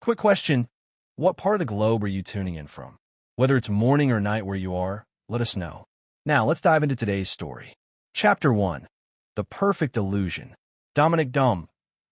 Quick question. What part of the globe are you tuning in from? Whether it's morning or night where you are, let us know. Now, let's dive into today's story. Chapter 1. The Perfect Illusion. Dominic Dumb.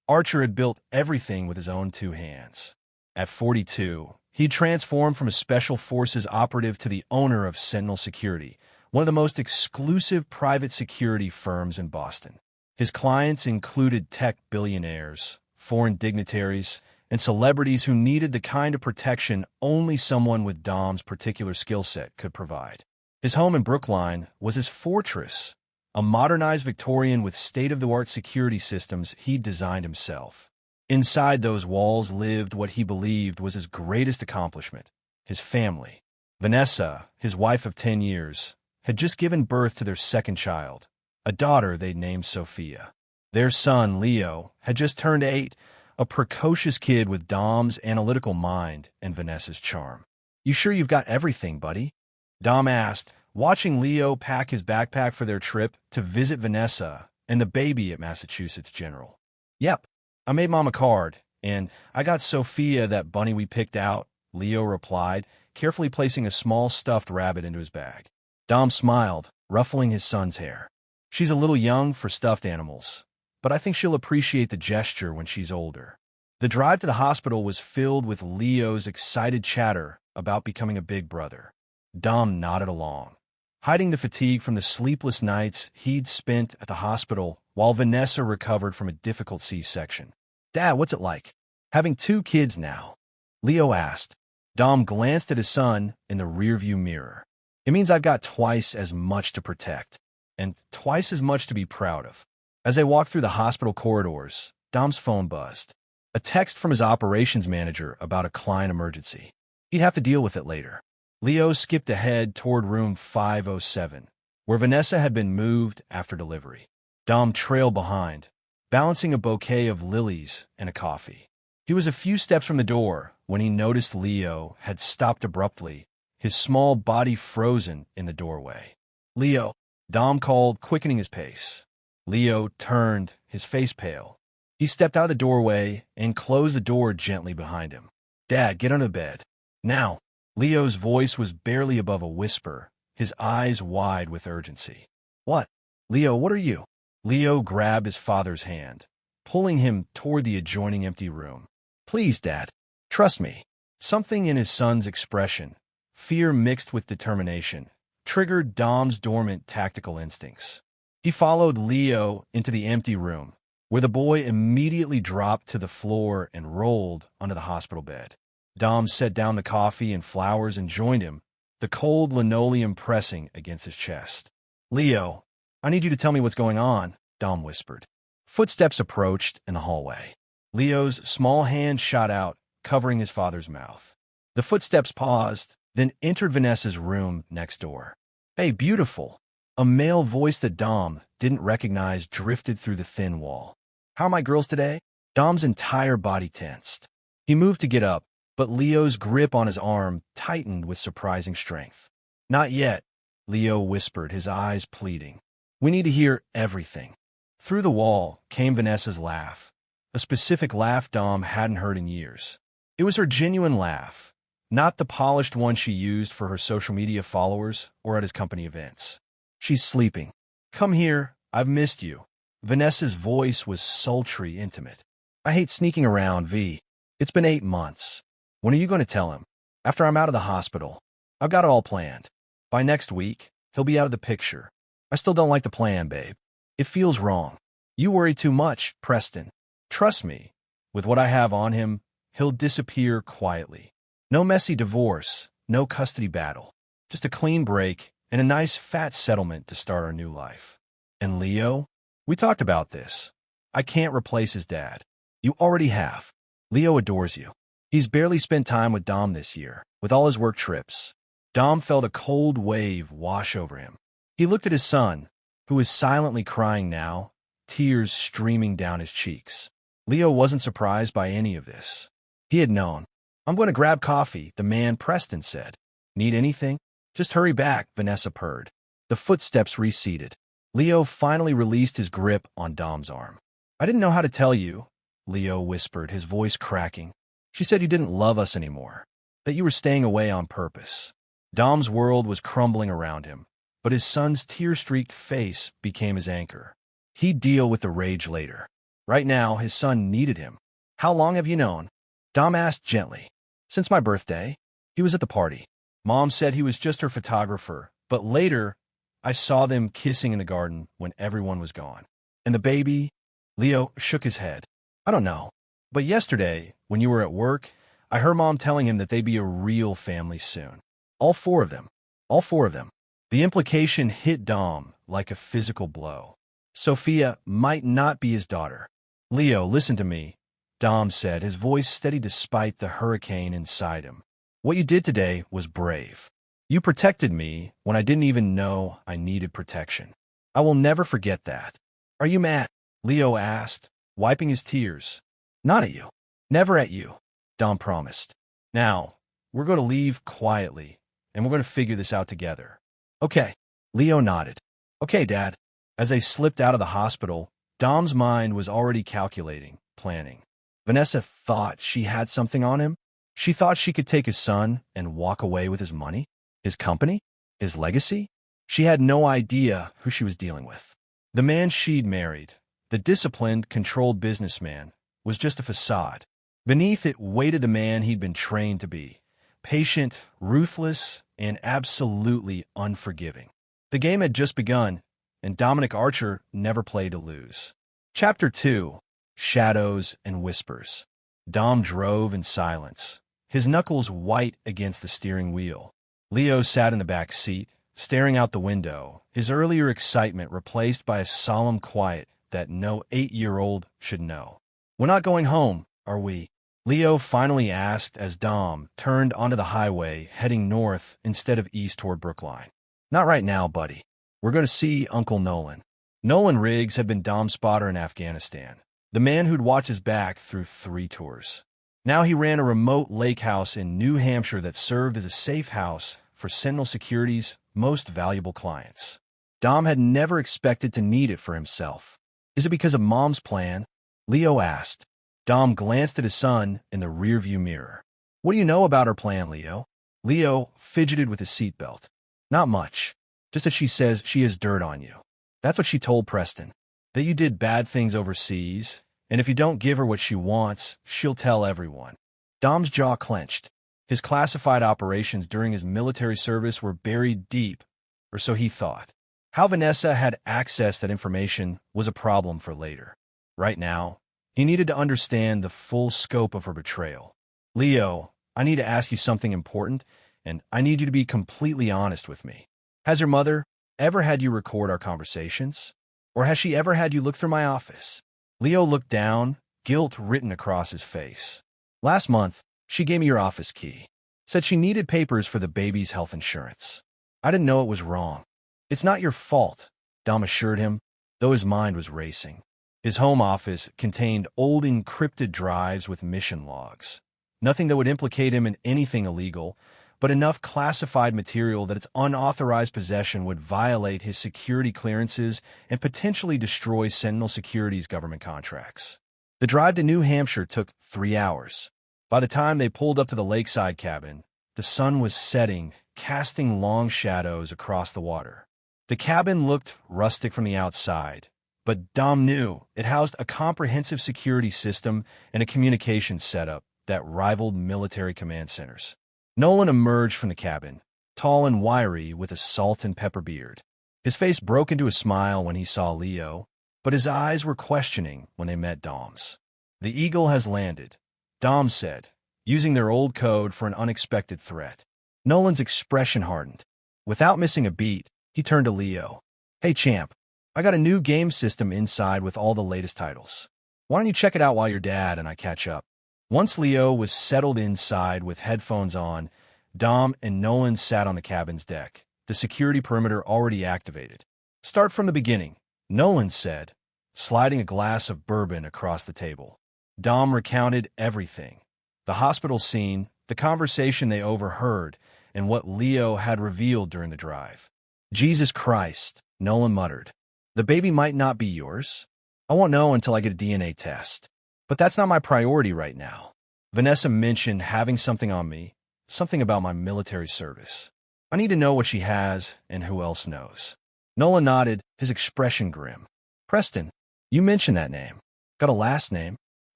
Archer had built everything with his own two hands. At 42, he transformed from a Special Forces operative to the owner of Sentinel Security, one of the most exclusive private security firms in Boston. His clients included tech billionaires, foreign dignitaries, and celebrities who needed the kind of protection only someone with Dom's particular skill set could provide. His home in Brookline was his fortress, a modernized Victorian with state-of-the-art security systems he'd designed himself. Inside those walls lived what he believed was his greatest accomplishment, his family. Vanessa, his wife of 10 years, had just given birth to their second child, a daughter they'd named Sophia. Their son, Leo, had just turned 8, a precocious kid with Dom's analytical mind and Vanessa's charm. "You sure you've got everything, buddy?" Dom asked, watching Leo pack his backpack for their trip to visit Vanessa and the baby at Massachusetts General. "Yep, I made Mom a card, and I got Sophia that bunny we picked out," Leo replied, carefully placing a small stuffed rabbit into his bag. Dom smiled, ruffling his son's hair. "She's a little young for stuffed animals, but I think she'll appreciate the gesture when she's older." The drive to the hospital was filled with Leo's excited chatter about becoming a big brother. Dom nodded along, hiding the fatigue from the sleepless nights he'd spent at the hospital while Vanessa recovered from a difficult C-section. "Dad, what's it like, having 2 kids now?" Leo asked. Dom glanced at his son in the rearview mirror. "It means I've got twice as much to protect, and twice as much to be proud of." As they walked through the hospital corridors, Dom's phone buzzed. A text from his operations manager about a client emergency. He'd have to deal with it later. Leo skipped ahead toward room 507, where Vanessa had been moved after delivery. Dom trailed behind, balancing a bouquet of lilies and a coffee. He was a few steps from the door when he noticed Leo had stopped abruptly, his small body frozen in the doorway. "Leo," Dom called, quickening his pace. Leo turned, his face pale. He stepped out of the doorway and closed the door gently behind him. "Dad, get under the bed. Now." Leo's voice was barely above a whisper, his eyes wide with urgency. "What? Leo, what are you?" Leo grabbed his father's hand, pulling him toward the adjoining empty room. "Please, Dad. Trust me." Something in his son's expression, fear mixed with determination, triggered Dom's dormant tactical instincts. He followed Leo into the empty room, where the boy immediately dropped to the floor and rolled onto the hospital bed. Dom set down the coffee and flowers and joined him, the cold linoleum pressing against his chest. "Leo, I need you to tell me what's going on," Dom whispered. Footsteps approached in the hallway. Leo's small hand shot out, covering his father's mouth. The footsteps paused, then entered Vanessa's room next door. "Hey, beautiful." A male voice that Dom didn't recognize drifted through the thin wall. "How are my girls today?" Dom's entire body tensed. He moved to get up, but Leo's grip on his arm tightened with surprising strength. "Not yet," Leo whispered, his eyes pleading. "We need to hear everything." Through the wall came Vanessa's laugh, a specific laugh Dom hadn't heard in years. It was her genuine laugh, not the polished one she used for her social media followers or at his company events. "She's sleeping. Come here, I've missed you." Vanessa's voice was sultry, intimate. "I hate sneaking around, V. It's been 8 months. When are you going to tell him?" "After I'm out of the hospital. I've got it all planned. By next week, he'll be out of the picture. I still don't like the plan, babe. It feels wrong." "You worry too much, Preston. Trust me, with what I have on him, he'll disappear quietly. No messy divorce, no custody battle. Just a clean break and a nice fat settlement to start our new life." "And Leo?" "We talked about this. I can't replace his dad. You already have. Leo adores you. He's barely spent time with Dom this year, with all his work trips." Dom felt a cold wave wash over him. He looked at his son, who was silently crying now, tears streaming down his cheeks. Leo wasn't surprised by any of this. He had known. "I'm going to grab coffee," the man Preston said. "Need anything?" "Just hurry back," Vanessa purred. The footsteps receded. Leo finally released his grip on Dom's arm. "I didn't know how to tell you," Leo whispered, his voice cracking. She said you didn't love us anymore, that you were staying away on purpose. Dom's world was crumbling around him, but his son's tear-streaked face became his anchor. He'd deal with the rage later. Right now, his son needed him. How long have you known? Dom asked gently. Since my birthday. He was at the party. Mom said he was just her photographer, but later, I saw them kissing in the garden when everyone was gone. And the baby? Leo shook his head. I don't know. But yesterday, when you were at work, I heard Mom telling him that they'd be a real family soon. All four of them. All four of them. The implication hit Dom like a physical blow. Sophia might not be his daughter. Leo, listen to me, Dom said, his voice steady despite the hurricane inside him. What you did today was brave. You protected me when I didn't even know I needed protection. I will never forget that. Are you mad? Leo asked, wiping his tears. Not at you. Never at you, Dom promised. Now, we're going to leave quietly, and we're going to figure this out together. Okay. Leo nodded. Okay, Dad. As they slipped out of the hospital, Dom's mind was already calculating, planning. Vanessa thought she had something on him. She thought she could take his son and walk away with his money, his company, his legacy. She had no idea who she was dealing with. The man she'd married, the disciplined, controlled businessman, was just a facade. Beneath it waited the man he'd been trained to be, patient, ruthless, and absolutely unforgiving. The game had just begun, and Dominic Archer never played to lose. Chapter 2. Shadows and Whispers. Dom drove in silence, his knuckles white against the steering wheel. Leo sat in the back seat, staring out the window, his earlier excitement replaced by a solemn quiet that no 8-year-old should know. We're not going home, are we? Leo finally asked as Dom turned onto the highway, heading north instead of east toward Brookline. Not right now, buddy. We're going to see Uncle Nolan. Nolan Riggs had been Dom's spotter in Afghanistan, the man who'd watch his back through 3 tours. Now he ran a remote lake house in New Hampshire that served as a safe house for Sentinel Security's most valuable clients. Dom had never expected to need it for himself. Is it because of Mom's plan? Leo asked. Dom glanced at his son in the rearview mirror. What do you know about her plan, Leo? Leo fidgeted with his seatbelt. Not much. Just that she says she has dirt on you. That's what she told Preston. That you did bad things overseas, and if you don't give her what she wants, she'll tell everyone. Dom's jaw clenched. His classified operations during his military service were buried deep, or so he thought. How Vanessa had access to that information was a problem for later. Right now, he needed to understand the full scope of her betrayal. Leo, I need to ask you something important, and I need you to be completely honest with me. Has your mother ever had you record our conversations? Or has she ever had you look through my office? Leo looked down, guilt written across his face. Last month, she gave me your office key. Said she needed papers for the baby's health insurance. I didn't know it was wrong. It's not your fault, Dom assured him, though his mind was racing. His home office contained old encrypted drives with mission logs. Nothing that would implicate him in anything illegal, but enough classified material that its unauthorized possession would violate his security clearances and potentially destroy Sentinel Security's government contracts. The drive to New Hampshire took 3 hours. By the time they pulled up to the lakeside cabin, the sun was setting, casting long shadows across the water. The cabin looked rustic from the outside, but Dom knew it housed a comprehensive security system and a communications setup that rivaled military command centers. Nolan emerged from the cabin, tall and wiry with a salt and pepper beard. His face broke into a smile when he saw Leo, but his eyes were questioning when they met Dom's. The Eagle has landed, Dom said, using their old code for an unexpected threat. Nolan's expression hardened. Without missing a beat, he turned to Leo. Hey, champ, I got a new game system inside with all the latest titles. Why don't you check it out while your dad and I catch up? Once Leo was settled inside with headphones on, Dom and Nolan sat on the cabin's deck, the security perimeter already activated. Start from the beginning, Nolan said, sliding a glass of bourbon across the table. Dom recounted everything. The hospital scene, the conversation they overheard, and what Leo had revealed during the drive. Jesus Christ, Nolan muttered. The baby might not be yours. I won't know until I get a DNA test. But that's not my priority right now. Vanessa mentioned having something on me, something about my military service. I need to know what she has and who else knows. Nolan nodded, his expression grim. Preston, you mentioned that name. Got a last name?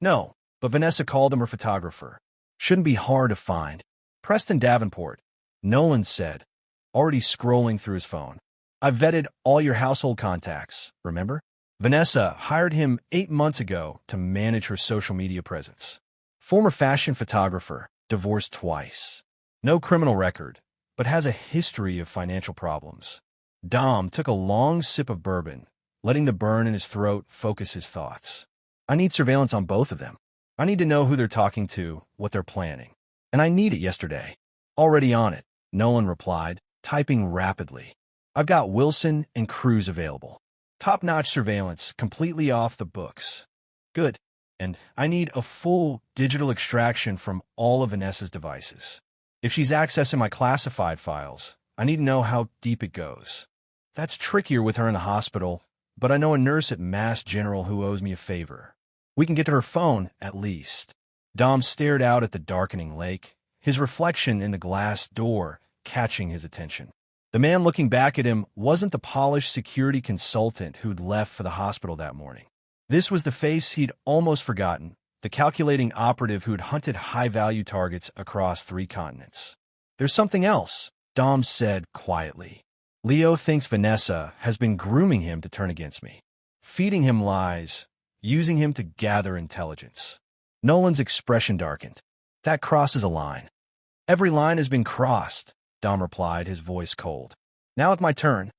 No, but Vanessa called him her photographer. Shouldn't be hard to find. Preston Davenport, Nolan said, already scrolling through his phone. I vetted all your household contacts, remember? Vanessa hired him 8 months ago to manage her social media presence. Former fashion photographer, divorced twice. No criminal record, but has a history of financial problems. Dom took a long sip of bourbon, letting the burn in his throat focus his thoughts. I need surveillance on both of them. I need to know who they're talking to, what they're planning. And I need it yesterday. Already on it, Nolan replied, typing rapidly. I've got Wilson and Cruz available. Top-notch surveillance, completely off the books. Good. And I need a full digital extraction from all of Vanessa's devices. If she's accessing my classified files, I need to know how deep it goes. That's trickier with her in the hospital, but I know a nurse at Mass General who owes me a favor. We can get to her phone, at least. Dom stared out at the darkening lake, his reflection in the glass door catching his attention. The man looking back at him wasn't the polished security consultant who'd left for the hospital that morning. This was the face he'd almost forgotten, the calculating operative who'd hunted high-value targets across 3 continents. There's something else, Dom said quietly. Leo thinks Vanessa has been grooming him to turn against me, feeding him lies, using him to gather intelligence. Nolan's expression darkened. That crosses a line. Every line has been crossed, Dom replied, his voice cold. Now it's my turn.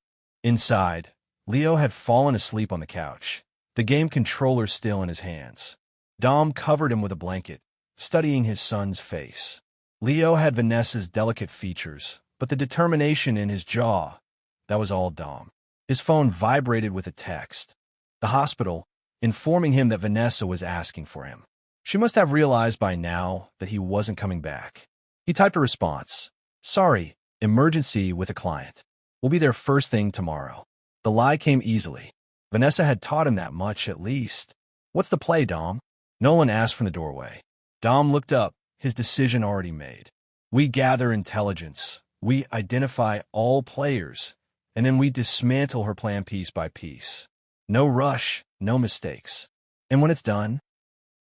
Inside, Leo had fallen asleep on the couch, the game controller still in his hands. Dom covered him with a blanket, studying his son's face. Leo had Vanessa's delicate features, but the determination in his jaw, that was all Dom. His phone vibrated with a text. The hospital, informing him that Vanessa was asking for him. She must have realized by now that he wasn't coming back. He typed a response. Sorry, emergency with a client. We'll be there first thing tomorrow. The lie came easily. Vanessa had taught him that much, at least. What's the play, Dom? Nolan asked from the doorway. Dom looked up, his decision already made. We gather intelligence. We identify all players. And then we dismantle her plan piece by piece. No rush, no mistakes. And when it's done,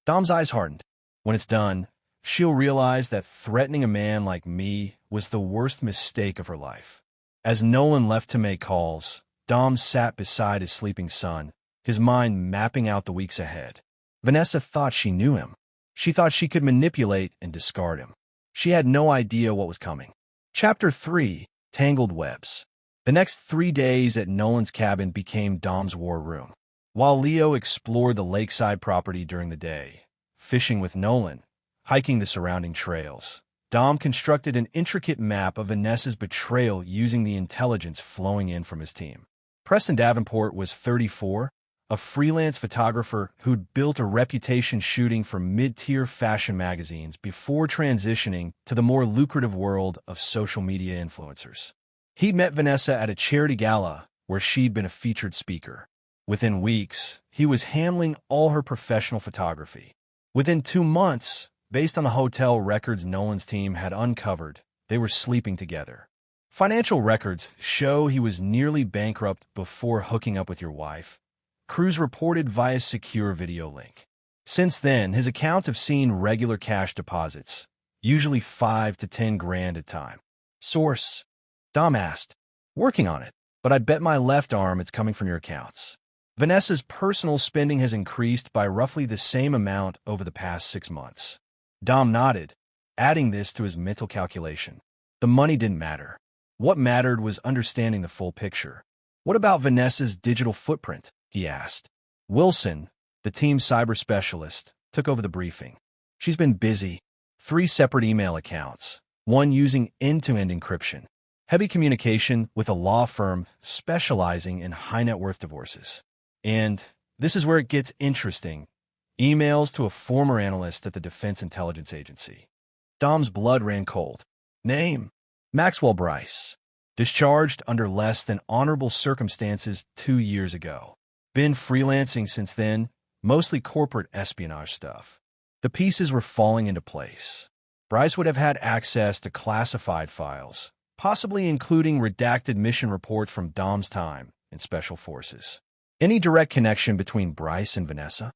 Dom's eyes hardened. When it's done, she'll realize that threatening a man like me was the worst mistake of her life. As Nolan left to make calls, Dom sat beside his sleeping son, his mind mapping out the weeks ahead. Vanessa thought she knew him. She thought she could manipulate and discard him. She had no idea what was coming. Chapter 3, Tangled Webs. The next 3 days at Nolan's cabin became Dom's war room. While Leo explored the lakeside property during the day, fishing with Nolan, hiking the surrounding trails, Dom constructed an intricate map of Vanessa's betrayal using the intelligence flowing in from his team. Preston Davenport was 34, a freelance photographer who'd built a reputation shooting for mid-tier fashion magazines before transitioning to the more lucrative world of social media influencers. He'd met Vanessa at a charity gala where she'd been a featured speaker. Within weeks, he was handling all her professional photography. Within 2 months, based on the hotel records Nolan's team had uncovered, they were sleeping together. Financial records show he was nearly bankrupt before hooking up with your wife, Cruz reported via secure video link. Since then, his accounts have seen regular cash deposits, usually 5 to 10 grand a time. Source: Dom asked. Working on it, but I bet my left arm it's coming from your accounts. Vanessa's personal spending has increased by roughly the same amount over the past 6 months. Dom nodded, adding this to his mental calculation. The money didn't matter. What mattered was understanding the full picture. What about Vanessa's digital footprint? He asked. Wilson, the team's cyber specialist, took over the briefing. She's been busy. 3 separate email accounts, one using end-to-end encryption. Heavy communication with a law firm specializing in high-net-worth divorces. And this is where it gets interesting. Emails to a former analyst at the Defense Intelligence Agency. Dom's blood ran cold. Name: Maxwell Bryce. Discharged under less than honorable circumstances 2 years ago. Been freelancing since then, mostly corporate espionage stuff. The pieces were falling into place. Bryce would have had access to classified files, possibly including redacted mission reports from Dom's time in Special Forces. Any direct connection between Bryce and Vanessa?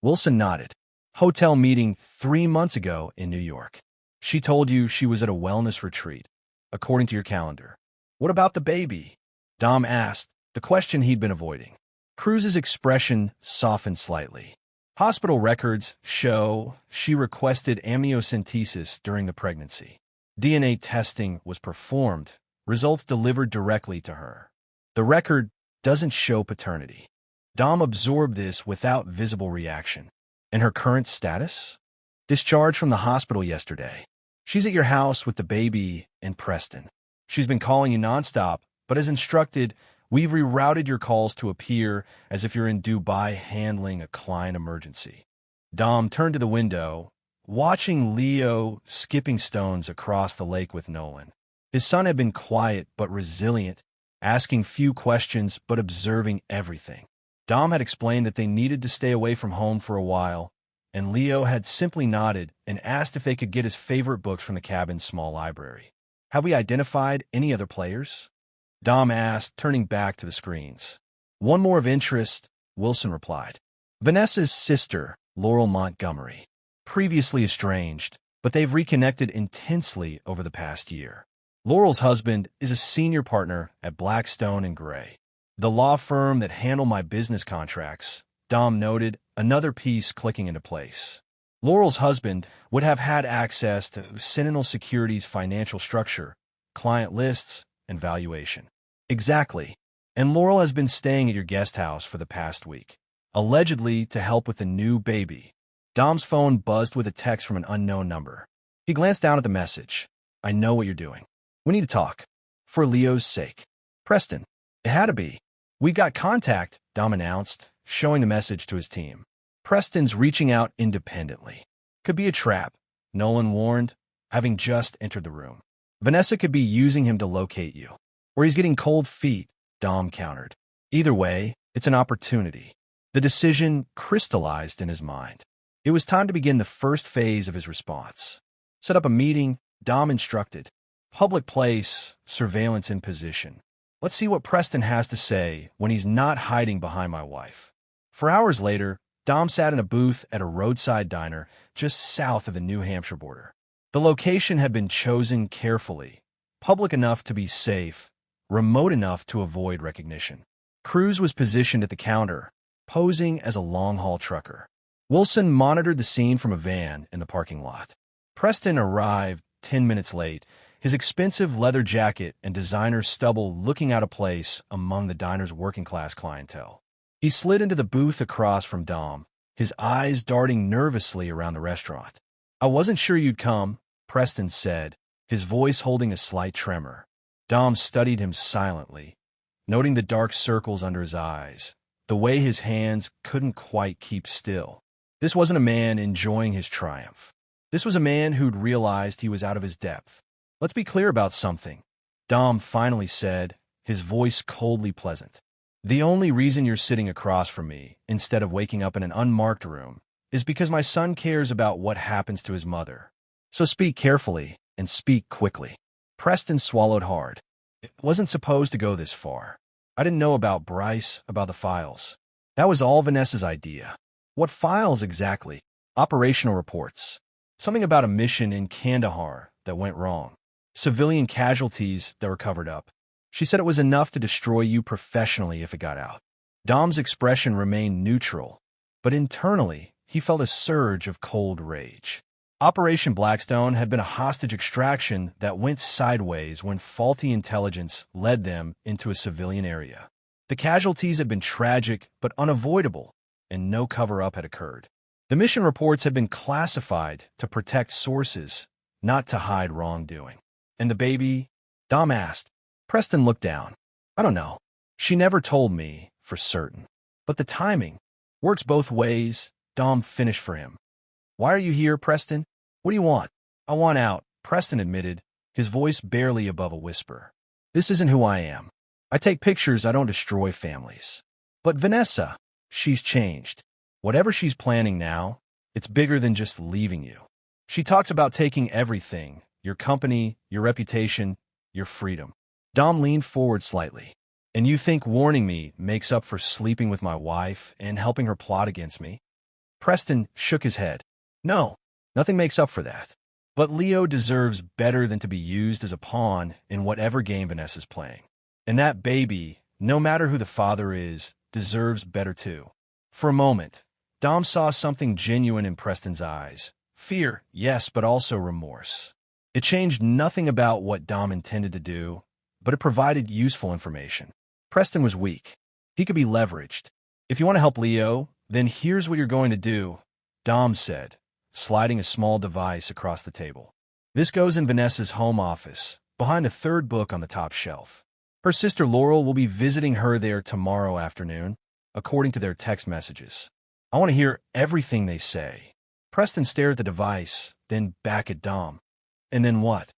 Wilson nodded. Hotel meeting 3 months ago in New York. She told you she was at a wellness retreat, according to your calendar. What about the baby? Dom asked, the question he'd been avoiding. Cruz's expression softened slightly. Hospital records show she requested amniocentesis during the pregnancy. DNA testing was performed, results delivered directly to her. The record doesn't show paternity. Dom absorbed this without visible reaction. And her current status? Discharged from the hospital yesterday. She's at your house with the baby in Preston. She's been calling you nonstop, but as instructed, we've rerouted your calls to appear as if you're in Dubai handling a client emergency. Dom turned to the window, watching Leo skipping stones across the lake with Nolan. His son had been quiet but resilient, asking few questions but observing everything. Dom had explained that they needed to stay away from home for a while, and Leo had simply nodded and asked if they could get his favorite books from the cabin's small library. Have we identified any other players? Dom asked, turning back to the screens. One more of interest, Wilson replied. Vanessa's sister, Laurel Montgomery. Previously estranged, but they've reconnected intensely over the past year. Laurel's husband is a senior partner at Blackstone and Gray, the law firm that handle my business contracts, Dom noted, another piece clicking into place. Laurel's husband would have had access to Sentinel Securities' financial structure, client lists, and valuation. Exactly. And Laurel has been staying at your guest house for the past week, allegedly to help with a new baby. Dom's phone buzzed with a text from an unknown number. He glanced down at the message. I know what you're doing. We need to talk. For Leo's sake. Preston. It had to be. We got contact, Dom announced, showing the message to his team. Preston's reaching out independently. Could be a trap, Nolan warned, having just entered the room. Vanessa could be using him to locate you. Or he's getting cold feet, Dom countered. Either way, it's an opportunity. The decision crystallized in his mind. It was time to begin the first phase of his response. Set up a meeting, Dom instructed. Public place, surveillance in position. Let's see what Preston has to say when he's not hiding behind my wife. For hours later, Dom sat in a booth at a roadside diner just south of the New Hampshire border. The location had been chosen carefully, public enough to be safe, remote enough to avoid recognition. Cruz was positioned at the counter, posing as a long-haul trucker. Wilson monitored the scene from a van in the parking lot. Preston arrived 10 minutes late, his expensive leather jacket and designer stubble looking out of place among the diner's working-class clientele. He slid into the booth across from Dom, his eyes darting nervously around the restaurant. I wasn't sure you'd come, Preston said, his voice holding a slight tremor. Dom studied him silently, noting the dark circles under his eyes, the way his hands couldn't quite keep still. This wasn't a man enjoying his triumph. This was a man who'd realized he was out of his depth. Let's be clear about something, Dom finally said, his voice coldly pleasant. The only reason you're sitting across from me, instead of waking up in an unmarked room, is because my son cares about what happens to his mother. So speak carefully and speak quickly. Preston swallowed hard. It wasn't supposed to go this far. I didn't know about Bryce, about the files. That was all Vanessa's idea. What files exactly? Operational reports. Something about a mission in Kandahar that went wrong. Civilian casualties that were covered up. She said it was enough to destroy you professionally if it got out. Dom's expression remained neutral, but internally, he felt a surge of cold rage. Operation Blackstone had been a hostage extraction that went sideways when faulty intelligence led them into a civilian area. The casualties had been tragic but unavoidable, and no cover-up had occurred. The mission reports had been classified to protect sources, not to hide wrongdoing. And the baby? Dom asked. Preston looked down. I don't know. She never told me, for certain. But the timing works both ways, Dom finished for him. Why are you here, Preston? What do you want? I want out, Preston admitted, his voice barely above a whisper. This isn't who I am. I take pictures, I don't destroy families. But Vanessa, she's changed. Whatever she's planning now, It's bigger than just leaving you. She talks about taking everything, your company, your reputation, your freedom. Dom leaned forward slightly. And you think warning me makes up for sleeping with my wife and helping her plot against me? Preston shook his head. No, nothing makes up for that. But Leo deserves better than to be used as a pawn in whatever game Vanessa's playing. And that baby, no matter who the father is, deserves better too. For a moment, Dom saw something genuine in Preston's eyes. Fear, yes, but also remorse. It changed nothing about what Dom intended to do, but it provided useful information. Preston was weak. He could be leveraged. If you want to help Leo, then here's what you're going to do, Dom said, sliding a small device across the table. This goes in Vanessa's home office, behind a third book on the top shelf. Her sister Laurel will be visiting her there tomorrow afternoon, according to their text messages. I want to hear everything they say. Preston stared at the device, then back at Dom. And then what?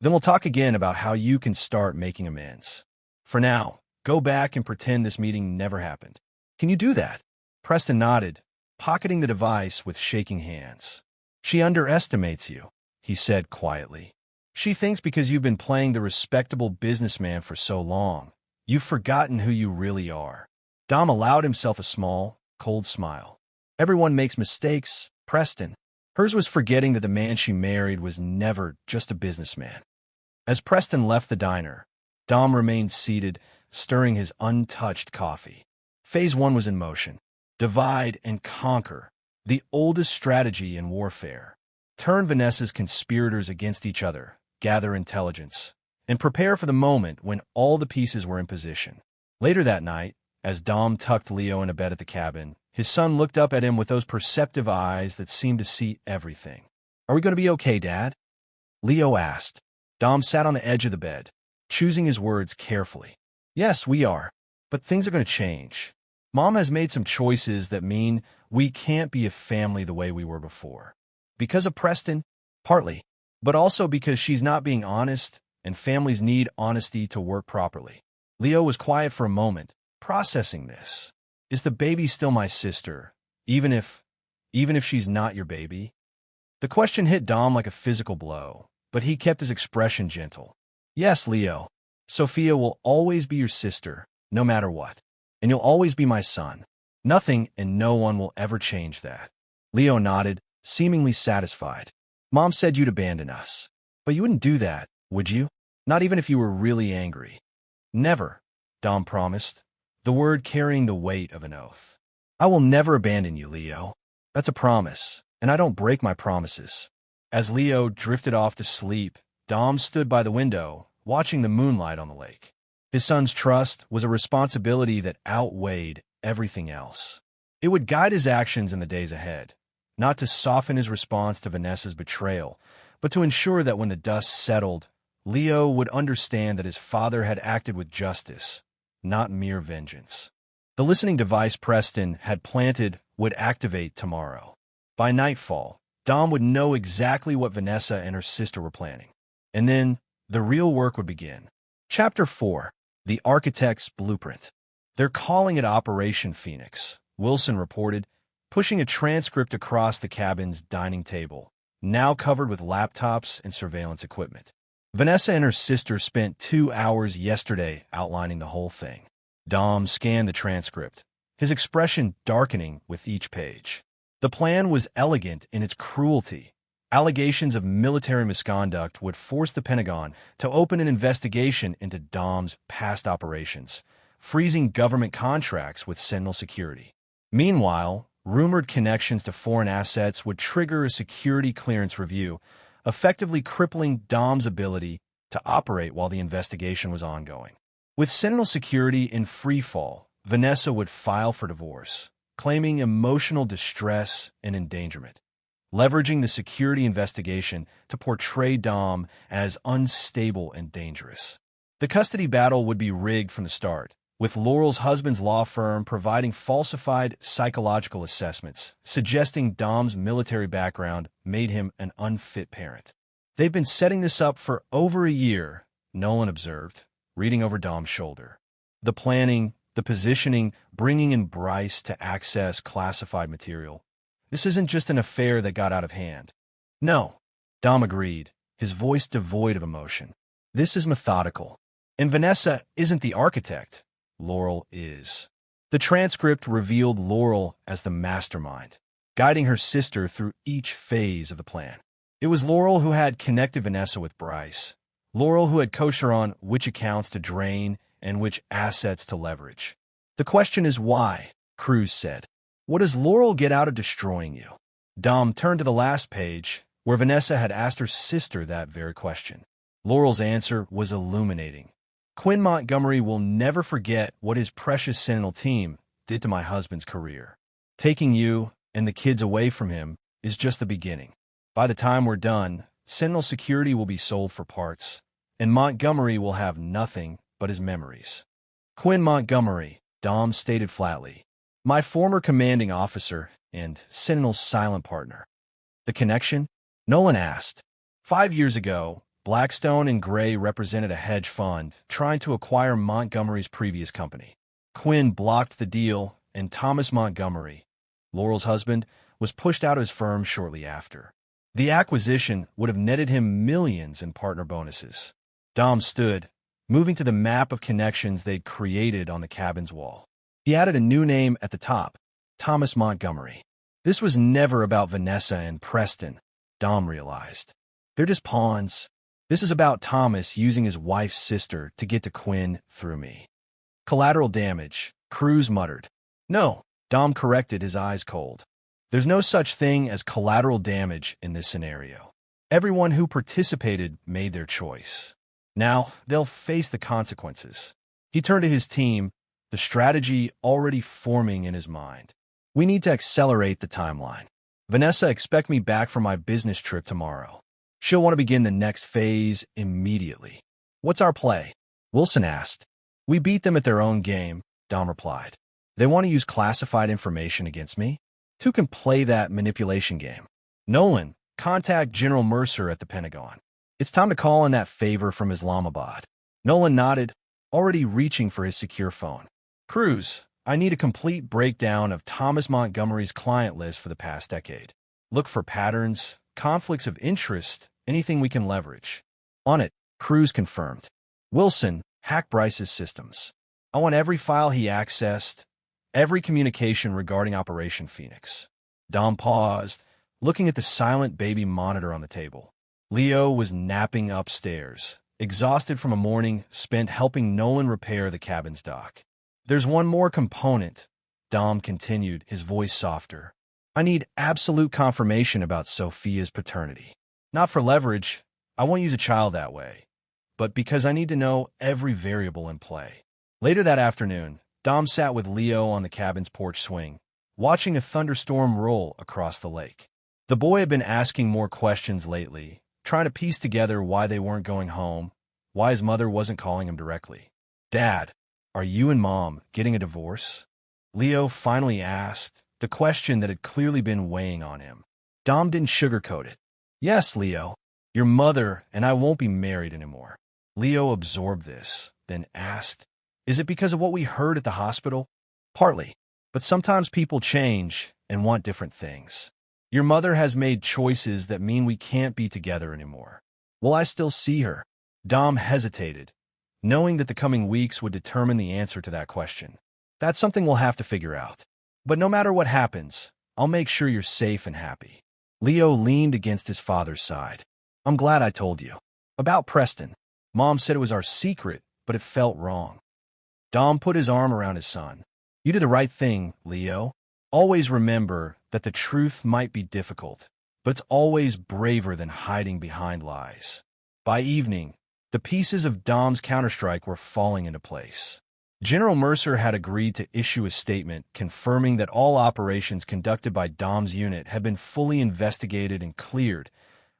Then we'll talk again about how you can start making amends. For now, go back and pretend this meeting never happened. Can you do that? Preston nodded, pocketing the device with shaking hands. She underestimates you, he said quietly. She thinks because you've been playing the respectable businessman for so long, you've forgotten who you really are. Dom allowed himself a small, cold smile. Everyone makes mistakes, Preston. Hers was forgetting that the man she married was never just a businessman. As Preston left the diner, Dom remained seated, stirring his untouched coffee. Phase 1 was in motion. Divide and conquer, the oldest strategy in warfare. Turn Vanessa's conspirators against each other, gather intelligence, and prepare for the moment when all the pieces were in position. Later that night, as Dom tucked Leo in a bed at the cabin, his son looked up at him with those perceptive eyes that seemed to see everything. Are we going to be okay, Dad? Leo asked. Dom sat on the edge of the bed, choosing his words carefully. Yes, we are, but things are going to change. Mom has made some choices that mean we can't be a family the way we were before. Because of Preston? Partly, but also because she's not being honest, and families need honesty to work properly. Leo was quiet for a moment, processing this. Is the baby still my sister, even if she's not your baby? The question hit Dom like a physical blow, but he kept his expression gentle. Yes, Leo. Sophia will always be your sister, no matter what. And you'll always be my son. Nothing and no one will ever change that. Leo nodded, seemingly satisfied. Mom said you'd abandon us. But you wouldn't do that, would you? Not even if you were really angry. Never, Dom promised, the word carrying the weight of an oath. I will never abandon you, Leo. That's a promise, and I don't break my promises. As Leo drifted off to sleep, Dom stood by the window, watching the moonlight on the lake. His son's trust was a responsibility that outweighed everything else. It would guide his actions in the days ahead, not to soften his response to Vanessa's betrayal, but to ensure that when the dust settled, Leo would understand that his father had acted with justice, not mere vengeance. The listening device Preston had planted would activate tomorrow. By nightfall, Dom would know exactly what Vanessa and her sister were planning. And then, the real work would begin. Chapter 4. The Architect's Blueprint. They're calling it Operation Phoenix, Wilson reported, pushing a transcript across the cabin's dining table, now covered with laptops and surveillance equipment. Vanessa and her sister spent 2 hours yesterday outlining the whole thing. Dom scanned the transcript, his expression darkening with each page. The plan was elegant in its cruelty. Allegations of military misconduct would force the Pentagon to open an investigation into Dom's past operations, freezing government contracts with Sentinel Security. Meanwhile, rumored connections to foreign assets would trigger a security clearance review, effectively crippling Dom's ability to operate while the investigation was ongoing. With Sentinel Security in free fall, Vanessa would file for divorce, claiming emotional distress and endangerment, leveraging the security investigation to portray Dom as unstable and dangerous. The custody battle would be rigged from the start, with Laurel's husband's law firm providing falsified psychological assessments, suggesting Dom's military background made him an unfit parent. They've been setting this up for over a year, Nolan observed, reading over Dom's shoulder. The planning, the positioning, bringing in Bryce to access classified material. This isn't just an affair that got out of hand. No, Dom agreed, his voice devoid of emotion. This is methodical. And Vanessa isn't the architect. Laurel is. The transcript revealed Laurel as the mastermind, guiding her sister through each phase of the plan. It was Laurel who had connected Vanessa with Bryce. Laurel who had coached her on which accounts to drain and which assets to leverage. The question is why, Cruz said. What does Laurel get out of destroying you? Dom turned to the last page, where Vanessa had asked her sister that very question. Laurel's answer was illuminating. Quinn Montgomery will never forget what his precious Sentinel team did to my husband's career. Taking you and the kids away from him is just the beginning. By the time we're done, Sentinel security will be sold for parts, and Montgomery will have nothing but his memories. Quinn Montgomery, Dom stated flatly, my former commanding officer and Sentinel's silent partner. The connection? Nolan asked. 5 years ago, Blackstone and Gray represented a hedge fund trying to acquire Montgomery's previous company. Quinn blocked the deal, and Thomas Montgomery, Laurel's husband, was pushed out of his firm shortly after. The acquisition would have netted him millions in partner bonuses. Dom stood, moving to the map of connections they'd created on the cabin's wall. He added a new name at the top, Thomas Montgomery. This was never about Vanessa and Preston, Dom realized. They're just pawns. This is about Thomas using his wife's sister to get to Quinn through me. Collateral damage, Cruz muttered. No, Dom corrected, his eyes cold. There's no such thing as collateral damage in this scenario. Everyone who participated made their choice. Now, they'll face the consequences. He turned to his team, the strategy already forming in his mind. We need to accelerate the timeline. Vanessa, expect me back from my business trip tomorrow. She'll want to begin the next phase immediately. What's our play? Wilson asked. We beat them at their own game, Dom replied. They want to use classified information against me? Who can play that manipulation game? Nolan, contact General Mercer at the Pentagon. It's time to call in that favor from Islamabad. Nolan nodded, already reaching for his secure phone. Cruz, I need a complete breakdown of Thomas Montgomery's client list for the past decade. Look for patterns, conflicts of interest, anything we can leverage. On it, Cruz confirmed. Wilson, hack Bryce's systems. I want every file he accessed, every communication regarding Operation Phoenix. Dom paused, looking at the silent baby monitor on the table. Leo was napping upstairs, exhausted from a morning spent helping Nolan repair the cabin's dock. There's one more component, Dom continued, his voice softer. I need absolute confirmation about Sophia's paternity. Not for leverage, I won't use a child that way, but because I need to know every variable in play. Later that afternoon, Dom sat with Leo on the cabin's porch swing, watching a thunderstorm roll across the lake. The boy had been asking more questions lately, trying to piece together why they weren't going home, why his mother wasn't calling him directly. Dad, are you and Mom getting a divorce? Leo finally asked, the question that had clearly been weighing on him. Dom didn't sugarcoat it. Yes, Leo, your mother and I won't be married anymore. Leo absorbed this, then asked, is it because of what we heard at the hospital? Partly, but sometimes people change and want different things. Your mother has made choices that mean we can't be together anymore. Will I still see her? Dom hesitated, knowing that the coming weeks would determine the answer to that question. That's something we'll have to figure out. But no matter what happens, I'll make sure you're safe and happy. Leo leaned against his father's side. I'm glad I told you. About Preston. Mom said it was our secret, but it felt wrong. Dom put his arm around his son. You did the right thing, Leo. Always remember that the truth might be difficult, but it's always braver than hiding behind lies. By evening, the pieces of Dom's counterstrike were falling into place. General Mercer had agreed to issue a statement confirming that all operations conducted by Dom's unit had been fully investigated and cleared,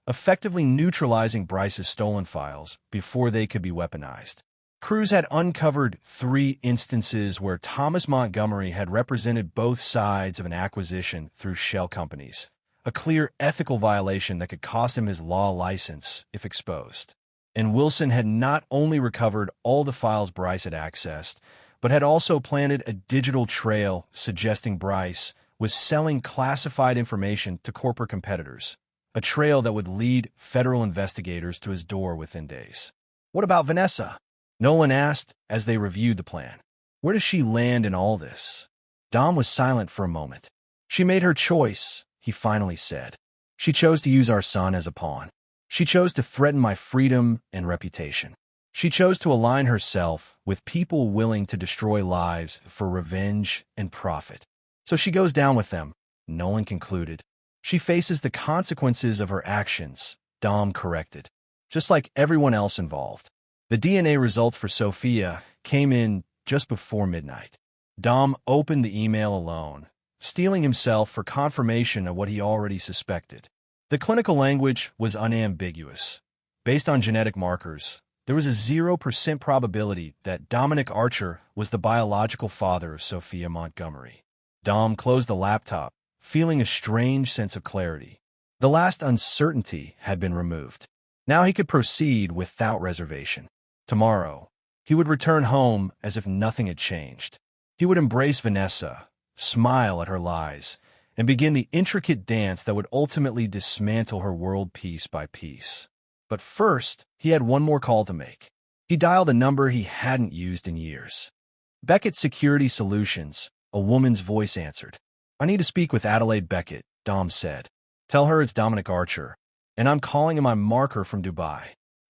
effectively neutralizing Bryce's stolen files before they could be weaponized. Cruz had uncovered 3 instances where Thomas Montgomery had represented both sides of an acquisition through shell companies, a clear ethical violation that could cost him his law license if exposed. And Wilson had not only recovered all the files Bryce had accessed, but had also planted a digital trail suggesting Bryce was selling classified information to corporate competitors, a trail that would lead federal investigators to his door within days. What about Vanessa? Nolan asked as they reviewed the plan. Where does she land in all this? Dom was silent for a moment. She made her choice, he finally said. She chose to use our son as a pawn. She chose to threaten my freedom and reputation. She chose to align herself with people willing to destroy lives for revenge and profit. So she goes down with them, Nolan concluded. She faces the consequences of her actions, Dom corrected, just like everyone else involved. The DNA results for Sophia came in just before midnight. Dom opened the email alone, steeling himself for confirmation of what he already suspected. The clinical language was unambiguous. Based on genetic markers, there was a 0% probability that Dominic Archer was the biological father of Sophia Montgomery. Dom closed the laptop, feeling a strange sense of clarity. The last uncertainty had been removed. Now he could proceed without reservation. Tomorrow, he would return home as if nothing had changed. He would embrace Vanessa, smile at her lies, and begin the intricate dance that would ultimately dismantle her world piece by piece. But first, he had one more call to make. He dialed a number he hadn't used in years. Beckett Security Solutions, a woman's voice answered. I need to speak with Adelaide Beckett, Dom said. Tell her it's Dominic Archer, and I'm calling him my marker from Dubai.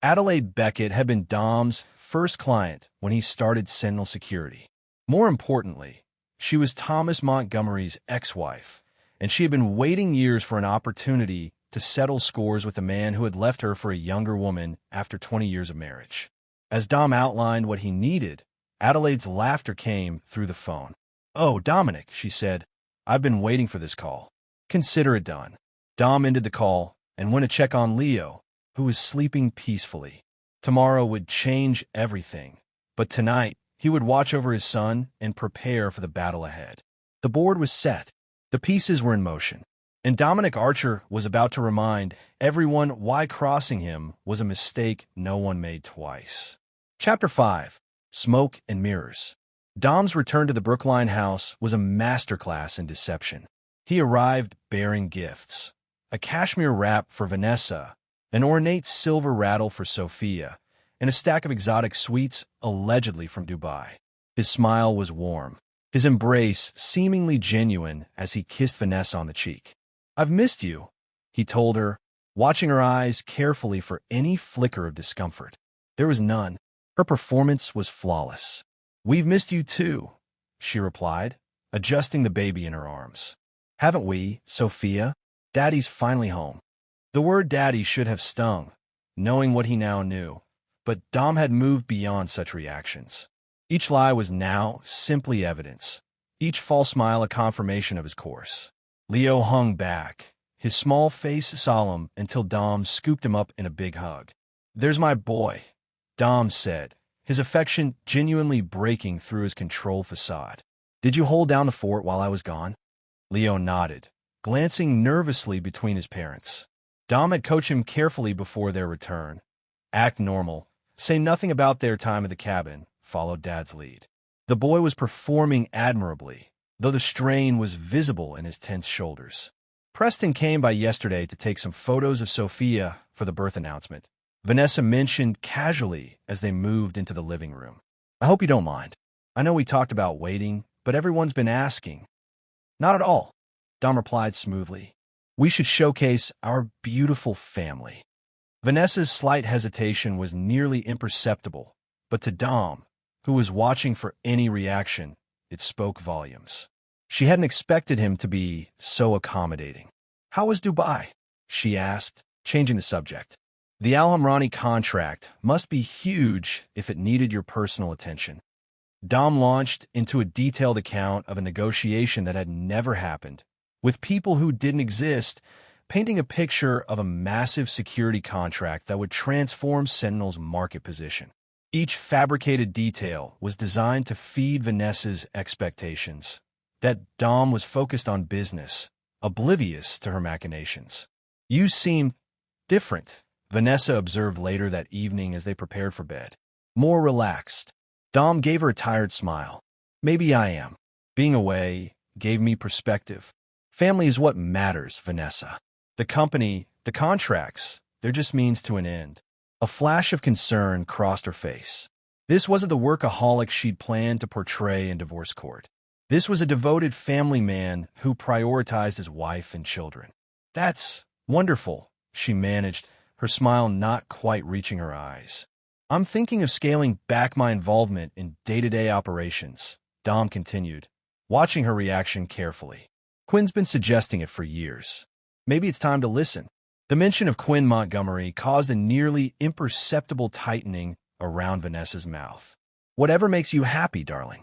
Adelaide Beckett had been Dom's first client when he started Sentinel Security. More importantly, she was Thomas Montgomery's ex-wife, and she had been waiting years for an opportunity to settle scores with a man who had left her for a younger woman after 20 years of marriage. As Dom outlined what he needed, Adelaide's laughter came through the phone. Oh, Dominic, she said, I've been waiting for this call. Consider it done. Dom ended the call and went to check on Leo, who was sleeping peacefully. Tomorrow would change everything, but tonight he would watch over his son and prepare for the battle ahead. The board was set. The pieces were in motion, and Dominic Archer was about to remind everyone why crossing him was a mistake no one made twice. Chapter 5. Smoke and Mirrors. Dom's return to the Brookline house was a masterclass in deception. He arrived bearing gifts. A cashmere wrap for Vanessa, an ornate silver rattle for Sophia, and a stack of exotic sweets allegedly from Dubai. His smile was warm, his embrace seemingly genuine as he kissed Vanessa on the cheek. I've missed you, he told her, watching her eyes carefully for any flicker of discomfort. There was none. Her performance was flawless. We've missed you too, she replied, adjusting the baby in her arms. Haven't we, Sophia? Daddy's finally home. The word daddy should have stung, knowing what he now knew, but Dom had moved beyond such reactions. Each lie was now simply evidence, each false smile a confirmation of his course. Leo hung back, his small face solemn until Dom scooped him up in a big hug. There's my boy, Dom said, his affection genuinely breaking through his control facade. Did you hold down the fort while I was gone? Leo nodded, glancing nervously between his parents. Dom had coached him carefully before their return. Act normal. Say nothing about their time at the cabin, followed Dad's lead. The boy was performing admirably, though the strain was visible in his tense shoulders. Preston came by yesterday to take some photos of Sophia for the birth announcement. Vanessa mentioned casually as they moved into the living room. I hope you don't mind. I know we talked about waiting, but everyone's been asking. Not at all, Dom replied smoothly. We should showcase our beautiful family. Vanessa's slight hesitation was nearly imperceptible, but to Dom, who was watching for any reaction, it spoke volumes. She hadn't expected him to be so accommodating. How was Dubai? She asked, changing the subject. The Al Hamrani contract must be huge if it needed your personal attention. Dom launched into a detailed account of a negotiation that had never happened, with people who didn't exist, painting a picture of a massive security contract that would transform Sentinel's market position. Each fabricated detail was designed to feed Vanessa's expectations, that Dom was focused on business, oblivious to her machinations. You seem different, Vanessa observed later that evening as they prepared for bed. More relaxed. Dom gave her a tired smile. Maybe I am. Being away gave me perspective. Family is what matters, Vanessa. The company, the contracts, they're just means to an end. A flash of concern crossed her face. This wasn't the workaholic she'd planned to portray in divorce court. This was a devoted family man who prioritized his wife and children. That's wonderful, she managed, her smile not quite reaching her eyes. I'm thinking of scaling back my involvement in day-to-day operations, Dom continued, watching her reaction carefully. Quinn's been suggesting it for years. Maybe it's time to listen. The mention of Quinn Montgomery caused a nearly imperceptible tightening around Vanessa's mouth. Whatever makes you happy, darling.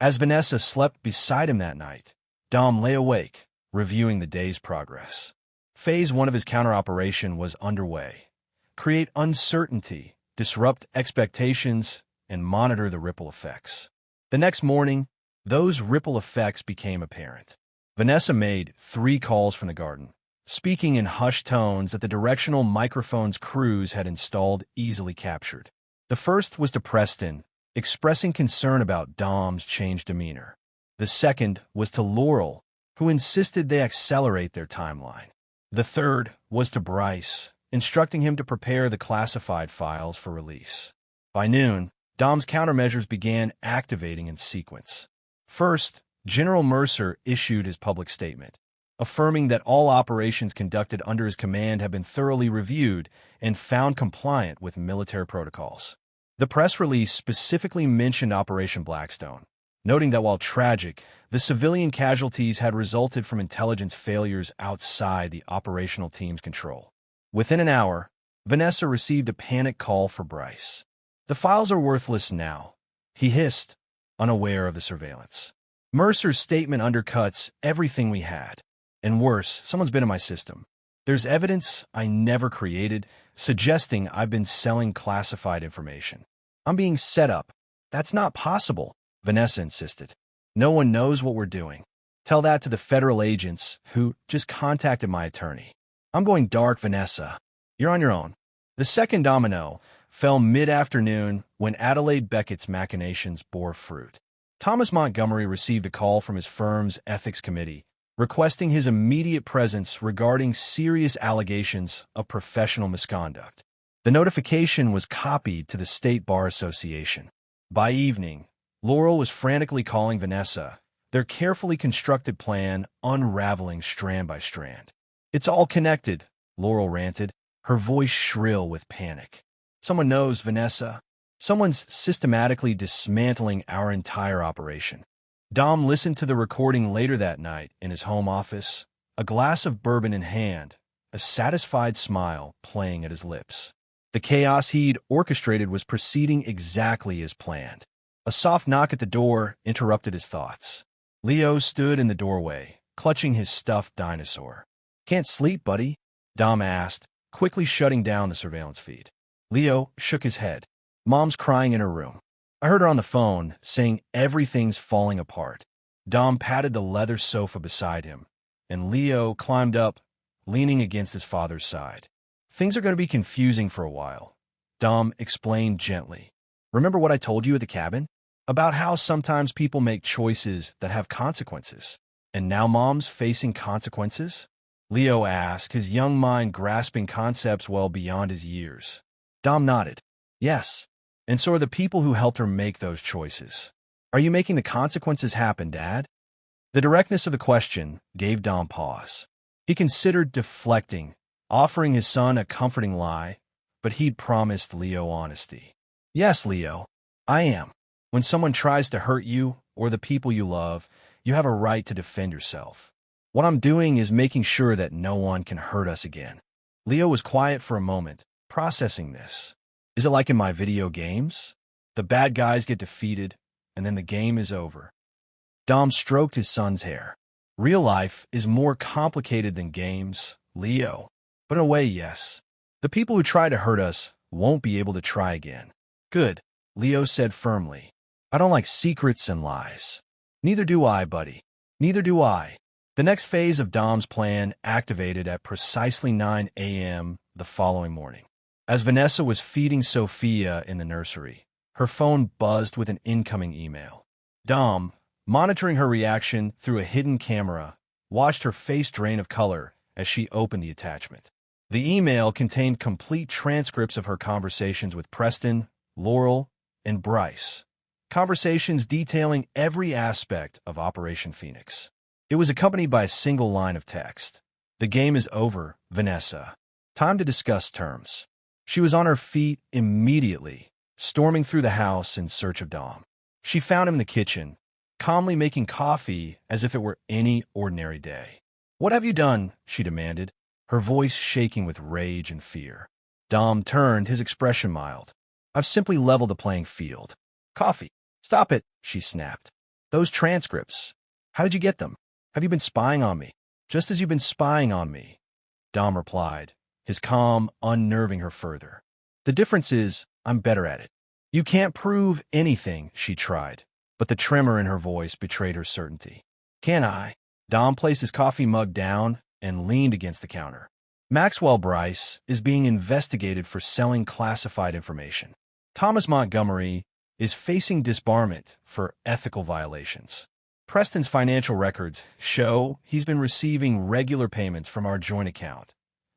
As Vanessa slept beside him that night, Dom lay awake, reviewing the day's progress. Phase 1 of his counter-operation was underway. Create uncertainty, disrupt expectations, and monitor the ripple effects. The next morning, those ripple effects became apparent. Vanessa made 3 calls from the garden, speaking in hushed tones that the directional microphone's crews had installed easily captured. The first was to Preston, expressing concern about Dom's changed demeanor. The second was to Laurel, who insisted they accelerate their timeline. The third was to Bryce, instructing him to prepare the classified files for release. By noon, Dom's countermeasures began activating in sequence. First, General Mercer issued his public statement, affirming that all operations conducted under his command have been thoroughly reviewed and found compliant with military protocols. The press release specifically mentioned Operation Blackstone, noting that while tragic, the civilian casualties had resulted from intelligence failures outside the operational team's control. Within an hour, Vanessa received a panic call for Bryce. "The files are worthless now," he hissed, unaware of the surveillance. "Mercer's statement undercuts everything we had. And worse, someone's been in my system. There's evidence I never created, suggesting I've been selling classified information. I'm being set up." "That's not possible," Vanessa insisted. "No one knows what we're doing. Tell that to the federal agents who just contacted my attorney." "I'm going dark, Vanessa. You're on your own." The second domino fell mid-afternoon when Adelaide Beckett's machinations bore fruit. Thomas Montgomery received a call from his firm's ethics committee, requesting his immediate presence regarding serious allegations of professional misconduct. The notification was copied to the State Bar Association. By evening, Laurel was frantically calling Vanessa, their carefully constructed plan unraveling strand by strand. "It's all connected," Laurel ranted, her voice shrill with panic. "Someone knows, Vanessa. Someone's systematically dismantling our entire operation." Dom listened to the recording later that night in his home office, a glass of bourbon in hand, a satisfied smile playing at his lips. The chaos he'd orchestrated was proceeding exactly as planned. A soft knock at the door interrupted his thoughts. Leo stood in the doorway, clutching his stuffed dinosaur. "Can't sleep, buddy?" Dom asked, quickly shutting down the surveillance feed. Leo shook his head. "Mom's crying in her room. I heard her on the phone, saying everything's falling apart." Dom patted the leather sofa beside him, and Leo climbed up, leaning against his father's side. "Things are going to be confusing for a while," Dom explained gently. "Remember what I told you at the cabin? About how sometimes people make choices that have consequences. And now Mom's facing consequences?" Leo asked, his young mind grasping concepts well beyond his years. Dom nodded. "Yes. And so are the people who helped her make those choices. Are you making the consequences happen, Dad?" The directness of the question gave Dom pause. He considered deflecting, offering his son a comforting lie, but he'd promised Leo honesty. "Yes, Leo, I am. When someone tries to hurt you or the people you love, you have a right to defend yourself. What I'm doing is making sure that no one can hurt us again." Leo was quiet for a moment, processing this. "Is it like in my video games? The bad guys get defeated, and then the game is over." Dom stroked his son's hair. "Real life is more complicated than games, Leo. But in a way, yes. The people who try to hurt us won't be able to try again." "Good," Leo said firmly. "I don't like secrets and lies." "Neither do I, buddy. Neither do I." The next phase of Dom's plan activated at precisely 9 a.m. the following morning. As Vanessa was feeding Sophia in the nursery, her phone buzzed with an incoming email. Dom, monitoring her reaction through a hidden camera, watched her face drain of color as she opened the attachment. The email contained complete transcripts of her conversations with Preston, Laurel, and Bryce. Conversations detailing every aspect of Operation Phoenix. It was accompanied by a single line of text. "The game is over, Vanessa. Time to discuss terms." She was on her feet immediately, storming through the house in search of Dom. She found him in the kitchen, calmly making coffee as if it were any ordinary day. "What have you done?" she demanded, her voice shaking with rage and fear. Dom turned, his expression mild. "I've simply leveled the playing field." "Coffee. Stop it," she snapped. "Those transcripts. How did you get them? Have you been spying on me?" "Just as you've been spying on me," Dom replied, his calm unnerving her further. "The difference is, I'm better at it." "You can't prove anything," she tried, but the tremor in her voice betrayed her certainty. "Can I?" Dom placed his coffee mug down and leaned against the counter. "Maxwell Bryce is being investigated for selling classified information. Thomas Montgomery is facing disbarment for ethical violations. Preston's financial records show he's been receiving regular payments from our joint account,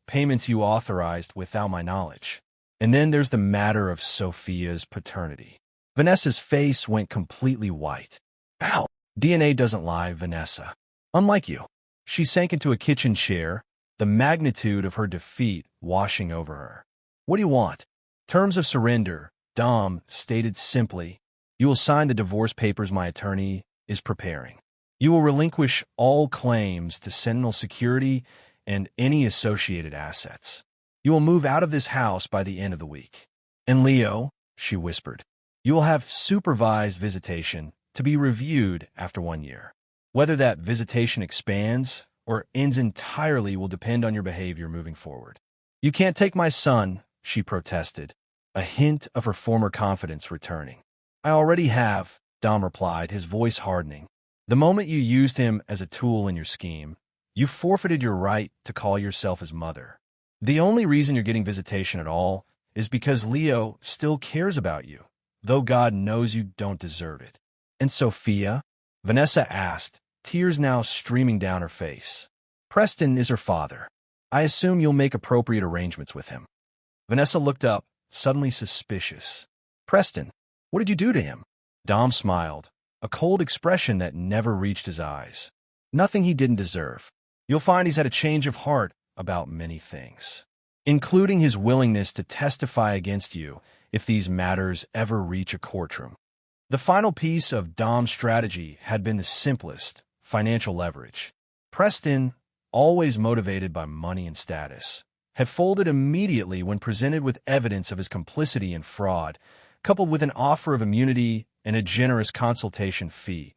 payments you authorized without my knowledge. And then there's the matter of Sophia's paternity." Vanessa's face went completely white. "Ow! DNA doesn't lie, Vanessa. Unlike you." She sank into a kitchen chair, the magnitude of her defeat washing over her. "What do you want?" "Terms of surrender," Dom stated simply. "You will sign the divorce papers my attorney is preparing. You will relinquish all claims to Sentinel Security and any associated assets. You will move out of this house by the end of the week. And Leo," she whispered, "you will have supervised visitation to be reviewed after 1 year. Whether that visitation expands or ends entirely will depend on your behavior moving forward." "You can't take my son," she protested, a hint of her former confidence returning. "I already have," Dom replied, his voice hardening. "The moment you used him as a tool in your scheme, you forfeited your right to call yourself his mother. The only reason you're getting visitation at all is because Leo still cares about you, though God knows you don't deserve it." "And Sophia?" Vanessa asked, tears now streaming down her face. "Preston is her father. I assume you'll make appropriate arrangements with him." Vanessa looked up, suddenly suspicious. "Preston, what did you do to him?" Dom smiled, a cold expression that never reached his eyes. "Nothing he didn't deserve. You'll find he's had a change of heart about many things, including his willingness to testify against you if these matters ever reach a courtroom." The final piece of Dom's strategy had been the simplest: financial leverage. Preston, always motivated by money and status, had folded immediately when presented with evidence of his complicity in fraud, coupled with an offer of immunity and a generous consultation fee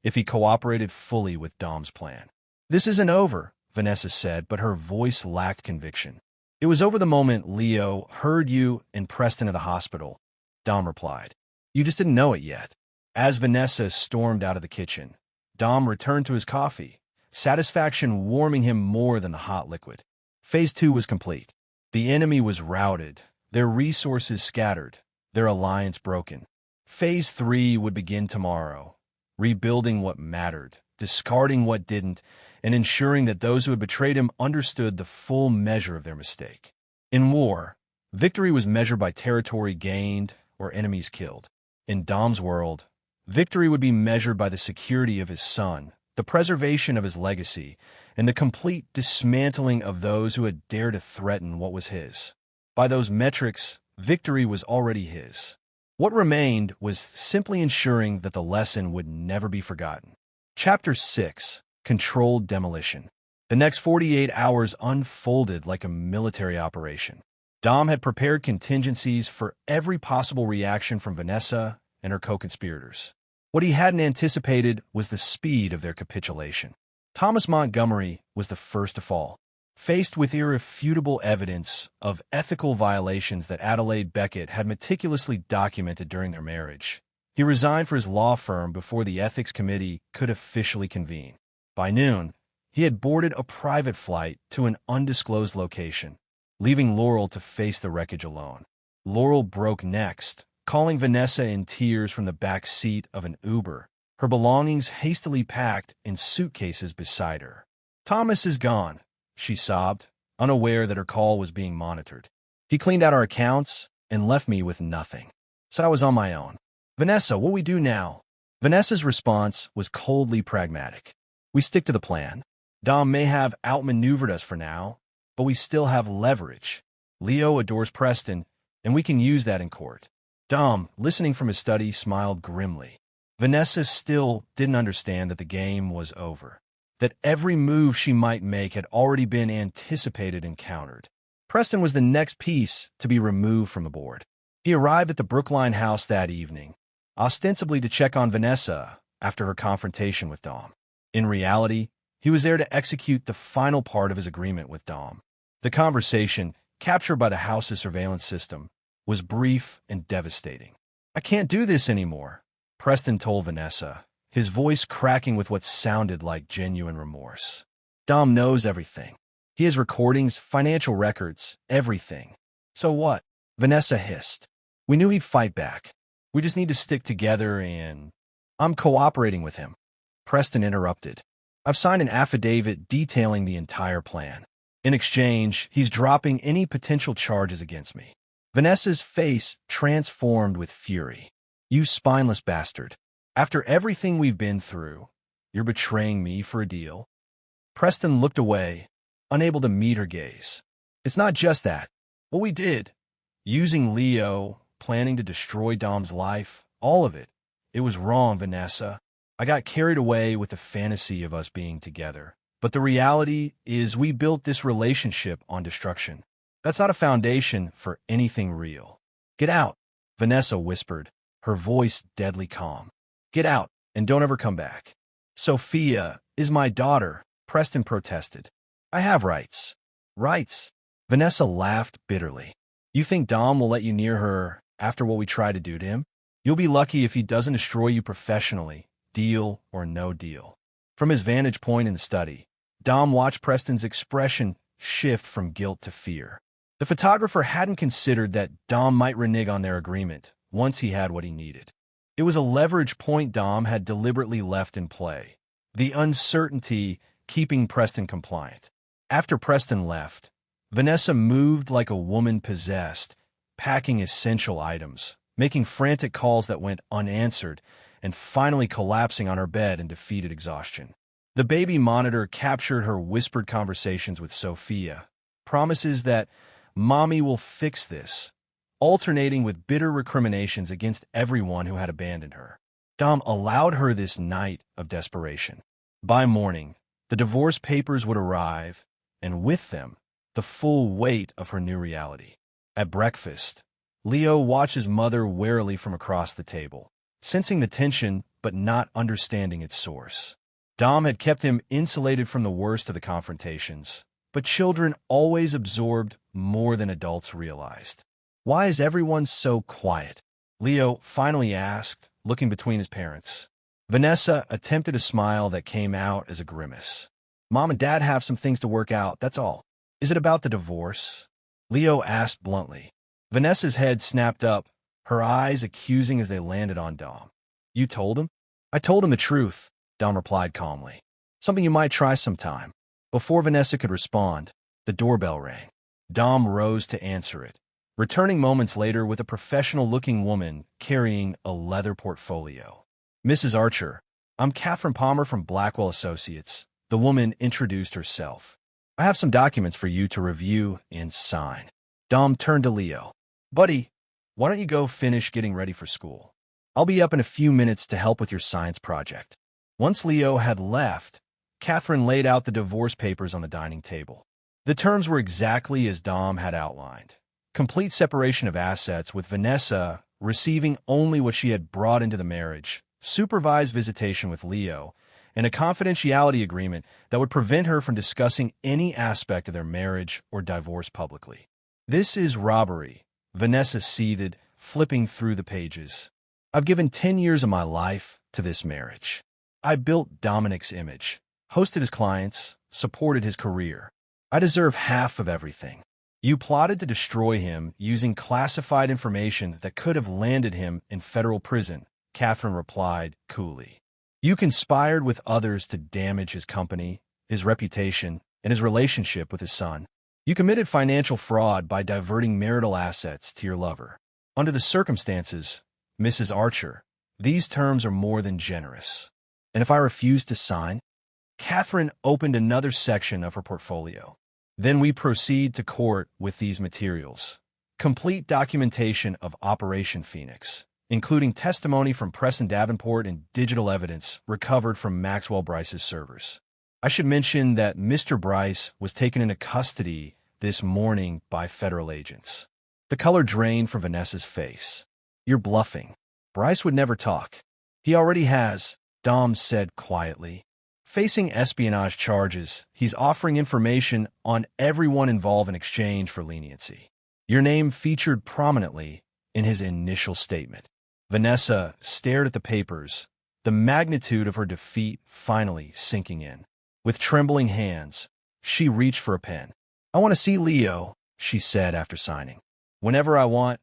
if he cooperated fully with Dom's plan. "This isn't over," Vanessa said, but her voice lacked conviction. "It was over the moment Leo heard you and Preston at the hospital," Dom replied. "You just didn't know it yet." As Vanessa stormed out of the kitchen, Dom returned to his coffee, satisfaction warming him more than the hot liquid. Phase 2 was complete. The enemy was routed, their resources scattered, their alliance broken. Phase 3 would begin tomorrow, rebuilding what mattered, discarding what didn't, and ensuring that those who had betrayed him understood the full measure of their mistake. In war, victory was measured by territory gained or enemies killed. In Dom's world, victory would be measured by the security of his son, the preservation of his legacy, and the complete dismantling of those who had dared to threaten what was his. By those metrics, victory was already his. What remained was simply ensuring that the lesson would never be forgotten. Chapter 6: Controlled Demolition. The next 48 hours unfolded like a military operation. Dom had prepared contingencies for every possible reaction from Vanessa and her co-conspirators. What he hadn't anticipated was the speed of their capitulation. Thomas Montgomery was the first to fall. Faced with irrefutable evidence of ethical violations that Adelaide Beckett had meticulously documented during their marriage, he resigned for his law firm before the ethics committee could officially convene. By noon, he had boarded a private flight to an undisclosed location, leaving Laurel to face the wreckage alone. Laurel broke next, calling Vanessa in tears from the back seat of an Uber, her belongings hastily packed in suitcases beside her. Thomas is gone, she sobbed, unaware that her call was being monitored. He cleaned out our accounts and left me with nothing. So I was on my own. Vanessa, what we do now? Vanessa's response was coldly pragmatic. We stick to the plan. Dom may have outmaneuvered us for now, but we still have leverage. Leo adores Preston, and we can use that in court. Dom, listening from his study, smiled grimly. Vanessa still didn't understand that the game was over, that every move she might make had already been anticipated and countered. Preston was the next piece to be removed from the board. He arrived at the Brookline house that evening, ostensibly to check on Vanessa after her confrontation with Dom. In reality, he was there to execute the final part of his agreement with Dom. The conversation, captured by the house's surveillance system, was brief and devastating. I can't do this anymore, Preston told Vanessa, his voice cracking with what sounded like genuine remorse. Dom knows everything. He has recordings, financial records, everything. So what? Vanessa hissed. We knew he'd fight back. We just need to stick together and... I'm cooperating with him. Preston interrupted. I've signed an affidavit detailing the entire plan. In exchange, he's dropping any potential charges against me. Vanessa's face transformed with fury. You spineless bastard. After everything we've been through, you're betraying me for a deal? Preston looked away, unable to meet her gaze. It's not just that. What we did, using Leo, planning to destroy Dom's life, all of it. It was wrong, Vanessa. I got carried away with the fantasy of us being together. But the reality is we built this relationship on destruction. That's not a foundation for anything real. Get out, Vanessa whispered, her voice deadly calm. Get out, and don't ever come back. Sophia is my daughter, Preston protested. I have rights. Rights? Vanessa laughed bitterly. You think Dom will let you near her after what we try to do to him? You'll be lucky if he doesn't destroy you professionally, deal or no deal. From his vantage point in the study, Dom watched Preston's expression shift from guilt to fear. The photographer hadn't considered that Dom might renege on their agreement once he had what he needed. It was a leverage point Dom had deliberately left in play, the uncertainty keeping Preston compliant. After Preston left, Vanessa moved like a woman possessed, packing essential items, making frantic calls that went unanswered, and finally collapsing on her bed in defeated exhaustion. The baby monitor captured her whispered conversations with Sophia, promises that Mommy will fix this, alternating with bitter recriminations against everyone who had abandoned her. Dom allowed her this night of desperation. By morning, the divorce papers would arrive, and with them, the full weight of her new reality. At breakfast, Leo watched his mother warily from across the table, sensing the tension but not understanding its source. Dom had kept him insulated from the worst of the confrontations, but children always absorbed more than adults realized. Why is everyone so quiet? Leo finally asked, looking between his parents. Vanessa attempted a smile that came out as a grimace. Mom and Dad have some things to work out, that's all. Is it about the divorce? Leo asked bluntly. Vanessa's head snapped up, her eyes accusing as they landed on Dom. You told him? I told him the truth, Dom replied calmly. Something you might try sometime. Before Vanessa could respond, the doorbell rang. Dom rose to answer it, returning moments later with a professional-looking woman carrying a leather portfolio. Mrs. Archer, I'm Catherine Palmer from Blackwell Associates. The woman introduced herself. I have some documents for you to review and sign. Dom turned to Leo. Buddy, why don't you go finish getting ready for school? I'll be up in a few minutes to help with your science project. Once Leo had left, Catherine laid out the divorce papers on the dining table. The terms were exactly as Dom had outlined. Complete separation of assets, with Vanessa receiving only what she had brought into the marriage, supervised visitation with Leo, and a confidentiality agreement that would prevent her from discussing any aspect of their marriage or divorce publicly. This is robbery, Vanessa seethed, flipping through the pages. I've given 10 years of my life to this marriage. I built Dominic's image, hosted his clients, supported his career. I deserve half of everything. You plotted to destroy him using classified information that could have landed him in federal prison, Catherine replied coolly. You conspired with others to damage his company, his reputation, and his relationship with his son. You committed financial fraud by diverting marital assets to your lover. Under the circumstances, Mrs. Archer, these terms are more than generous. And if I refuse to sign? Catherine opened another section of her portfolio. Then we proceed to court with these materials. Complete documentation of Operation Phoenix, including testimony from Preston Davenport and digital evidence recovered from Maxwell Bryce's servers. I should mention that Mr. Bryce was taken into custody this morning by federal agents. The color drained from Vanessa's face. You're bluffing. Bryce would never talk. He already has, Dom said quietly. Facing espionage charges, he's offering information on everyone involved in exchange for leniency. Your name featured prominently in his initial statement. Vanessa stared at the papers, the magnitude of her defeat finally sinking in. With trembling hands, she reached for a pen. I want to see Leo, she said after signing. Whenever I want,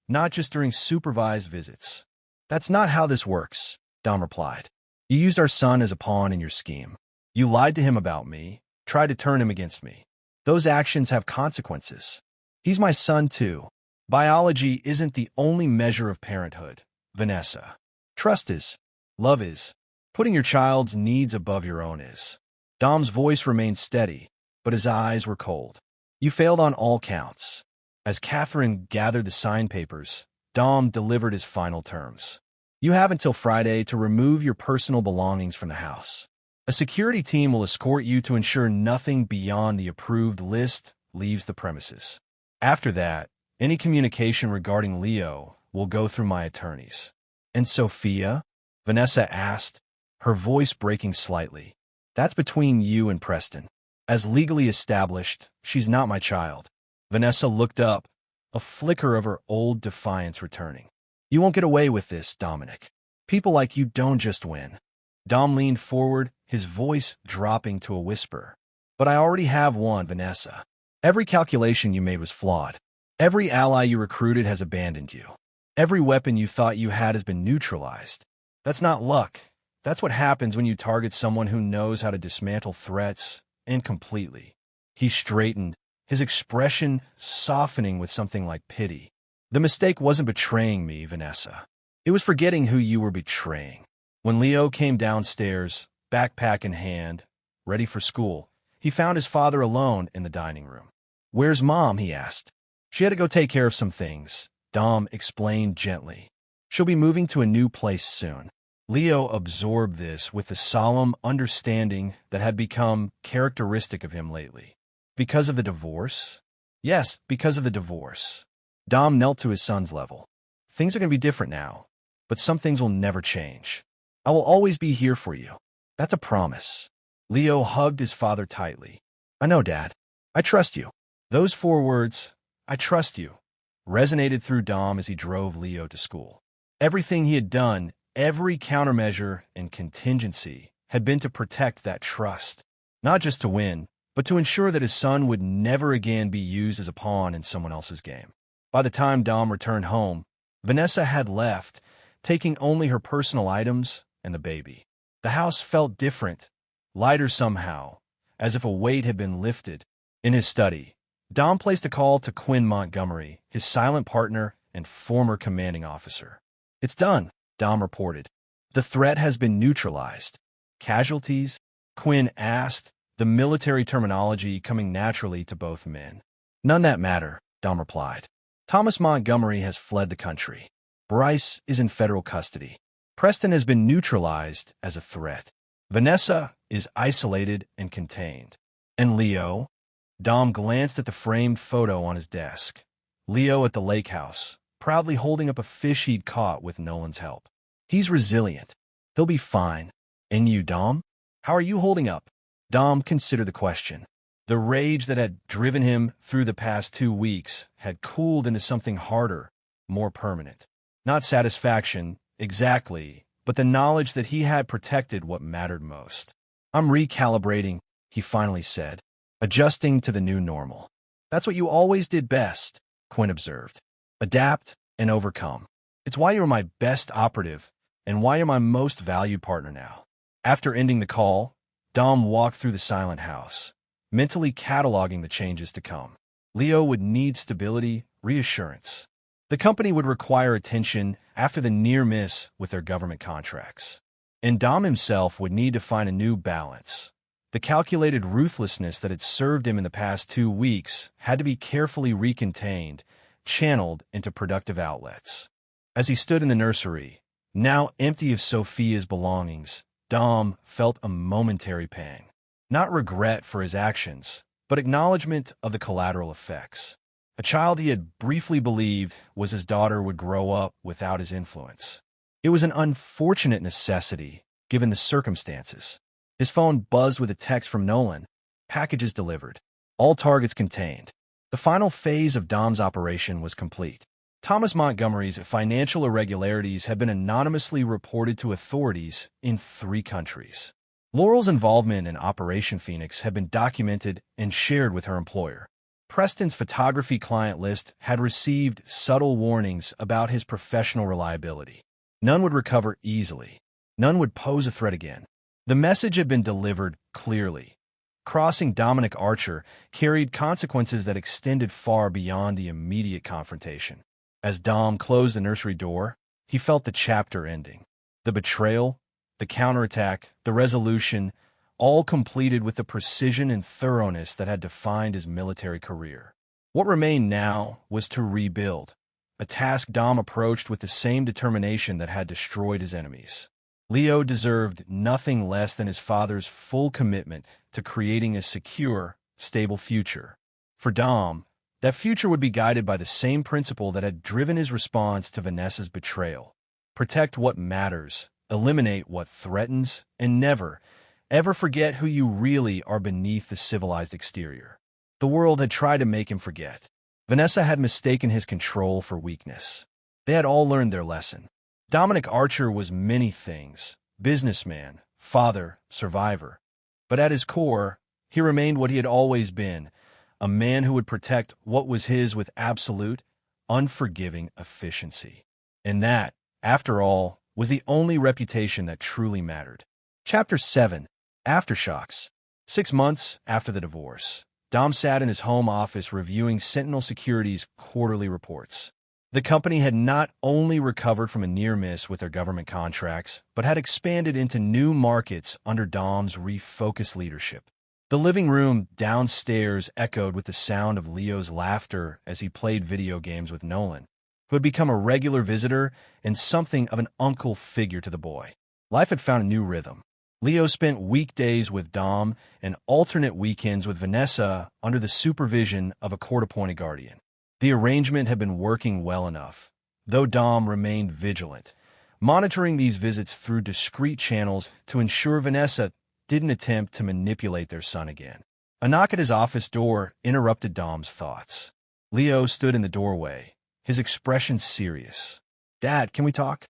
not just during supervised visits. That's not how this works, Dom replied. You used our son as a pawn in your scheme. You lied to him about me, tried to turn him against me. Those actions have consequences. He's my son too. Biology isn't the only measure of parenthood, Vanessa. Trust is. Love is. Putting your child's needs above your own is. Dom's voice remained steady, but his eyes were cold. You failed on all counts. As Catherine gathered the signed papers, Dom delivered his final terms. You have until Friday to remove your personal belongings from the house. A security team will escort you to ensure nothing beyond the approved list leaves the premises. After that, any communication regarding Leo will go through my attorneys. And Sophia? Vanessa asked, her voice breaking slightly. That's between you and Preston. As legally established, she's not my child. Vanessa looked up, a flicker of her old defiance returning. You won't get away with this, Dominic. People like you don't just win. Dom leaned forward, his voice dropping to a whisper. But I already have one, Vanessa. Every calculation you made was flawed. Every ally you recruited has abandoned you. Every weapon you thought you had has been neutralized. That's not luck. That's what happens when you target someone who knows how to dismantle threats incompletely. He straightened, his expression softening with something like pity. The mistake wasn't betraying me, Vanessa. It was forgetting who you were betraying. When Leo came downstairs, backpack in hand, ready for school, he found his father alone in the dining room. Where's Mom? He asked. She had to go take care of some things, Dom explained gently. She'll be moving to a new place soon. Leo absorbed this with the solemn understanding that had become characteristic of him lately. Because of the divorce? Yes, because of the divorce. Dom knelt to his son's level. Things are going to be different now, but some things will never change. I will always be here for you. That's a promise. Leo hugged his father tightly. I know, Dad. I trust you. Those 4 words, I trust you, resonated through Dom as he drove Leo to school. Everything he had done, every countermeasure and contingency, had been to protect that trust. Not just to win, but to ensure that his son would never again be used as a pawn in someone else's game. By the time Dom returned home, Vanessa had left, taking only her personal items and the baby. The house felt different, lighter somehow, as if a weight had been lifted. In his study, Dom placed a call to Quinn Montgomery, his silent partner and former commanding officer. It's done, Dom reported. The threat has been neutralized. Casualties? Quinn asked, the military terminology coming naturally to both men. None that matter, Dom replied. Thomas Montgomery has fled the country. Bryce is in federal custody. Preston has been neutralized as a threat. Vanessa is isolated and contained. And Leo? Dom glanced at the framed photo on his desk. Leo at the lake house, proudly holding up a fish he'd caught with Nolan's help. He's resilient. He'll be fine. And you, Dom? How are you holding up? Dom considered the question. The rage that had driven him through the past 2 weeks had cooled into something harder, more permanent. Not satisfaction, exactly, but the knowledge that he had protected what mattered most. I'm recalibrating, he finally said, adjusting to the new normal. That's what you always did best, Quinn observed. Adapt and overcome. It's why you're my best operative and why you're my most valued partner now. After ending the call, Dom walked through the silent house, mentally cataloging the changes to come. Leo would need stability, reassurance. The company would require attention after the near miss with their government contracts. And Dom himself would need to find a new balance. The calculated ruthlessness that had served him in the past 2 weeks had to be carefully recontained, channeled into productive outlets. As he stood in the nursery, now empty of Sophia's belongings, Dom felt a momentary pang. Not regret for his actions, but acknowledgement of the collateral effects. A child he had briefly believed was his daughter would grow up without his influence. It was an unfortunate necessity, given the circumstances. His phone buzzed with a text from Nolan. Packages delivered. All targets contained. The final phase of Dom's operation was complete. Thomas Montgomery's financial irregularities had been anonymously reported to authorities in 3 countries. Laurel's involvement in Operation Phoenix had been documented and shared with her employer. Preston's photography client list had received subtle warnings about his professional reliability. None would recover easily. None would pose a threat again. The message had been delivered clearly. Crossing Dominic Archer carried consequences that extended far beyond the immediate confrontation. As Dom closed the nursery door, he felt the chapter ending. The betrayal, the counterattack, the resolution, all completed with the precision and thoroughness that had defined his military career. What remained now was to rebuild, a task Dom approached with the same determination that had destroyed his enemies. Leo deserved nothing less than his father's full commitment to creating a secure, stable future. For Dom, that future would be guided by the same principle that had driven his response to Vanessa's betrayal. Protect what matters, eliminate what threatens, and never, ever forget who you really are beneath the civilized exterior. The world had tried to make him forget. Vanessa had mistaken his control for weakness. They had all learned their lesson. Dominic Archer was many things: businessman, father, survivor. But at his core, he remained what he had always been, a man who would protect what was his with absolute, unforgiving efficiency. And that, after all, was the only reputation that truly mattered. Chapter 7. Aftershocks. 6 months after the divorce, Dom sat in his home office reviewing Sentinel Security's quarterly reports. The company had not only recovered from a near miss with their government contracts, but had expanded into new markets under Dom's refocused leadership. The living room downstairs echoed with the sound of Leo's laughter as he played video games with Nolan, who had become a regular visitor and something of an uncle figure to the boy. Life had found a new rhythm. Leo spent weekdays with Dom and alternate weekends with Vanessa under the supervision of a court-appointed guardian. The arrangement had been working well enough, though Dom remained vigilant, monitoring these visits through discreet channels to ensure Vanessa didn't attempt to manipulate their son again. A knock at his office door interrupted Dom's thoughts. Leo stood in the doorway, his expression serious. "Dad, can we talk?"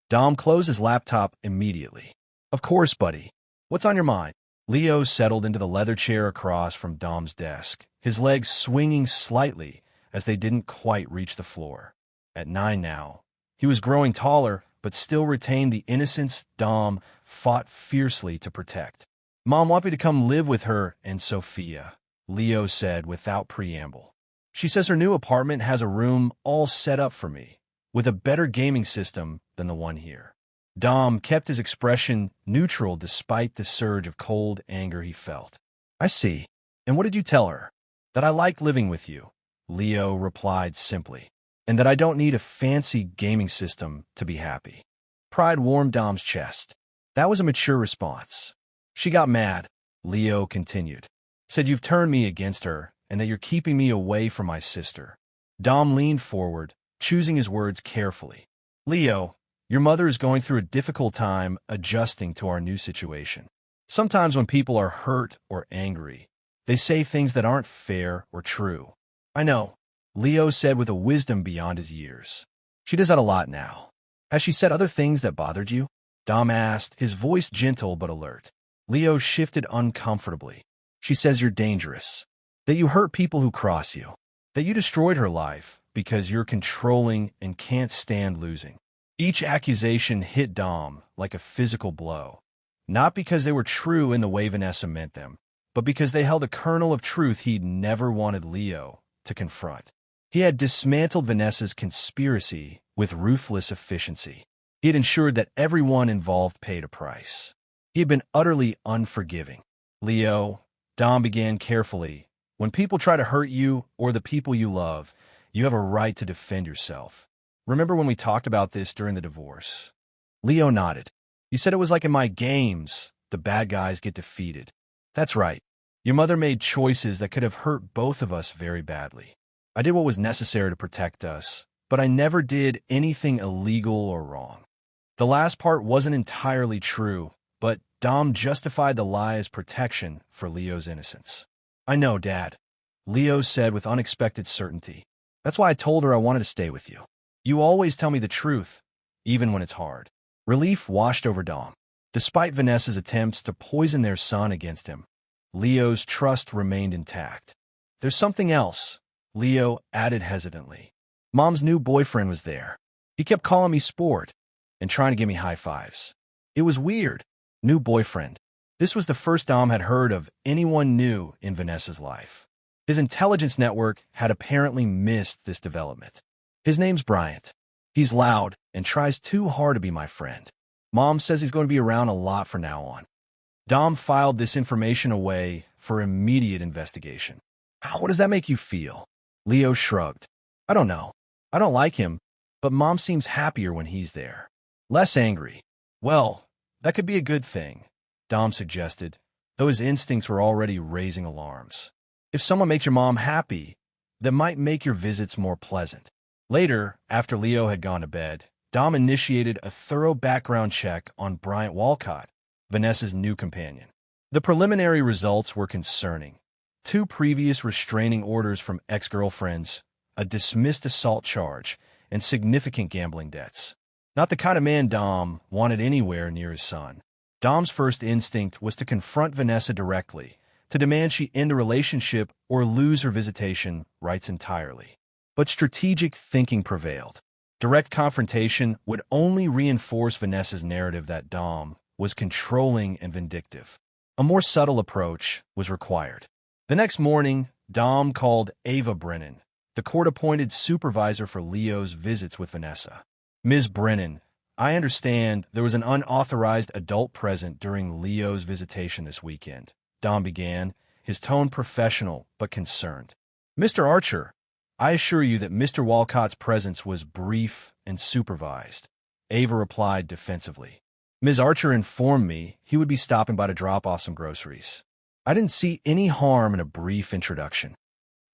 Dom closed his laptop immediately. "Of course, buddy. What's on your mind?" Leo settled into the leather chair across from Dom's desk, his legs swinging slightly as they didn't quite reach the floor. At 9 now, he was growing taller, but still retained the innocence Dom fought fiercely to protect. "Mom wants me to come live with her and Sophia," Leo said without preamble. "She says her new apartment has a room all set up for me, with a better gaming system than the one here." Dom kept his expression neutral despite the surge of cold anger he felt. "I see. And what did you tell her?" "That I like living with you," Leo replied simply, "and that I don't need a fancy gaming system to be happy." Pride warmed Dom's chest. That was a mature response. "She got mad," Leo continued. "Said you've turned me against her and that you're keeping me away from my sister." Dom leaned forward, choosing his words carefully. "Leo, your mother is going through a difficult time adjusting to our new situation. Sometimes when people are hurt or angry, they say things that aren't fair or true." "I know," Leo said with a wisdom beyond his years. "She does that a lot now." "Has she said other things that bothered you?" Dom asked, his voice gentle but alert. Leo shifted uncomfortably. "She says you're dangerous, that you hurt people who cross you, that you destroyed her life because you're controlling and can't stand losing." Each accusation hit Dom like a physical blow. not because they were true in the way Vanessa meant them, but because they held a kernel of truth he'd never wanted Leo to confront. He had dismantled Vanessa's conspiracy with ruthless efficiency. He had ensured that everyone involved paid a price. He had been utterly unforgiving. Leo, Dom began carefully, when people try to hurt you or the people you love, you have a right to defend yourself. Remember when we talked about this during the divorce? Leo nodded. You said it was like in my games, the bad guys get defeated. That's right. Your mother made choices that could have hurt both of us very badly. I did what was necessary to protect us, but I never did anything illegal or wrong. The last part wasn't entirely true, but Dom justified the lie as protection for Leo's innocence. I know, Dad, Leo said with unexpected certainty. That's why I told her I wanted to stay with you. You always tell me the truth, even when it's hard. Relief washed over Dom. Despite Vanessa's attempts to poison their son against him, Leo's trust remained intact. There's something else, Leo added hesitantly. Mom's new boyfriend was there. He kept calling me sport and trying to give me high fives. It was weird. New boyfriend. This was the first Dom had heard of anyone new in Vanessa's life. His intelligence network had apparently missed this development. His name's Bryant. He's loud and tries too hard to be my friend. Mom says he's going to be around a lot from now on. Dom filed this information away for immediate investigation. How does that make you feel? Leo shrugged. I don't know. I don't like him, but Mom seems happier when he's there. Less angry. Well, that could be a good thing, Dom suggested, though his instincts were already raising alarms. If someone makes your mom happy, that might make your visits more pleasant. Later, after Leo had gone to bed, Dom initiated a thorough background check on Bryant Walcott, Vanessa's new companion. The preliminary results were concerning. 2 previous restraining orders from ex-girlfriends, a dismissed assault charge, and significant gambling debts. Not the kind of man Dom wanted anywhere near his son. Dom's first instinct was to confront Vanessa directly, to demand she end a relationship or lose her visitation rights entirely. But strategic thinking prevailed. Direct confrontation would only reinforce Vanessa's narrative that Dom was controlling and vindictive. A more subtle approach was required. The next morning, Dom called Ava Brennan, the court-appointed supervisor for Leo's visits with Vanessa. Ms. Brennan, I understand there was an unauthorized adult present during Leo's visitation this weekend. Dom began, his tone professional but concerned. Mr. Archer, I assure you that Mr. Walcott's presence was brief and supervised. Ava replied defensively. Ms. Archer informed me he would be stopping by to drop off some groceries. I didn't see any harm in a brief introduction.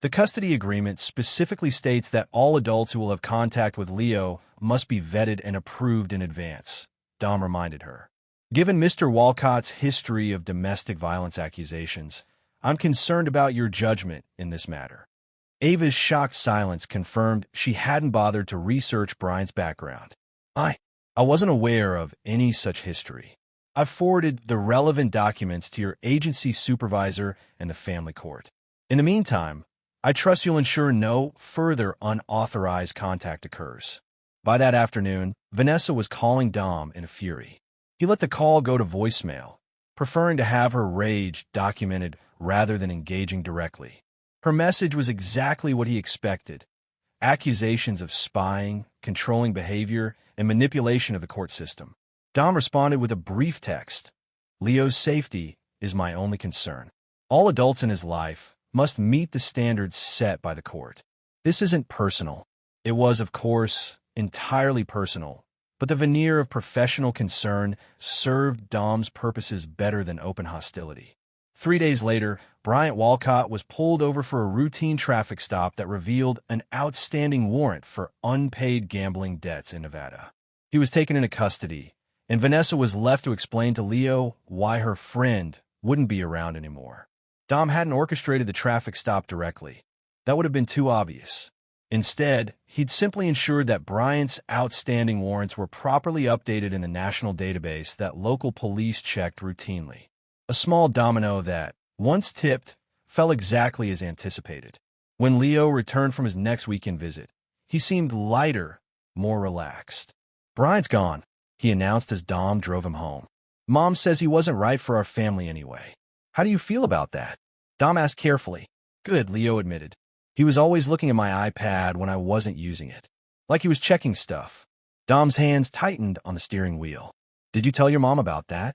The custody agreement specifically states that all adults who will have contact with Leo must be vetted and approved in advance, Dom reminded her. Given Mr. Walcott's history of domestic violence accusations, I'm concerned about your judgment in this matter. Ava's shocked silence confirmed she hadn't bothered to research Bryant's background. I wasn't aware of any such history. I've forwarded the relevant documents to your agency supervisor and the family court. In the meantime, I trust you'll ensure no further unauthorized contact occurs. By that afternoon, Vanessa was calling Dom in a fury. He let the call go to voicemail, preferring to have her rage documented rather than engaging directly. Her message was exactly what he expected: accusations of spying, controlling behavior, and manipulation of the court system. Dom responded with a brief text. Leo's safety is my only concern. All adults in his life must meet the standards set by the court. This isn't personal. It was, of course, entirely personal, but the veneer of professional concern served Dom's purposes better than open hostility. 3 days later, Bryant Walcott was pulled over for a routine traffic stop that revealed an outstanding warrant for unpaid gambling debts in Nevada. He was taken into custody, and Vanessa was left to explain to Leo why her friend wouldn't be around anymore. Dom hadn't orchestrated the traffic stop directly. That would have been too obvious. Instead, he'd simply ensured that Bryant's outstanding warrants were properly updated in the national database that local police checked routinely. A small domino that, once tipped, fell exactly as anticipated. When Leo returned from his next weekend visit, he seemed lighter, more relaxed. Bryant's gone, he announced as Dom drove him home. Mom says he wasn't right for our family anyway. How do you feel about that? Dom asked carefully. Good, Leo admitted. He was always looking at my iPad when I wasn't using it. Like he was checking stuff. Dom's hands tightened on the steering wheel. Did you tell your mom about that?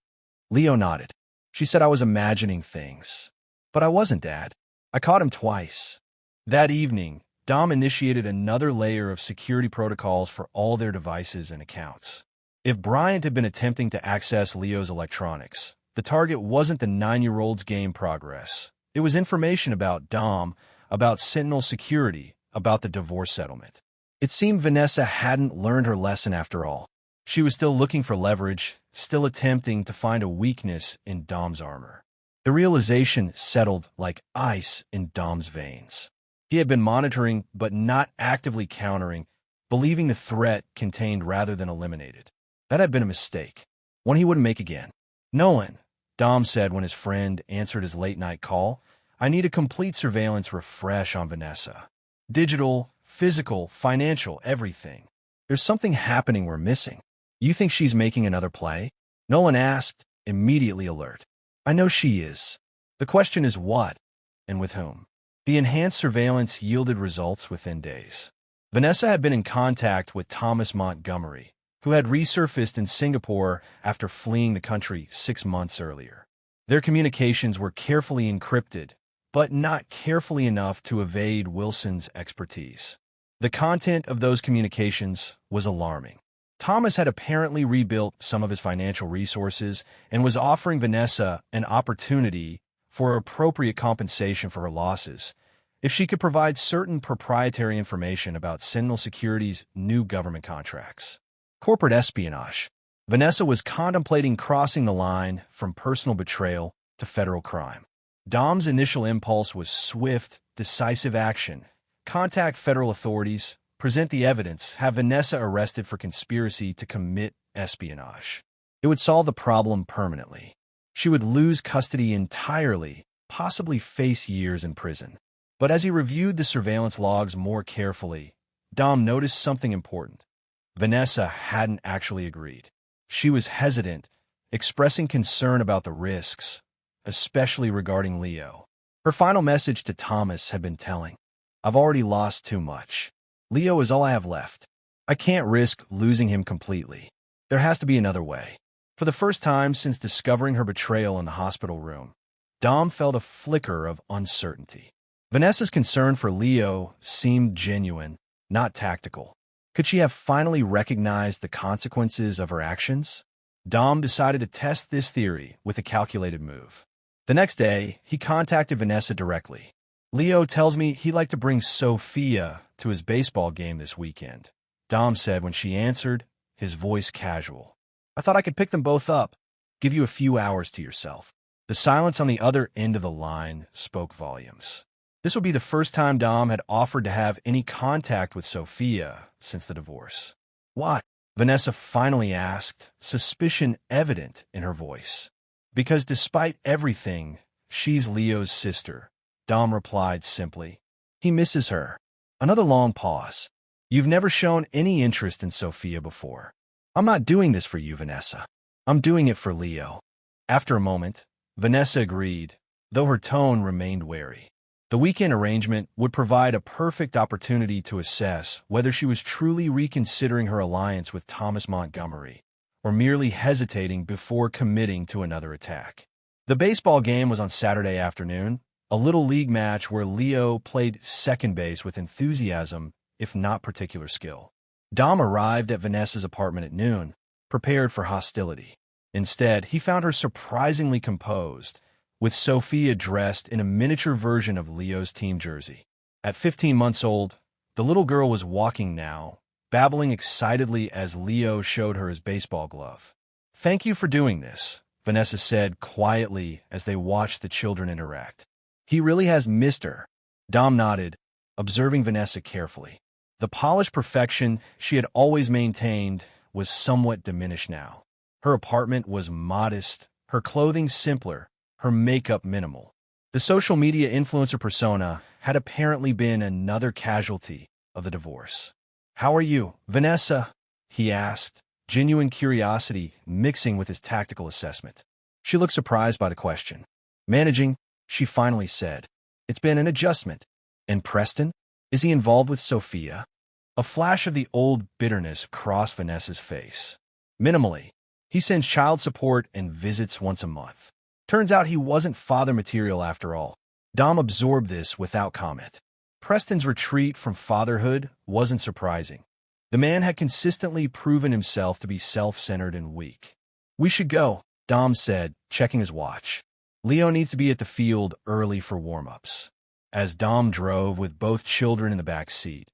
Leo nodded. She said I was imagining things. But I wasn't, Dad. I caught him twice. That evening, Dom initiated another layer of security protocols for all their devices and accounts. If Bryant had been attempting to access Leo's electronics, the target wasn't the 9-year-old's game progress. It was information about Dom, about Sentinel security, about the divorce settlement. It seemed Vanessa hadn't learned her lesson after all. She was still looking for leverage, still attempting to find a weakness in Dom's armor. The realization settled like ice in Dom's veins. He had been monitoring but not actively countering, believing the threat contained rather than eliminated. That had been a mistake, one he wouldn't make again. Nolan, Dom said when his friend answered his late-night call, I need a complete surveillance refresh on Vanessa. Digital, physical, financial, everything. There's something happening we're missing. You think she's making another play? Nolan asked, immediately alert. I know she is. The question is what, and with whom? The enhanced surveillance yielded results within days. Vanessa had been in contact with Thomas Montgomery, who had resurfaced in Singapore after fleeing the country 6 months earlier. Their communications were carefully encrypted, but not carefully enough to evade Wilson's expertise. The content of those communications was alarming. Thomas had apparently rebuilt some of his financial resources and was offering Vanessa an opportunity for appropriate compensation for her losses if she could provide certain proprietary information about Sentinel Security's new government contracts. Corporate espionage. Vanessa was contemplating crossing the line from personal betrayal to federal crime. Dom's initial impulse was swift, decisive action. Contact federal authorities, present the evidence, have Vanessa arrested for conspiracy to commit espionage. It would solve the problem permanently. She would lose custody entirely, possibly face years in prison. But as he reviewed the surveillance logs more carefully, Dom noticed something important. Vanessa hadn't actually agreed. She was hesitant, expressing concern about the risks, especially regarding Leo. Her final message to Thomas had been telling. I've already lost too much. Leo is all I have left. I can't risk losing him completely. There has to be another way. For the first time since discovering her betrayal in the hospital room, Dom felt a flicker of uncertainty. Vanessa's concern for Leo seemed genuine, not tactical. Could she have finally recognized the consequences of her actions? Dom decided to test this theory with a calculated move. The next day, he contacted Vanessa directly. Leo tells me he'd like to bring Sophia to his baseball game this weekend, Dom said when she answered, his voice casual. I thought I could pick them both up, give you a few hours to yourself. The silence on the other end of the line spoke volumes. This would be the first time Dom had offered to have any contact with Sophia since the divorce. Why? Vanessa finally asked, suspicion evident in her voice. Because despite everything, she's Leo's sister, Dom replied simply. He misses her. Another long pause. You've never shown any interest in Sophia before. I'm not doing this for you, Vanessa. I'm doing it for Leo. After a moment, Vanessa agreed, though her tone remained wary. The weekend arrangement would provide a perfect opportunity to assess whether she was truly reconsidering her alliance with Thomas Montgomery or merely hesitating before committing to another attack. The baseball game was on Saturday afternoon, a little league match where Leo played second base with enthusiasm, if not particular skill. Dom arrived at Vanessa's apartment at noon, prepared for hostility. Instead, he found her surprisingly composed, with Sophia dressed in a miniature version of Leo's team jersey. At 15 months old, the little girl was walking now, babbling excitedly as Leo showed her his baseball glove. Thank you for doing this, Vanessa said quietly as they watched the children interact. He really has missed her. Dom nodded, observing Vanessa carefully. The polished perfection she had always maintained was somewhat diminished now. Her apartment was modest, her clothing simpler, her makeup minimal. The social media influencer persona had apparently been another casualty of the divorce. How are you, Vanessa? He asked, genuine curiosity mixing with his tactical assessment. She looked surprised by the question. Managing, she finally said, "It's been an adjustment." And Preston? Is he involved with Sophia? A flash of the old bitterness crossed Vanessa's face. Minimally. He sends child support and visits once a month. Turns out he wasn't father material after all. Dom absorbed this without comment. Preston's retreat from fatherhood wasn't surprising. The man had consistently proven himself to be self-centered and weak. "We should go," Dom said, checking his watch. Leo needs to be at the field early for warm-ups. As Dom drove with both children in the back seat,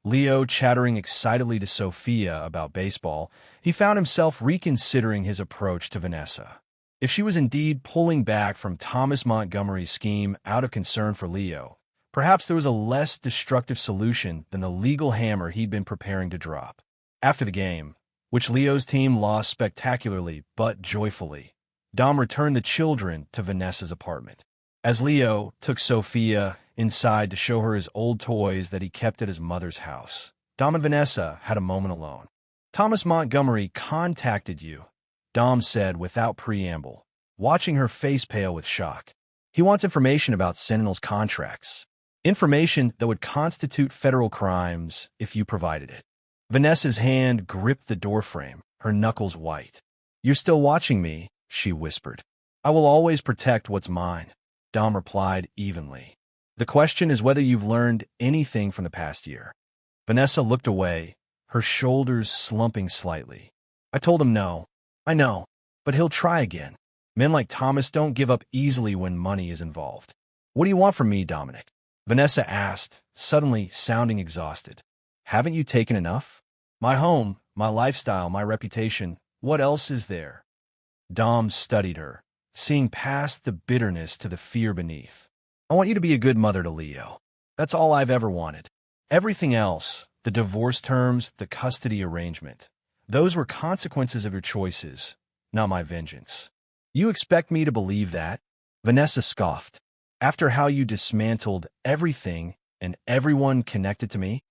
Leo chattering excitedly to Sophia about baseball, he found himself reconsidering his approach to Vanessa. If she was indeed pulling back from Thomas Montgomery's scheme out of concern for Leo, perhaps there was a less destructive solution than the legal hammer he'd been preparing to drop. After the game, which Leo's team lost spectacularly but joyfully, Dom returned the children to Vanessa's apartment. As Leo took Sophia inside to show her his old toys that he kept at his mother's house, Dom and Vanessa had a moment alone. "Thomas Montgomery contacted you," Dom said without preamble, watching her face pale with shock. "He wants information about Sentinel's contracts. Information that would constitute federal crimes if you provided it." Vanessa's hand gripped the doorframe, her knuckles white. "You're still watching me," she whispered. "I will always protect what's mine," Dom replied evenly. "The question is whether you've learned anything from the past year." Vanessa looked away, her shoulders slumping slightly. "I told him no. I know, but he'll try again. Men like Thomas don't give up easily when money is involved." "What do you want from me, Dominic?" Vanessa asked, suddenly sounding exhausted. "Haven't you taken enough? My home, my lifestyle, my reputation, what else is there?" Dom studied her, seeing past the bitterness to the fear beneath. "I want you to be a good mother to Leo. That's all I've ever wanted. Everything else, the divorce terms, the custody arrangement, those were consequences of your choices, not my vengeance." "You expect me to believe that?" Vanessa scoffed. "After how you dismantled everything and everyone connected to me?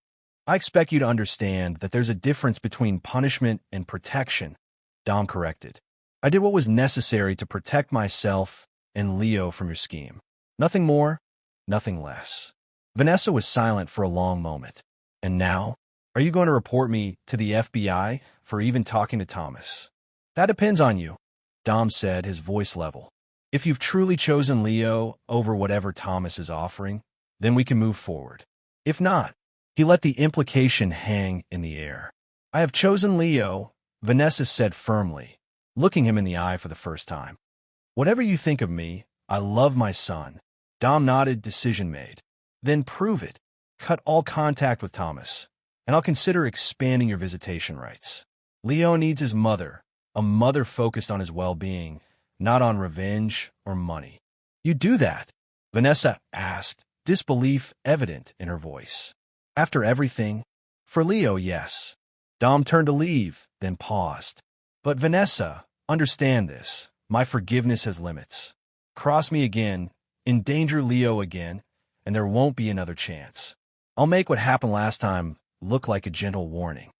I expect you to understand that there's a difference between punishment and protection," Dom corrected. "I did what was necessary to protect myself and Leo from your scheme. Nothing more, nothing less." Vanessa was silent for a long moment. "And now, are you going to report me to the FBI for even talking to Thomas?" "That depends on you," Dom said, his voice level. "If you've truly chosen Leo over whatever Thomas is offering, then we can move forward. If not," he let the implication hang in the air. "I have chosen Leo," Vanessa said firmly, looking him in the eye for the first time. "Whatever you think of me, I love my son." Dom nodded, decision made. "Then prove it. Cut all contact with Thomas, and I'll consider expanding your visitation rights. Leo needs his mother, a mother focused on his well-being, not on revenge or money." "You do that?" Vanessa asked, disbelief evident in her voice. "After everything?" "For Leo, yes." Dom turned to leave, then paused. "But Vanessa, understand this. My forgiveness has limits. Cross me again, endanger Leo again, and there won't be another chance. I'll make what happened last time look like a gentle warning."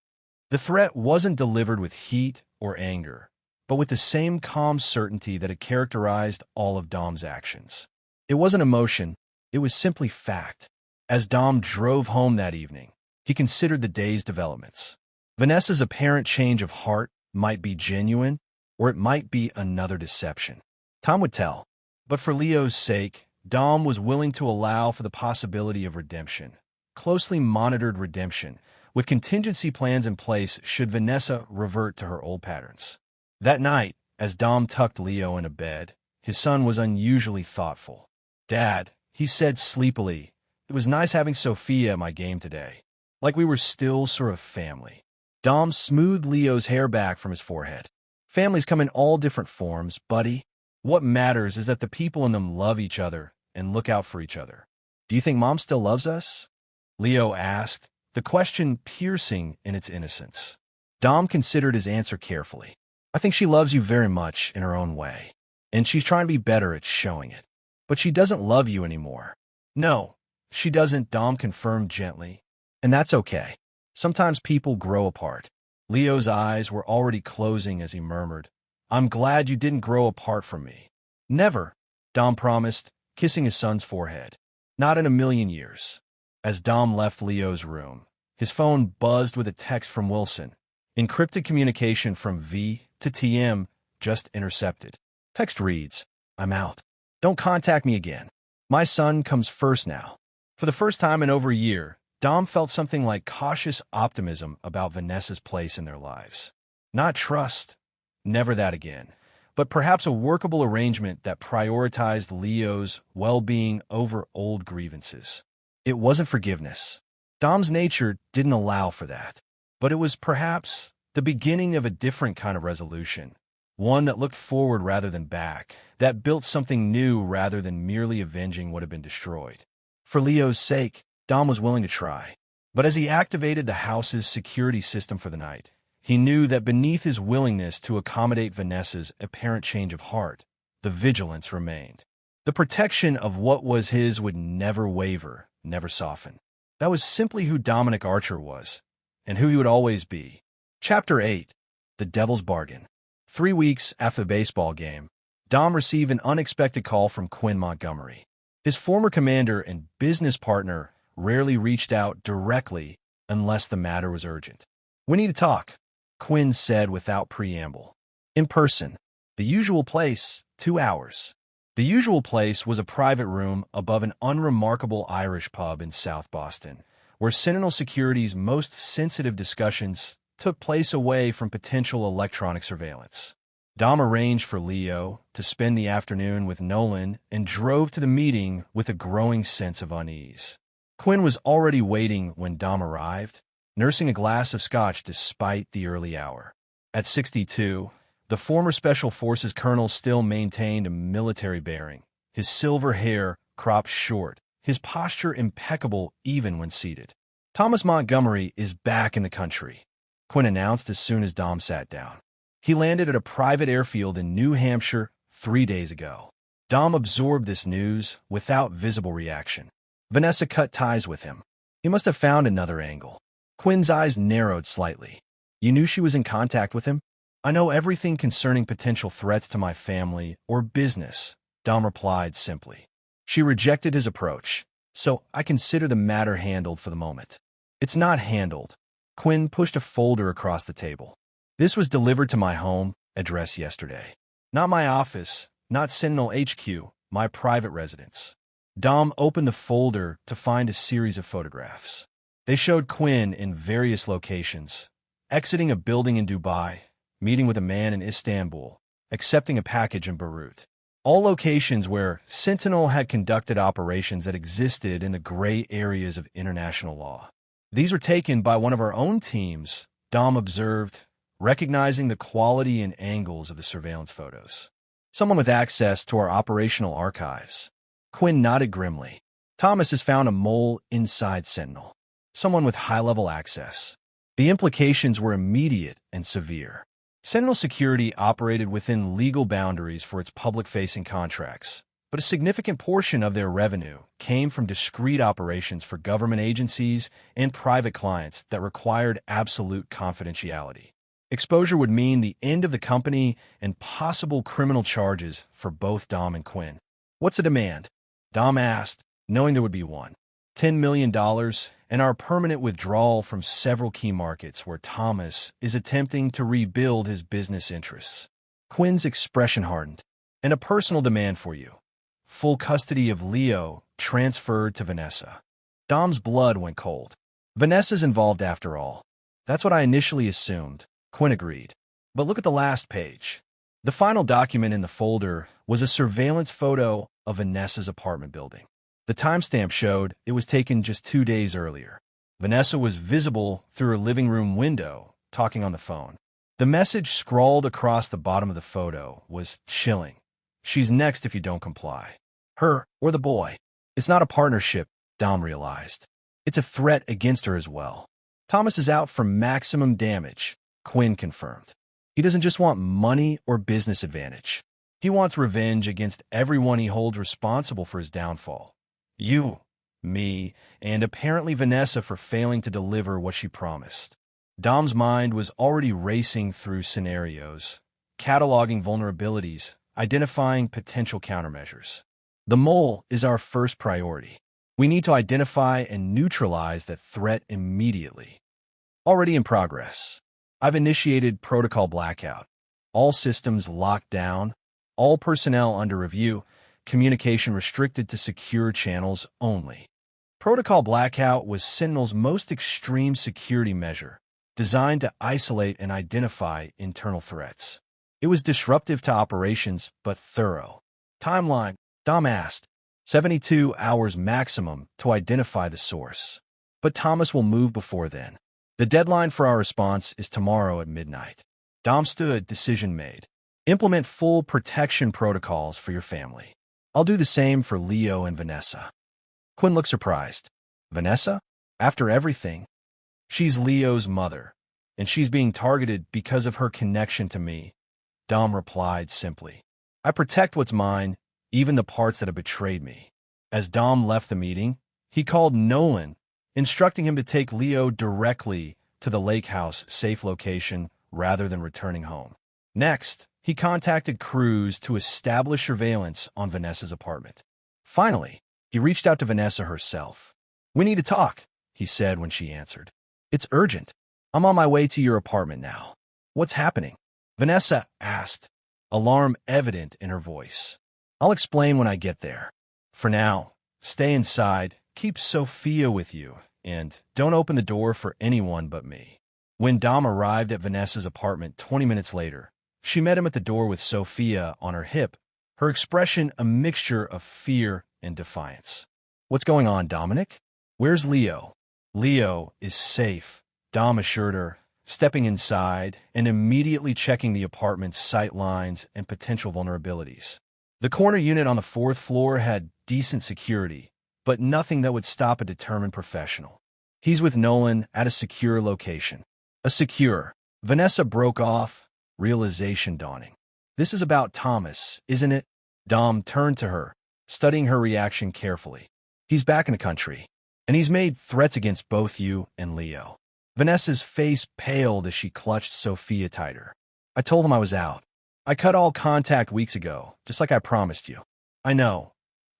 The threat wasn't delivered with heat or anger, but with the same calm certainty that had characterized all of Dom's actions. It wasn't emotion, it was simply fact. As Dom drove home that evening, he considered the day's developments. Vanessa's apparent change of heart might be genuine, or it might be another deception. Time would tell. But for Leo's sake, Dom was willing to allow for the possibility of redemption, closely monitored redemption, with contingency plans in place should Vanessa revert to her old patterns. That night, as Dom tucked Leo into bed, his son was unusually thoughtful. "Dad," he said sleepily, "it was nice having Sophia at my game today. Like we were still sort of family." Dom smoothed Leo's hair back from his forehead. "Families come in all different forms, buddy. What matters is that the people in them love each other and look out for each other." "Do you think Mom still loves us?" Leo asked, the question piercing in its innocence. Dom considered his answer carefully. "I think she loves you very much in her own way, and she's trying to be better at showing it. But she doesn't love you anymore." "No, she doesn't," Dom confirmed gently. "And that's okay. Sometimes people grow apart." Leo's eyes were already closing as he murmured, "I'm glad you didn't grow apart from me." "Never," Dom promised, kissing his son's forehead. "Not in a million years." As Dom left Leo's room, his phone buzzed with a text from Wilson. Encrypted communication from V to TM just intercepted. Text reads, "I'm out. Don't contact me again. My son comes first now." For the first time in over a year, Dom felt something like cautious optimism about Vanessa's place in their lives. Not trust, never that again, but perhaps a workable arrangement that prioritized Leo's well-being over old grievances. It wasn't forgiveness. Dom's nature didn't allow for that, but it was perhaps the beginning of a different kind of resolution, one that looked forward rather than back, that built something new rather than merely avenging what had been destroyed. For Leo's sake, Dom was willing to try. But as he activated the house's security system for the night, he knew that beneath his willingness to accommodate Vanessa's apparent change of heart, the vigilance remained. The protection of what was his would never waver, never soften. That was simply who Dominic Archer was, and who he would always be. Chapter 8. The Devil's Bargain. 3 weeks after the baseball game, Dom received an unexpected call from Quinn Montgomery. His former commander and business partner rarely reached out directly unless the matter was urgent. "We need to talk," Quinn said without preamble. "In person. The usual place, 2 hours." The usual place was a private room above an unremarkable Irish pub in South Boston, where Sentinel Security's most sensitive discussions took place away from potential electronic surveillance. Dom arranged for Leo to spend the afternoon with Nolan and drove to the meeting with a growing sense of unease. Quinn was already waiting when Dom arrived, nursing a glass of scotch despite the early hour. At 62, the former Special Forces colonel still maintained a military bearing, his silver hair cropped short, his posture impeccable even when seated. "Thomas Montgomery is back in the country," Quinn announced as soon as Dom sat down. "He landed at a private airfield in New Hampshire 3 days ago." Dom absorbed this news without visible reaction. Vanessa cut ties with him. He must have found another angle. Quinn's eyes narrowed slightly. "You knew she was in contact with him?" "I know everything concerning potential threats to my family or business," Dom replied simply. "She rejected his approach, so I consider the matter handled for the moment." "It's not handled." Quinn pushed a folder across the table. "This was delivered to my home address yesterday. Not my office, not Sentinel HQ, my private residence." Dom opened the folder to find a series of photographs. They showed Quinn in various locations, exiting a building in Dubai, meeting with a man in Istanbul, accepting a package in Beirut. All locations where Sentinel had conducted operations that existed in the gray areas of international law. "These were taken by one of our own teams," Dom observed, recognizing the quality and angles of the surveillance photos. "Someone with access to our operational archives." Quinn nodded grimly. "Thomas has found a mole inside Sentinel. Someone with high-level access." The implications were immediate and severe. Sentinel Security operated within legal boundaries for its public-facing contracts, but a significant portion of their revenue came from discrete operations for government agencies and private clients that required absolute confidentiality. Exposure would mean the end of the company and possible criminal charges for both Dom and Quinn. "What's the demand?" Dom asked, knowing there would be one. $10 million and our permanent withdrawal from several key markets where Thomas is attempting to rebuild his business interests. Quinn's expression hardened. "And a personal demand for you. Full custody of Leo transferred to Vanessa." Dom's blood went cold. "Vanessa's involved after all." "That's what I initially assumed," Quinn agreed. "But look at the last page." The final document in the folder was a surveillance photo of Vanessa's apartment building. The timestamp showed it was taken just 2 days earlier. Vanessa was visible through her living room window, talking on the phone. The message scrawled across the bottom of the photo was chilling. "She's next if you don't comply. Her or the boy." It's not a partnership, Dom realized. It's a threat against her as well. "Thomas is out for maximum damage," Quinn confirmed. "He doesn't just want money or business advantage. He wants revenge against everyone he holds responsible for his downfall. You, me, and apparently Vanessa for failing to deliver what she promised." Dom's mind was already racing through scenarios, cataloging vulnerabilities, identifying potential countermeasures. The mole is our first priority. We need to identify and neutralize that threat immediately. Already in progress. I've initiated protocol blackout. All systems locked down, all personnel under review, communication restricted to secure channels only. Protocol blackout was Sentinel's most extreme security measure, designed to isolate and identify internal threats. It was disruptive to operations, but thorough. Timeline, Dom asked. 72 hours maximum to identify the source. But Thomas will move before then. The deadline for our response is tomorrow at midnight. Dom stood, decision made. Implement full protection protocols for your family. I'll do the same for Leo and Vanessa. Quinn looked surprised. Vanessa? After everything? She's Leo's mother, and she's being targeted because of her connection to me. Dom replied simply. I protect what's mine, even the parts that have betrayed me. As Dom left the meeting, he called Nolan, instructing him to take Leo directly to the lake house safe location rather than returning home. Next, he contacted crews to establish surveillance on Vanessa's apartment. Finally, he reached out to Vanessa herself. We need to talk, he said when she answered. It's urgent. I'm on my way to your apartment now. What's happening? Vanessa asked, alarm evident in her voice. I'll explain when I get there. For now, stay inside, keep Sophia with you, and don't open the door for anyone but me. When Dom arrived at Vanessa's apartment 20 minutes later, she met him at the door with Sophia on her hip, her expression a mixture of fear and defiance. What's going on, Dominic? Where's Leo? Leo is safe, Dom assured her, stepping inside and immediately checking the apartment's sight lines and potential vulnerabilities. The corner unit on the 4th floor had decent security, but nothing that would stop a determined professional. He's with Nolan at a secure location. A secure. Vanessa broke off, realization dawning. This is about Thomas, isn't it? Dom turned to her, studying her reaction carefully. He's back in the country, and he's made threats against both you and Leo. Vanessa's face paled as she clutched Sophia tighter. I told him I was out. I cut all contact weeks ago, just like I promised you. I know,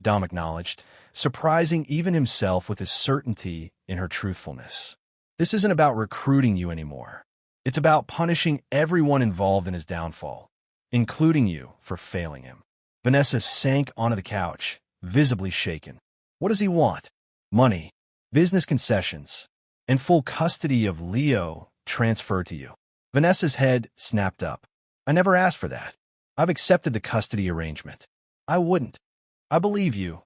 Dom acknowledged, surprising even himself with his certainty in her truthfulness. This isn't about recruiting you anymore. It's about punishing everyone involved in his downfall, including you for failing him. Vanessa sank onto the couch, visibly shaken. What does he want? Money, business concessions, and full custody of Leo transferred to you. Vanessa's head snapped up. I never asked for that. I've accepted the custody arrangement. I wouldn't. I believe you,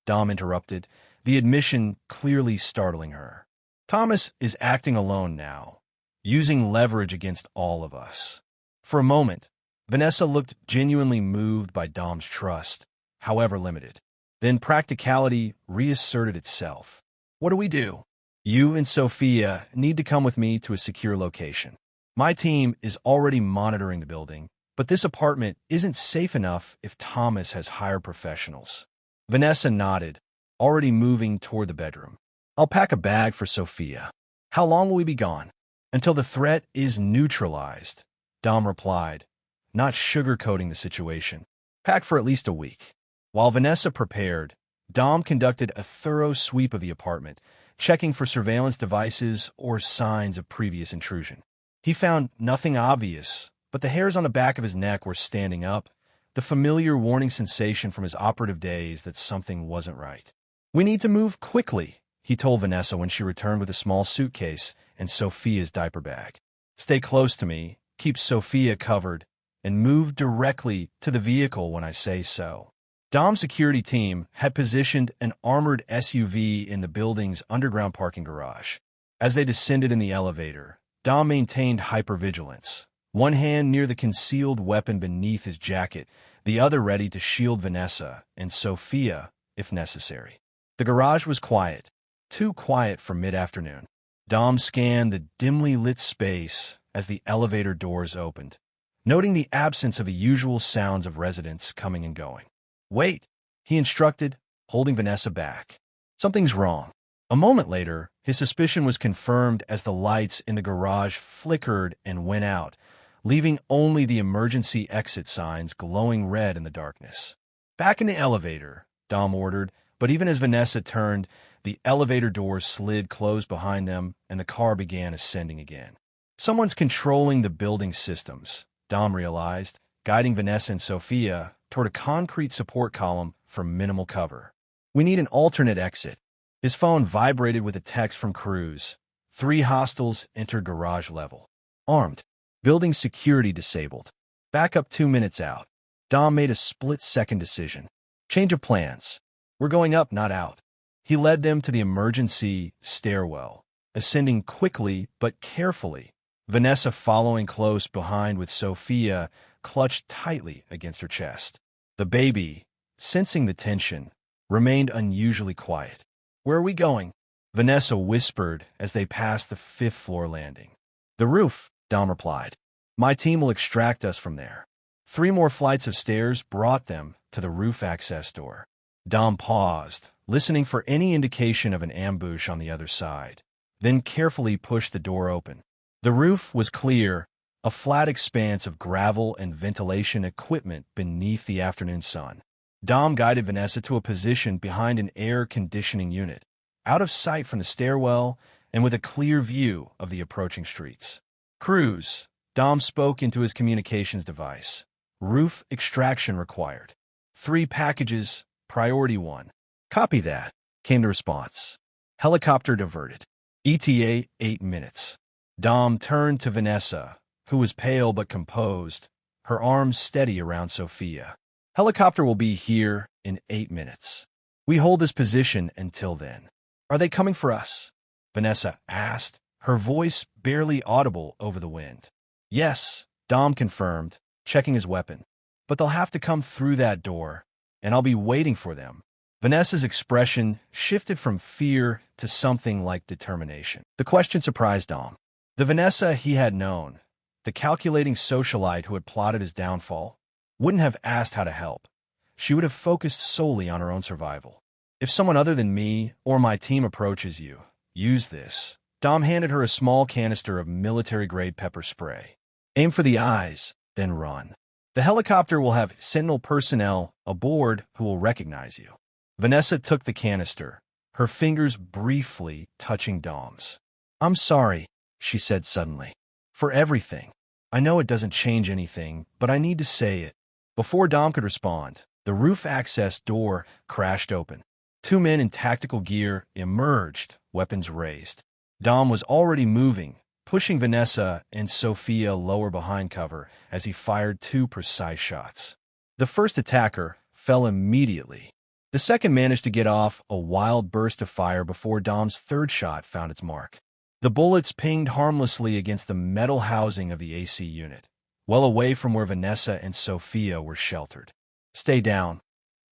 Dom interrupted, the admission clearly startling her. Thomas is acting alone now, using leverage against all of us. For a moment, Vanessa looked genuinely moved by Dom's trust, however limited. Then practicality reasserted itself. What do we do? You and Sophia need to come with me to a secure location. My team is already monitoring the building, but this apartment isn't safe enough if Thomas has hired professionals. Vanessa nodded, already moving toward the bedroom. I'll pack a bag for Sophia. How long will we be gone? Until the threat is neutralized, Dom replied, not sugarcoating the situation. Pack for at least a week. While Vanessa prepared, Dom conducted a thorough sweep of the apartment, checking for surveillance devices or signs of previous intrusion. He found nothing obvious, but the hairs on the back of his neck were standing up, the familiar warning sensation from his operative days that something wasn't right. We need to move quickly, he told Vanessa when she returned with a small suitcase and Sophia's diaper bag. Stay close to me, keep Sophia covered, and move directly to the vehicle when I say so. Dom's security team had positioned an armored SUV in the building's underground parking garage. As they descended in the elevator, Dom maintained hypervigilance, one hand near the concealed weapon beneath his jacket, the other ready to shield Vanessa and Sophia if necessary. The garage was quiet, too quiet for mid-afternoon. Dom scanned the dimly lit space as the elevator doors opened, noting the absence of the usual sounds of residents coming and going. Wait, he instructed, holding Vanessa back. Something's wrong. A moment later, his suspicion was confirmed as the lights in the garage flickered and went out, leaving only the emergency exit signs glowing red in the darkness. "Back in the elevator," Dom ordered, but even as Vanessa turned, the elevator doors slid closed behind them and the car began ascending again. Someone's controlling the building systems, Dom realized, guiding Vanessa and Sophia toward a concrete support column for minimal cover. "We need an alternate exit." His phone vibrated with a text from Cruz. 3 hostiles entered garage level. Armed. Building security disabled. Back up 2 minutes out. Dom made a split-second decision. Change of plans. "We're going up, not out." He led them to the emergency stairwell, ascending quickly but carefully, Vanessa following close behind with Sophia clutched tightly against her chest. The baby, sensing the tension, remained unusually quiet. "Where are we going?" Vanessa whispered as they passed the 5th-floor landing. "The roof," Dom replied. "My team will extract us from there." 3 more flights of stairs brought them to the roof access door. Dom paused, listening for any indication of an ambush on the other side, then carefully pushed the door open. The roof was clear, a flat expanse of gravel and ventilation equipment beneath the afternoon sun. Dom guided Vanessa to a position behind an air conditioning unit, out of sight from the stairwell and with a clear view of the approaching streets. "Cruz," Dom spoke into his communications device. "Roof extraction required. 3 packages, priority 1. "Copy that," came the response. "Helicopter diverted. ETA 8 minutes. Dom turned to Vanessa, who was pale but composed, her arms steady around Sophia. "Helicopter will be here in 8 minutes. We hold this position until then." "Are they coming for us?" Vanessa asked, her voice barely audible over the wind. "Yes," Dom confirmed, checking his weapon. "But they'll have to come through that door, and I'll be waiting for them." Vanessa's expression shifted from fear to something like determination. The question surprised Dom. The Vanessa he had known, the calculating socialite who had plotted his downfall, wouldn't have asked how to help. She would have focused solely on her own survival. "If someone other than me or my team approaches you, use this." Dom handed her a small canister of military-grade pepper spray. "Aim for the eyes, then run. The helicopter will have Sentinel personnel aboard who will recognize you." Vanessa took the canister, her fingers briefly touching Dom's. "I'm sorry," she said suddenly, "for everything. I know it doesn't change anything, but I need to say it." Before Dom could respond, the roof access door crashed open. 2 men in tactical gear emerged, weapons raised. Dom was already moving, pushing Vanessa and Sophia lower behind cover as he fired 2 precise shots. The first attacker fell immediately. The second managed to get off a wild burst of fire before Dom's 3rd shot found its mark. The bullets pinged harmlessly against the metal housing of the AC unit, well away from where Vanessa and Sophia were sheltered. "Stay down,"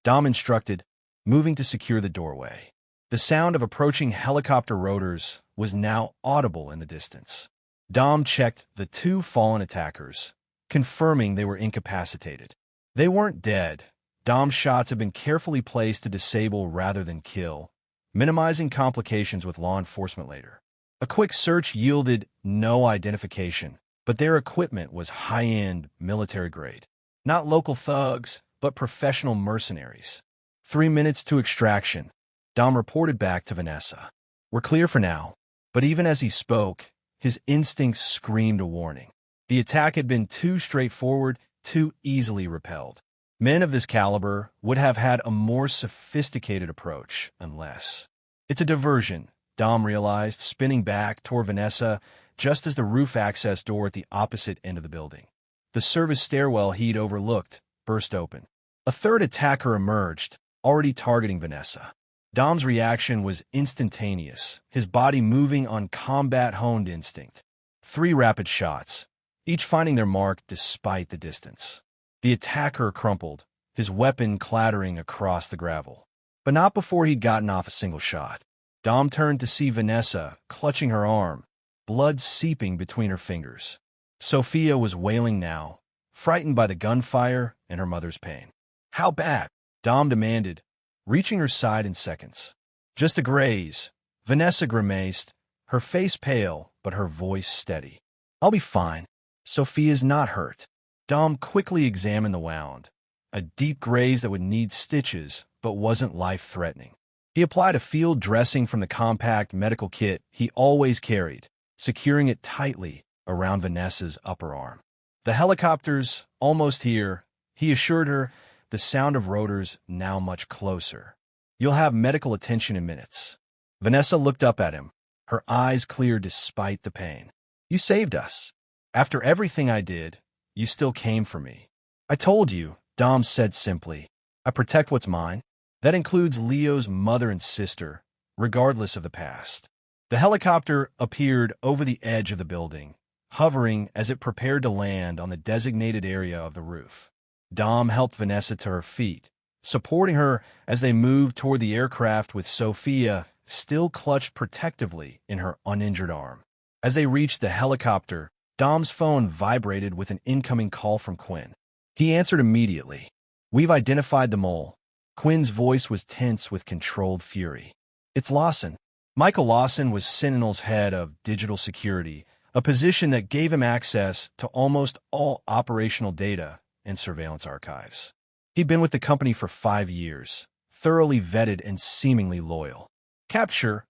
Dom instructed, moving to secure the doorway. The sound of approaching helicopter rotors was now audible in the distance. Dom checked the 2 fallen attackers, confirming they were incapacitated. They weren't dead. Dom's shots had been carefully placed to disable rather than kill, minimizing complications with law enforcement later. A quick search yielded no identification, but their equipment was high-end military-grade. Not local thugs, but professional mercenaries. 3 minutes to extraction, Dom reported back to Vanessa. "We're clear for now." But even as he spoke, his instincts screamed a warning. The attack had been too straightforward, too easily repelled. Men of this caliber would have had a more sophisticated approach, unless... "It's a diversion," Dom realized, spinning back toward Vanessa just as the roof access door at the opposite end of the building, the service stairwell he'd overlooked, burst open. A 3rd attacker emerged, already targeting Vanessa. Dom's reaction was instantaneous, his body moving on combat-honed instinct. 3 rapid shots, each finding their mark despite the distance. The attacker crumpled, his weapon clattering across the gravel. But not before he'd gotten off a single shot. Dom turned to see Vanessa clutching her arm, blood seeping between her fingers. Sophia was wailing now, frightened by the gunfire and her mother's pain. "How bad?" Dom demanded, reaching her side in seconds. "Just a graze," Vanessa grimaced, her face pale but her voice steady. I'll be fine. Sophia's not hurt. Dom quickly examined the wound, a deep graze that would need stitches but wasn't life-threatening. He applied a field dressing from the compact medical kit he always carried, securing it tightly around Vanessa's upper arm. The helicopter's almost here, he assured her, the sound of rotors now much closer. You'll have medical attention in minutes. Vanessa looked up at him, her eyes clear despite the pain. You saved us. After everything I did, you still came for me. I told you, Dom said simply. I protect what's mine. That includes Leo's mother and sister, regardless of the past. The helicopter appeared over the edge of the building, hovering as it prepared to land on the designated area of the roof. Dom helped Vanessa to her feet, supporting her as they moved toward the aircraft with Sophia still clutched protectively in her uninjured arm. As they reached the helicopter, Dom's phone vibrated with an incoming call from Quinn. He answered immediately. We've identified the mole. Quinn's voice was tense with controlled fury. It's Lawson. Michael Lawson was Sentinel's head of digital security, a position that gave him access to almost all operational data and surveillance archives. He'd been with the company for 5 years, thoroughly vetted and seemingly loyal. Capture,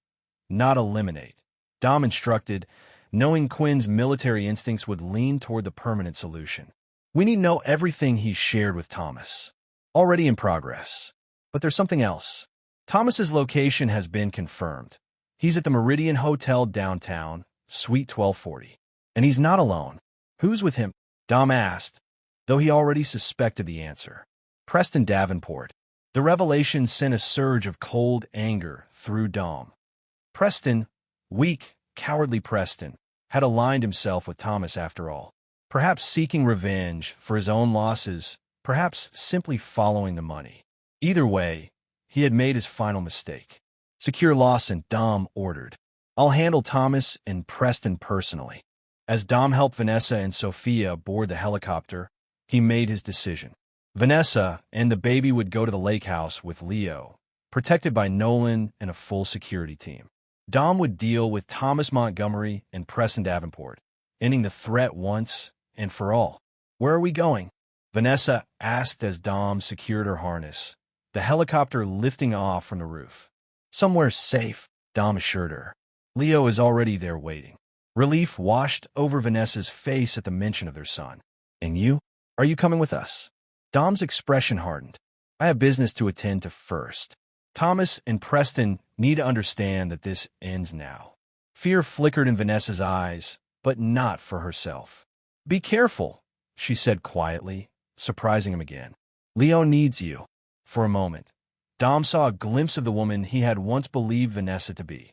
not eliminate, Dom instructed, knowing Quinn's military instincts would lean toward the permanent solution. We need to know everything he shared with Thomas. Already in progress. But there's something else. Thomas's location has been confirmed. He's at the Meridian Hotel downtown, Suite 1240. And he's not alone. Who's with him? Dom asked, though he already suspected the answer. Preston Davenport. The revelation sent a surge of cold anger through Dom. Preston, weak, cowardly Preston, had aligned himself with Thomas after all. Perhaps seeking revenge for his own losses, perhaps simply following the money. Either way, he had made his final mistake. Secure Lawson, Dom ordered. I'll handle Thomas and Preston personally. As Dom helped Vanessa and Sophia board the helicopter, he made his decision. Vanessa and the baby would go to the lake house with Leo, protected by Nolan and a full security team. Dom would deal with Thomas Montgomery and Preston Davenport, ending the threat once and for all. Where are we going? Vanessa asked as Dom secured her harness, the helicopter lifting off from the roof. Somewhere safe, Dom assured her. Leo is already there waiting. Relief washed over Vanessa's face at the mention of their son. And you? Are you coming with us? Dom's expression hardened. I have business to attend to first. Thomas and Preston need to understand that this ends now. Fear flickered in Vanessa's eyes, but not for herself. Be careful, she said quietly, surprising him again. Leo needs you. For a moment, Dom saw a glimpse of the woman he had once believed Vanessa to be,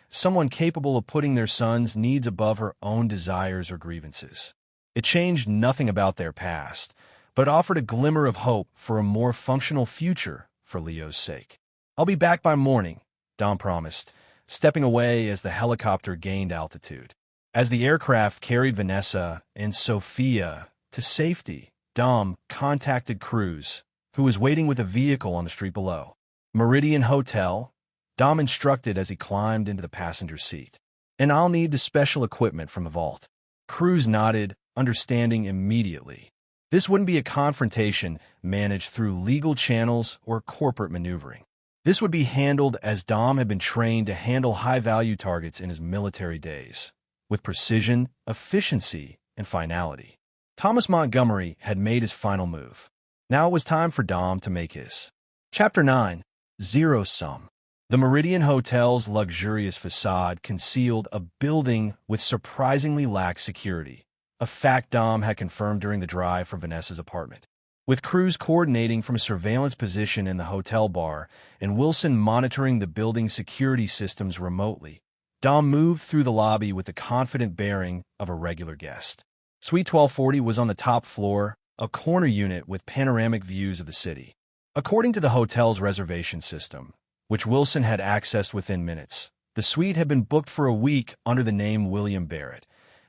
someone capable of putting their son's needs above her own desires or grievances. It changed nothing about their past, but offered a glimmer of hope for a more functional future for Leo's sake. I'll be back by morning, Dom promised, stepping away as the helicopter gained altitude. As the aircraft carried Vanessa and Sophia to safety, Dom contacted Cruz, who was waiting with a vehicle on the street below. Meridian Hotel, Dom instructed as he climbed into the passenger seat. And I'll need the special equipment from the vault. Cruz nodded, understanding immediately. This wouldn't be a confrontation managed through legal channels or corporate maneuvering. This would be handled as Dom had been trained to handle high-value targets in his military days, with precision, efficiency, and finality. Thomas Montgomery had made his final move. Now it was time for Dom to make his. Chapter 9. Zero Sum. The Meridian Hotel's luxurious facade concealed a building with surprisingly lax security, a fact Dom had confirmed during the drive from Vanessa's apartment. With Cruz coordinating from a surveillance position in the hotel bar and Wilson monitoring the building's security systems remotely, Dom moved through the lobby with the confident bearing of a regular guest. Suite 1240 was on the top floor, a corner unit with panoramic views of the city. According to the hotel's reservation system, which Wilson had accessed within minutes, the suite had been booked for a week under the name William Barrett,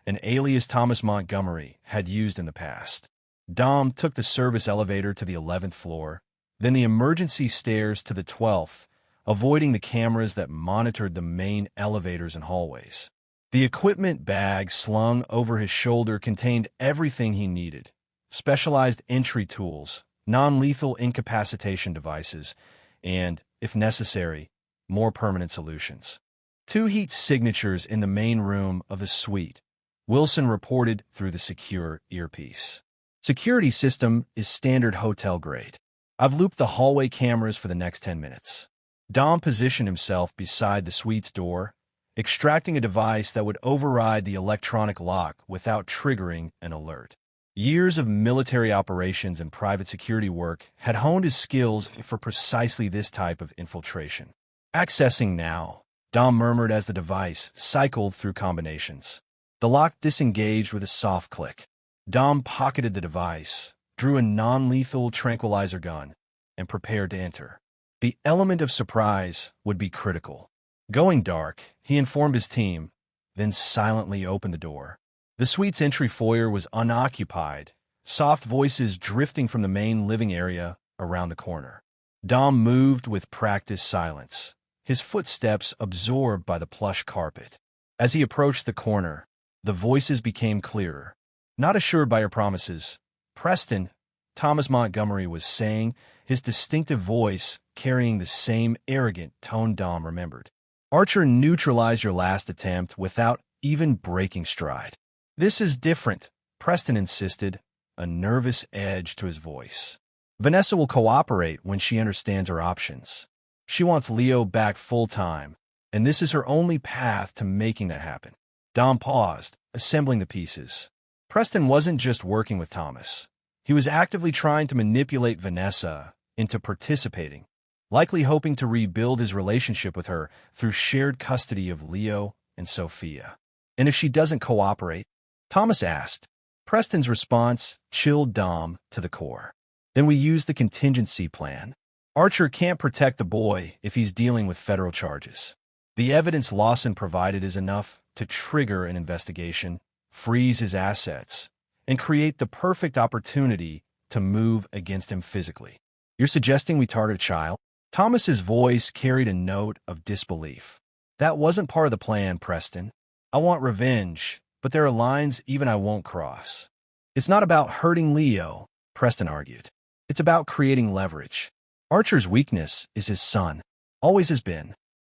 an alias Thomas Montgomery had used in the past. Dom took the service elevator to the 11th floor, then the emergency stairs to the 12th, avoiding the cameras that monitored the main elevators and hallways. The equipment bag slung over his shoulder contained everything he needed: specialized entry tools, non-lethal incapacitation devices, and, if necessary, more permanent solutions. 2 heat signatures in the main room of the suite, Wilson reported through the secure earpiece. Security system is standard hotel grade. I've looped the hallway cameras for the next 10 minutes. Dom positioned himself beside the suite's door, extracting a device that would override the electronic lock without triggering an alert. Years of military operations and private security work had honed his skills for precisely this type of infiltration. Accessing now, Dom murmured as the device cycled through combinations. The lock disengaged with a soft click. Dom pocketed the device, drew a non-lethal tranquilizer gun, and prepared to enter. The element of surprise would be critical. Going dark, he informed his team, then silently opened the door. The suite's entry foyer was unoccupied, soft voices drifting from the main living area around the corner. Dom moved with practiced silence, his footsteps absorbed by the plush carpet. As he approached the corner, the voices became clearer. Not assured by her promises, Preston, Thomas Montgomery was saying, his distinctive voice carrying the same arrogant tone Dom remembered. Archer neutralized your last attempt without even breaking stride. This is different, Preston insisted, a nervous edge to his voice. Vanessa will cooperate when she understands her options. She wants Leo back full-time, and this is her only path to making that happen. Dom paused, assembling the pieces. Preston wasn't just working with Thomas. He was actively trying to manipulate Vanessa into participating, likely hoping to rebuild his relationship with her through shared custody of Leo and Sophia. And if she doesn't cooperate? Thomas asked. Preston's response chilled Dom to the core. Then we use the contingency plan. Archer can't protect the boy if he's dealing with federal charges. The evidence Lawson provided is enough to trigger an investigation, freeze his assets, and create the perfect opportunity to move against him physically. You're suggesting we target a child? Thomas's voice carried a note of disbelief. That wasn't part of the plan, Preston. I want revenge, but there are lines even I won't cross. It's not about hurting Leo, Preston argued. It's about creating leverage. Archer's weakness is his son. Always has been.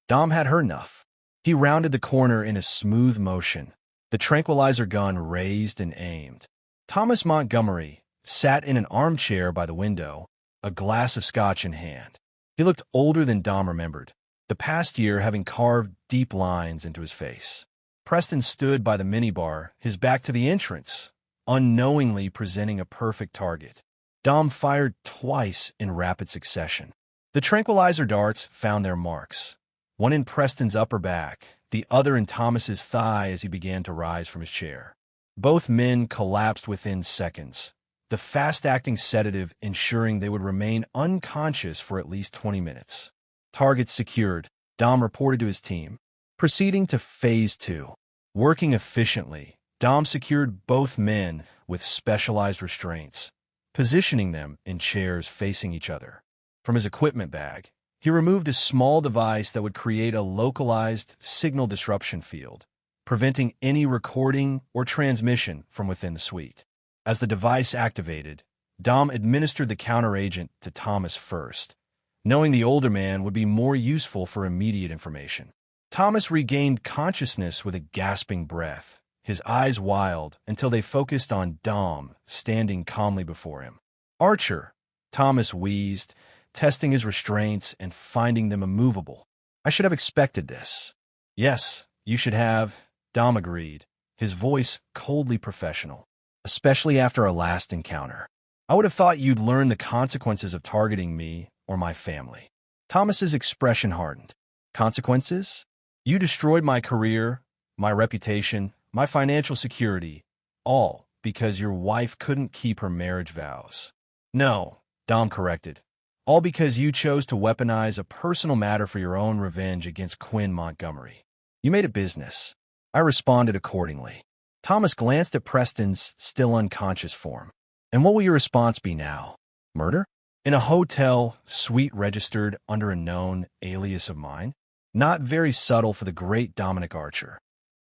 Dom had heard enough. He rounded the corner in a smooth motion, the tranquilizer gun raised and aimed. Thomas Montgomery sat in an armchair by the window, a glass of scotch in hand. He looked older than Dom remembered, the past year having carved deep lines into his face. Preston stood by the minibar, his back to the entrance, unknowingly presenting a perfect target. Dom fired twice in rapid succession. The tranquilizer darts found their marks, one in Preston's upper back, the other in Thomas's thigh as he began to rise from his chair. Both men collapsed within seconds, the fast-acting sedative ensuring they would remain unconscious for at least 20 minutes. Targets secured, Dom reported to his team. Proceeding to Phase 2. Working efficiently, Dom secured both men with specialized restraints, positioning them in chairs facing each other. From his equipment bag, he removed a small device that would create a localized signal disruption field, preventing any recording or transmission from within the suite. As the device activated, Dom administered the counteragent to Thomas first, knowing the older man would be more useful for immediate information. Thomas regained consciousness with a gasping breath, his eyes wild until they focused on Dom standing calmly before him. Archer, Thomas wheezed, testing his restraints and finding them immovable. I should have expected this. Yes, you should have, Dom agreed, his voice coldly professional, especially after our last encounter. I would have thought you'd learn the consequences of targeting me or my family. Thomas's expression hardened. Consequences? You destroyed my career, my reputation, my financial security, all because your wife couldn't keep her marriage vows. No, Dom corrected. All because you chose to weaponize a personal matter for your own revenge against Quinn Montgomery. You made it business. I responded accordingly. Thomas glanced at Preston's still unconscious form. And what will your response be now? Murder? In a hotel suite registered under a known alias of mine? Not very subtle for the great Dominic Archer.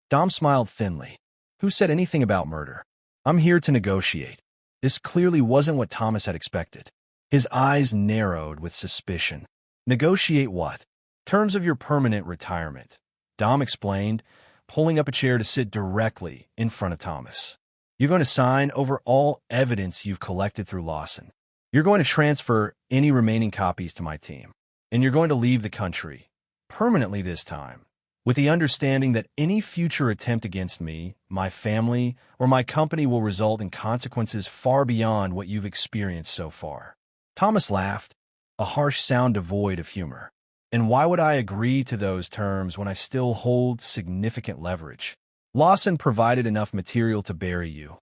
Dom smiled thinly. Who said anything about murder? I'm here to negotiate. This clearly wasn't what Thomas had expected. His eyes narrowed with suspicion. Negotiate what? Terms of your permanent retirement, Dom explained, pulling up a chair to sit directly in front of Thomas. You're going to sign over all evidence you've collected through Lawson. You're going to transfer any remaining copies to my team. And you're going to leave the country, permanently this time, with the understanding that any future attempt against me, my family, or my company will result in consequences far beyond what you've experienced so far. Thomas laughed, a harsh sound devoid of humor. And why would I agree to those terms when I still hold significant leverage? Lawson provided enough material to bury you,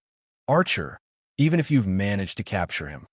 Archer, even if you've managed to capture him.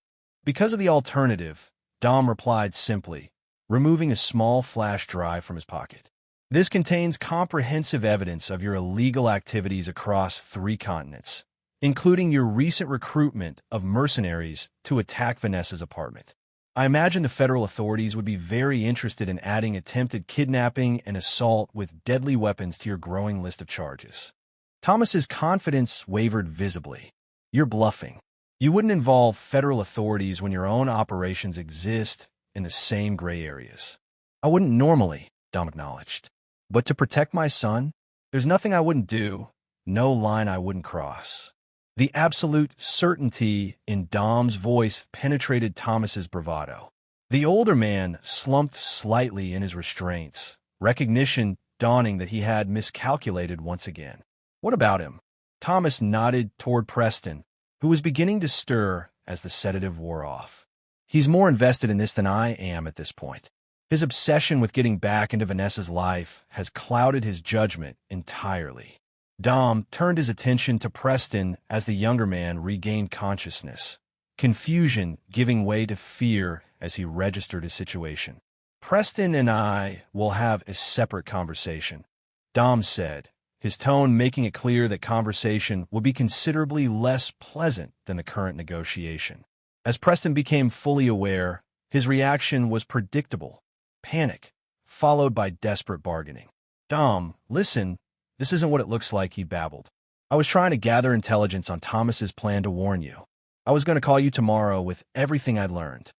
Because of the alternative, Dom replied simply, removing a small flash drive from his pocket. This contains comprehensive evidence of your illegal activities across 3 continents, including your recent recruitment of mercenaries to attack Vanessa's apartment. I imagine the federal authorities would be very interested in adding attempted kidnapping and assault with deadly weapons to your growing list of charges. Thomas's confidence wavered visibly. You're bluffing. You wouldn't involve federal authorities when your own operations exist in the same gray areas. I wouldn't normally, Dom acknowledged. But to protect my son, there's nothing I wouldn't do, no line I wouldn't cross. The absolute certainty in Dom's voice penetrated Thomas's bravado. The older man slumped slightly in his restraints, recognition dawning that he had miscalculated once again. What about him? Thomas nodded toward Preston, who was beginning to stir as the sedative wore off. He's more invested in this than I am at this point. His obsession with getting back into Vanessa's life has clouded his judgment entirely. Dom turned his attention to Preston as the younger man regained consciousness, confusion giving way to fear as he registered his situation. Preston and I will have a separate conversation, Dom said, his tone making it clear that conversation would be considerably less pleasant than the current negotiation. As Preston became fully aware, his reaction was predictable: panic, followed by desperate bargaining. Dom, listen, this isn't what it looks like, he babbled. I was trying to gather intelligence on Thomas's plan to warn you. I was going to call you tomorrow with everything I'd learned.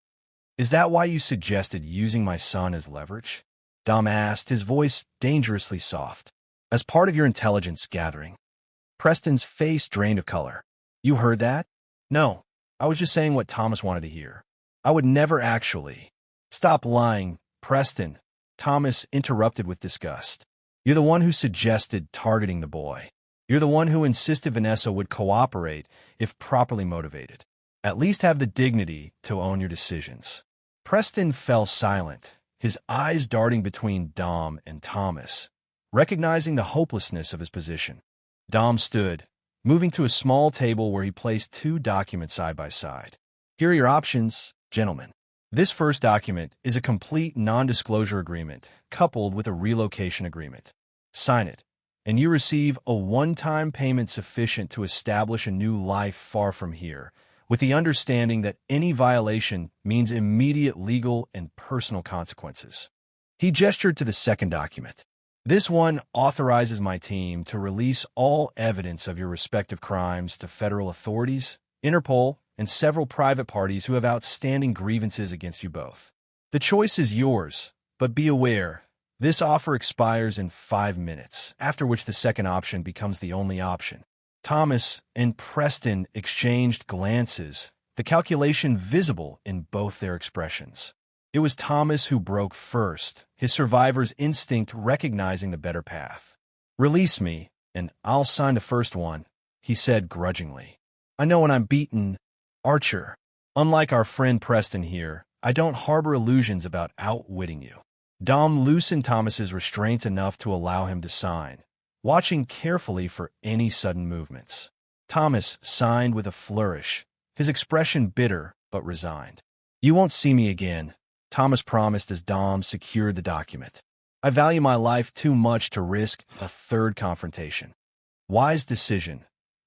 Is that why you suggested using my son as leverage? Dom asked, his voice dangerously soft. As part of your intelligence gathering. Preston's face drained of color. You heard that? No, I was just saying what Thomas wanted to hear. I would never actually. Stop lying, Preston, Thomas interrupted with disgust. You're the one who suggested targeting the boy. You're the one who insisted Vanessa would cooperate if properly motivated. At least have the dignity to own your decisions. Preston fell silent, his eyes darting between Dom and Thomas, recognizing the hopelessness of his position. Dom stood, moving to a small table where he placed 2 documents side by side. Here are your options, gentlemen. This first document is a complete non-disclosure agreement coupled with a relocation agreement. Sign it, and you receive a one-time payment sufficient to establish a new life far from here, with the understanding that any violation means immediate legal and personal consequences. He gestured to the second document. This one authorizes my team to release all evidence of your respective crimes to federal authorities, Interpol, and several private parties who have outstanding grievances against you both. The choice is yours, but be aware, this offer expires in 5 minutes, after which the second option becomes the only option. Thomas and Preston exchanged glances, the calculation visible in both their expressions. It was Thomas who broke first, his survivor's instinct recognizing the better path. Release me, and I'll sign the first one, he said grudgingly. I know when I'm beaten, Archer. Unlike our friend Preston here, I don't harbor illusions about outwitting you. Dom loosened Thomas's restraints enough to allow him to sign, watching carefully for any sudden movements. Thomas signed with a flourish, his expression bitter but resigned. You won't see me again, Thomas promised as Dom secured the document. I value my life too much to risk a third confrontation. Wise decision,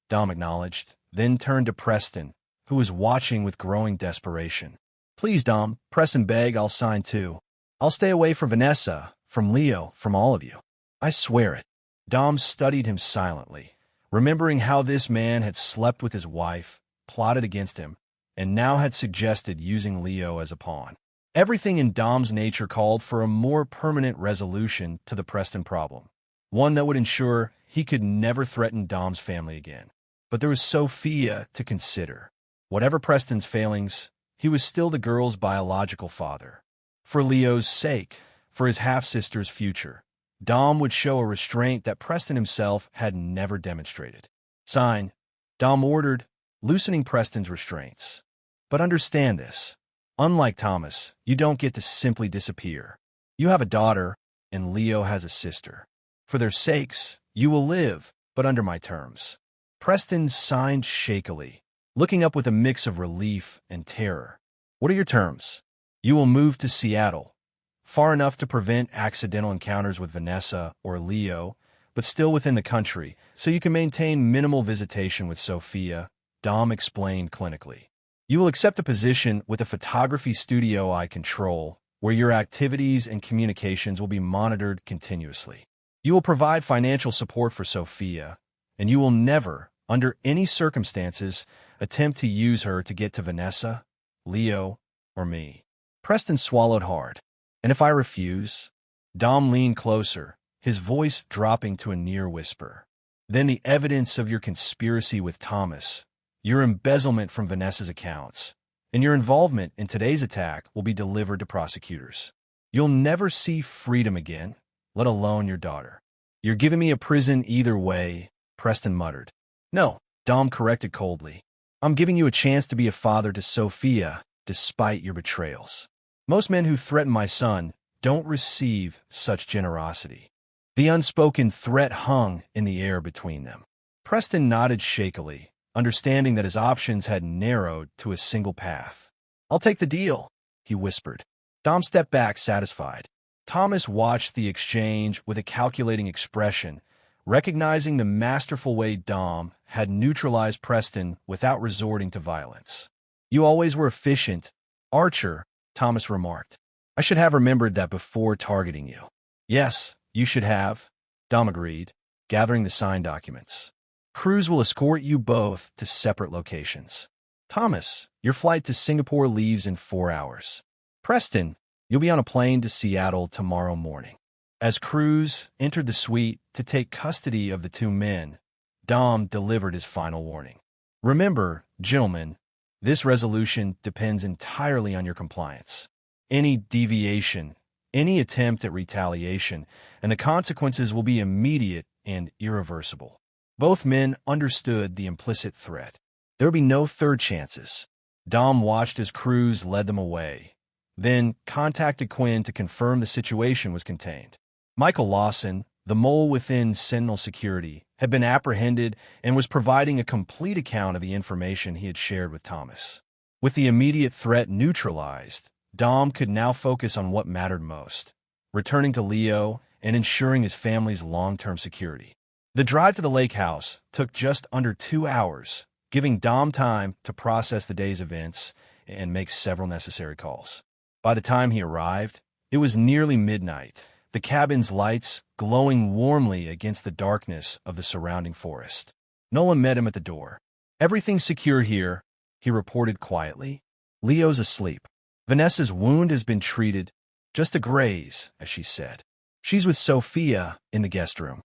Dom acknowledged, then turned to Preston, who was watching with growing desperation. Please, Dom, press and beg, I'll sign too. I'll stay away from Vanessa, from Leo, from all of you. I swear it. Dom studied him silently, remembering how this man had slept with his wife, plotted against him, and now had suggested using Leo as a pawn. Everything in Dom's nature called for a more permanent resolution to the Preston problem, one that would ensure he could never threaten Dom's family again. But there was Sophia to consider. Whatever Preston's failings, he was still the girl's biological father. For Leo's sake, for his half-sister's future, Dom would show a restraint that Preston himself had never demonstrated. Sign, Dom ordered, loosening Preston's restraints. But understand this. Unlike Thomas, you don't get to simply disappear. You have a daughter, and Leo has a sister. For their sakes, you will live, but under my terms. Preston signed shakily, looking up with a mix of relief and terror. What are your terms? You will move to Seattle, far enough to prevent accidental encounters with Vanessa or Leo, but still within the country, so you can maintain minimal visitation with Sophia, Dom explained clinically. You will accept a position with a photography studio I control, where your activities and communications will be monitored continuously. You will provide financial support for Sophia, and you will never, under any circumstances, attempt to use her to get to Vanessa, Leo, or me. Preston swallowed hard. And if I refuse? Dom leaned closer, his voice dropping to a near whisper. Then the evidence of your conspiracy with Thomas, your embezzlement from Vanessa's accounts, and your involvement in today's attack will be delivered to prosecutors. You'll never see freedom again, let alone your daughter. You're giving me a prison either way, Preston muttered. No, Dom corrected coldly. I'm giving you a chance to be a father to Sophia, despite your betrayals. Most men who threaten my son don't receive such generosity. The unspoken threat hung in the air between them. Preston nodded shakily, understanding that his options had narrowed to a single path. I'll take the deal, he whispered. Dom stepped back, satisfied. Thomas watched the exchange with a calculating expression, recognizing the masterful way Dom had neutralized Preston without resorting to violence. You always were efficient, Archer, Thomas remarked. I should have remembered that before targeting you. Yes, you should have, Dom agreed, gathering the signed documents. Crews will escort you both to separate locations. Thomas, your flight to Singapore leaves in 4 hours. Preston, you'll be on a plane to Seattle tomorrow morning. As Cruz entered the suite to take custody of the two men, Dom delivered his final warning. Remember, gentlemen, this resolution depends entirely on your compliance. Any deviation, any attempt at retaliation, and the consequences will be immediate and irreversible. Both men understood the implicit threat. There would be no third chances. Dom watched as Cruz led them away, then contacted Quinn to confirm the situation was contained. Michael Lawson, the mole within Sentinel Security, had been apprehended and was providing a complete account of the information he had shared with Thomas. With the immediate threat neutralized, Dom could now focus on what mattered most, returning to Leo and ensuring his family's long-term security. The drive to the lake house took just under 2 hours, giving Dom time to process the day's events and make several necessary calls. By the time he arrived, it was nearly midnight, the cabin's lights glowing warmly against the darkness of the surrounding forest. Nolan met him at the door. Everything's secure here, he reported quietly. Leo's asleep. Vanessa's wound has been treated, just a graze, as she said. She's with Sophia in the guest room.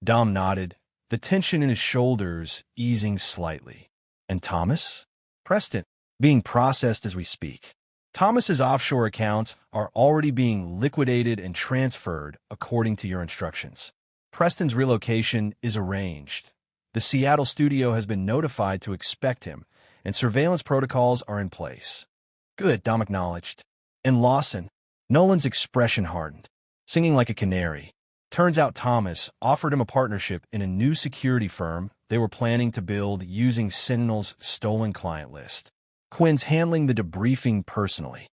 Dom nodded, the tension in his shoulders easing slightly. And Thomas? Preston, being processed as we speak. Thomas's offshore accounts are already being liquidated and transferred according to your instructions. Preston's relocation is arranged. The Seattle studio has been notified to expect him, and surveillance protocols are in place. Good, Dom acknowledged. And Lawson, Nolan's expression hardened, singing like a canary. Turns out Thomas offered him a partnership in a new security firm they were planning to build using Sentinel's stolen client list. Quinn's handling the debriefing personally.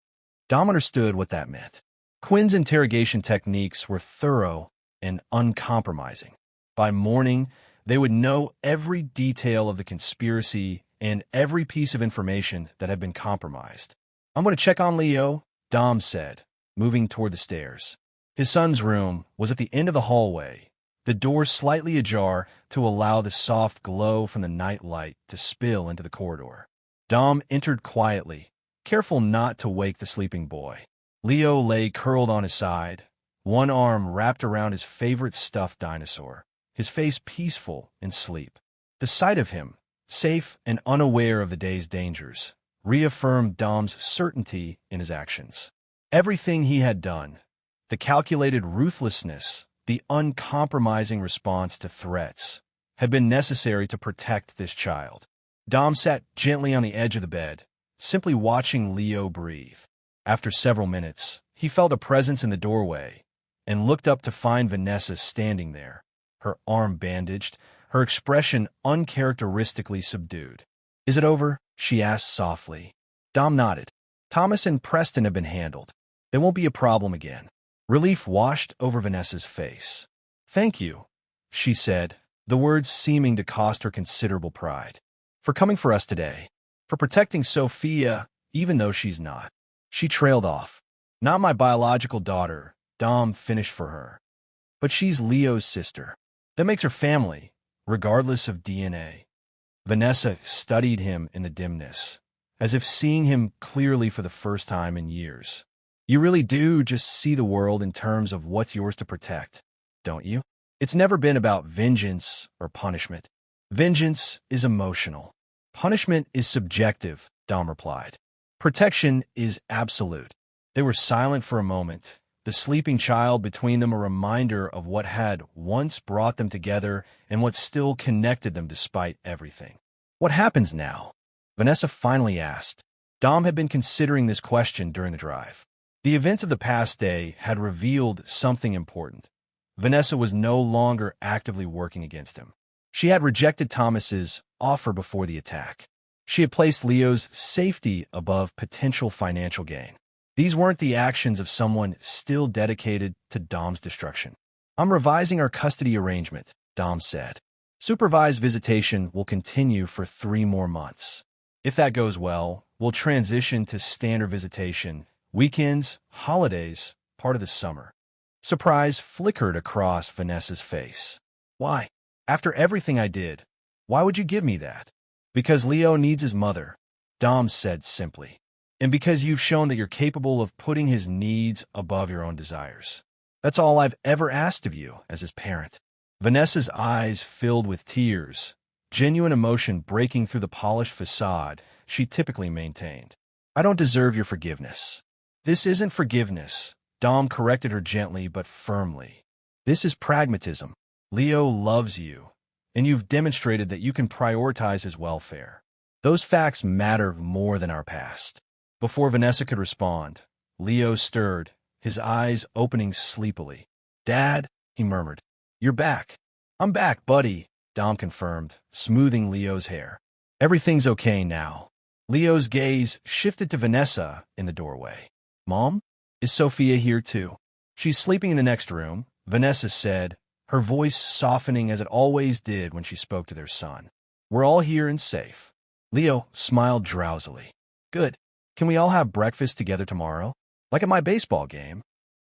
Dom understood what that meant. Quinn's interrogation techniques were thorough and uncompromising. By morning, they would know every detail of the conspiracy and every piece of information that had been compromised. I'm going to check on Leo, Dom said, moving toward the stairs. His son's room was at the end of the hallway, the door slightly ajar to allow the soft glow from the night light to spill into the corridor. Dom entered quietly, careful not to wake the sleeping boy. Leo lay curled on his side, one arm wrapped around his favorite stuffed dinosaur, his face peaceful in sleep. The sight of him, safe and unaware of the day's dangers, reaffirmed Dom's certainty in his actions. Everything he had done, the calculated ruthlessness, the uncompromising response to threats, had been necessary to protect this child. Dom sat gently on the edge of the bed, simply watching Leo breathe. After several minutes, he felt a presence in the doorway and looked up to find Vanessa standing there, her arm bandaged, her expression uncharacteristically subdued. "Is it over?" she asked softly. Dom nodded. "Thomas and Preston have been handled. There won't be a problem again." Relief washed over Vanessa's face. "Thank you," she said, the words seeming to cost her considerable pride. "For coming for us today. For protecting Sophia, even though she's not." She trailed off. "Not my biological daughter," Dom finished for her. "But she's Leo's sister. That makes her family, regardless of DNA." Vanessa studied him in the dimness, as if seeing him clearly for the first time in years. "You really do just see the world in terms of what's yours to protect, don't you? It's never been about vengeance or punishment. Vengeance is emotional. Punishment is subjective," Dom replied. "Protection is absolute." They were silent for a moment, the sleeping child between them a reminder of what had once brought them together and what still connected them despite everything. "What happens now?" Vanessa finally asked. Dom had been considering this question during the drive. The events of the past day had revealed something important. Vanessa was no longer actively working against him. She had rejected Thomas's offer before the attack. She had placed Leo's safety above potential financial gain. These weren't the actions of someone still dedicated to Dom's destruction. "I'm revising our custody arrangement," Dom said. "Supervised visitation will continue for 3 more months. If that goes well, we'll transition to standard visitation, weekends, holidays, part of the summer." Surprise flickered across Vanessa's face. "Why? After everything I did, why would you give me that?" "Because Leo needs his mother," Dom said simply. "And because you've shown that you're capable of putting his needs above your own desires. That's all I've ever asked of you as his parent." Vanessa's eyes filled with tears, genuine emotion breaking through the polished facade she typically maintained. "I don't deserve your forgiveness." "This isn't forgiveness," Dom corrected her gently but firmly. "This is pragmatism. Leo loves you, and you've demonstrated that you can prioritize his welfare. Those facts matter more than our past." Before Vanessa could respond, Leo stirred, his eyes opening sleepily. "Dad," he murmured. "You're back." "I'm back, buddy," Dom confirmed, smoothing Leo's hair. "Everything's okay now." Leo's gaze shifted to Vanessa in the doorway. "Mom? Is Sophia here too?" "She's sleeping in the next room," Vanessa said, her voice softening as it always did when she spoke to their son. "We're all here and safe." Leo smiled drowsily. "Good. Can we all have breakfast together tomorrow? Like at my baseball game?"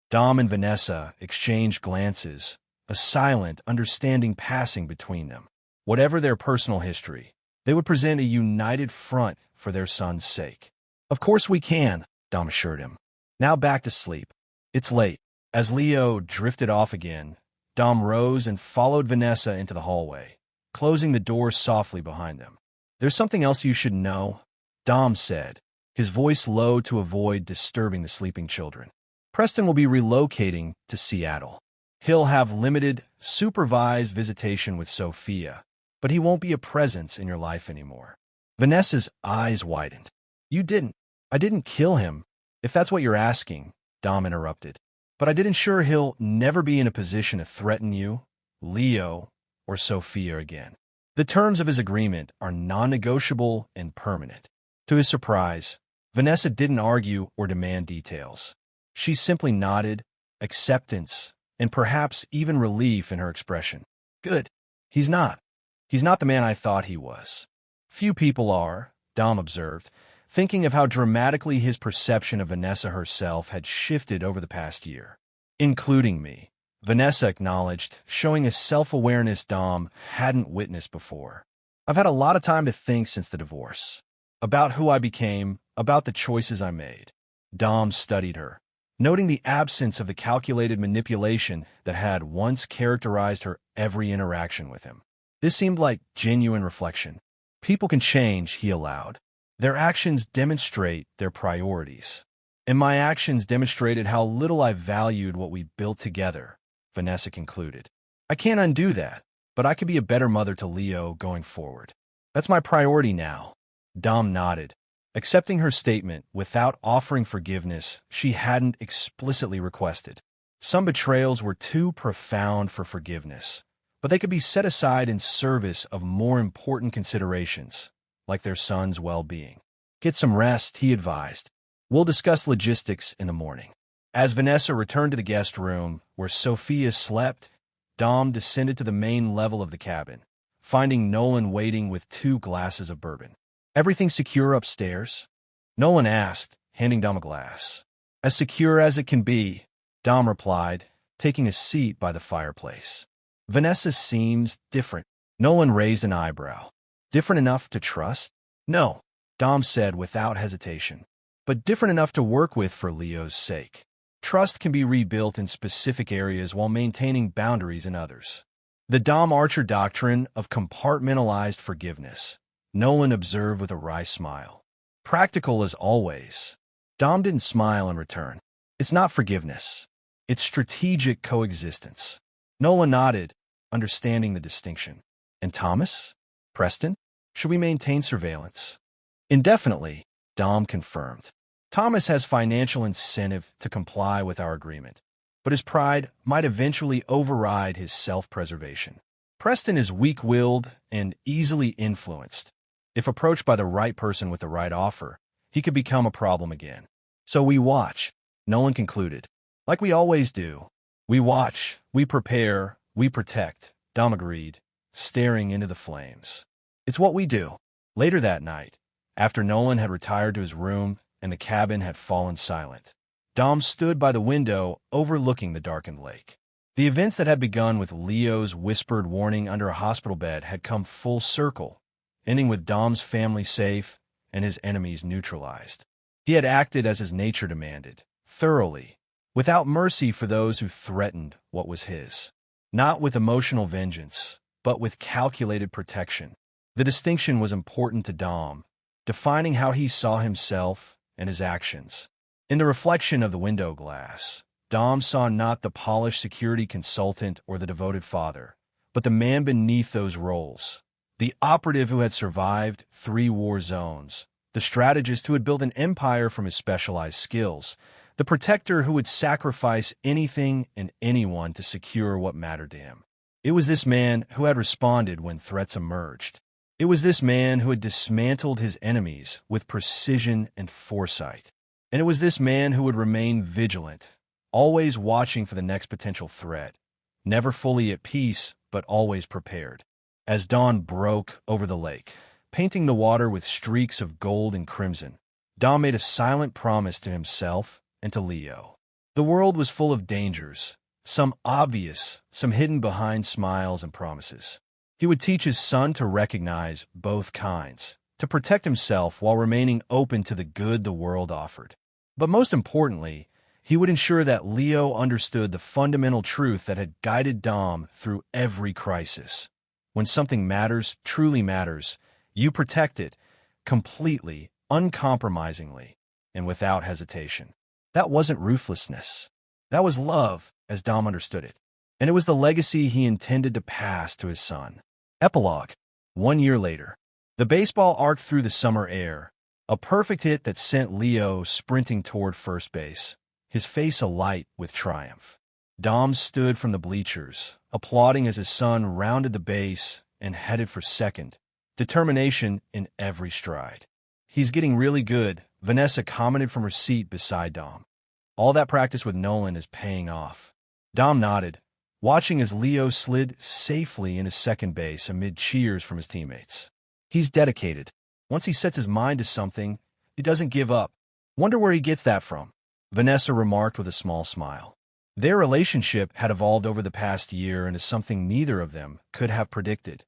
Dom and Vanessa exchanged glances, a silent, understanding passing between them. Whatever their personal history, they would present a united front for their son's sake. "Of course we can," Dom assured him. "Now back to sleep. It's late." As Leo drifted off again, Dom rose and followed Vanessa into the hallway, closing the door softly behind them. "There's something else you should know," Dom said, his voice low to avoid disturbing the sleeping children. "Preston will be relocating to Seattle. He'll have limited, supervised visitation with Sophia, but he won't be a presence in your life anymore." Vanessa's eyes widened. I didn't kill him, if that's what you're asking," Dom interrupted. "But I did ensure he'll never be in a position to threaten you, Leo, or Sophia again. The terms of his agreement are non-negotiable and permanent." To his surprise, Vanessa didn't argue or demand details. She simply nodded, acceptance, and perhaps even relief in her expression. "Good. He's not. He's not the man I thought he was." "Few people are," Dom observed, thinking of how dramatically his perception of Vanessa herself had shifted over the past year. Including me, Vanessa acknowledged, showing a self-awareness Dom hadn't witnessed before. I've had a lot of time to think since the divorce. About who I became, about the choices I made. Dom studied her, noting the absence of the calculated manipulation that had once characterized her every interaction with him. This seemed like genuine reflection. People can change, he allowed. Their actions demonstrate their priorities. And my actions demonstrated how little I valued what we built together, Vanessa concluded. I can't undo that, but I could be a better mother to Leo going forward. That's my priority now. Dom nodded, accepting her statement without offering forgiveness she hadn't explicitly requested. Some betrayals were too profound for forgiveness, but they could be set aside in service of more important considerations, like their son's well-being. Get some rest, he advised. We'll discuss logistics in the morning. As Vanessa returned to the guest room where Sophia slept, Dom descended to the main level of the cabin, finding Nolan waiting with 2 glasses of bourbon. Everything secure upstairs? Nolan asked, handing Dom a glass. As secure as it can be, Dom replied, taking a seat by the fireplace. Vanessa seems different. Nolan raised an eyebrow. Different enough to trust? No, Dom said without hesitation, but different enough to work with for Leo's sake. Trust can be rebuilt in specific areas while maintaining boundaries in others. The Dom Archer doctrine of compartmentalized forgiveness, Nolan observed with a wry smile. Practical as always. Dom didn't smile in return. It's not forgiveness. It's strategic coexistence. Nolan nodded, understanding the distinction. And Thomas? Preston? Should we maintain surveillance? Indefinitely, Dom confirmed. Thomas has financial incentive to comply with our agreement, but his pride might eventually override his self-preservation. Preston is weak-willed and easily influenced. If approached by the right person with the right offer, he could become a problem again. So we watch, Nolan concluded. Like we always do. We watch, we prepare, we protect, Dom agreed, staring into the flames. It's what we do. Later that night, after Nolan had retired to his room and the cabin had fallen silent, Dom stood by the window overlooking the darkened lake. The events that had begun with Leo's whispered warning under a hospital bed had come full circle, ending with Dom's family safe and his enemies neutralized. He had acted as his nature demanded, thoroughly, without mercy for those who threatened what was his. Not with emotional vengeance, but with calculated protection. The distinction was important to Dom, defining how he saw himself and his actions. In the reflection of the window glass, Dom saw not the polished security consultant or the devoted father, but the man beneath those roles. The operative who had survived 3 war zones, the strategist who had built an empire from his specialized skills, the protector who would sacrifice anything and anyone to secure what mattered to him. It was this man who had responded when threats emerged. It was this man who had dismantled his enemies with precision and foresight. And it was this man who would remain vigilant, always watching for the next potential threat, never fully at peace, but always prepared. As dawn broke over the lake, painting the water with streaks of gold and crimson, Dom made a silent promise to himself and to Leo. The world was full of dangers, some obvious, some hidden behind smiles and promises. He would teach his son to recognize both kinds, to protect himself while remaining open to the good the world offered. But most importantly, he would ensure that Leo understood the fundamental truth that had guided Dom through every crisis. When something matters, truly matters, you protect it, completely, uncompromisingly, and without hesitation. That wasn't ruthlessness. That was love, as Dom understood it. And it was the legacy he intended to pass to his son. Epilogue. 1 year later. The baseball arced through the summer air, a perfect hit that sent Leo sprinting toward first base, his face alight with triumph. Dom stood from the bleachers, applauding as his son rounded the base and headed for second, determination in every stride. He's getting really good, Vanessa commented from her seat beside Dom. All that practice with Nolan is paying off. Dom nodded, watching as Leo slid safely into second base amid cheers from his teammates. He's dedicated. Once he sets his mind to something, He doesn't give up. Wonder where he gets that from, Vanessa remarked with a small smile. Their relationship had evolved over the past year into something neither of them could have predicted.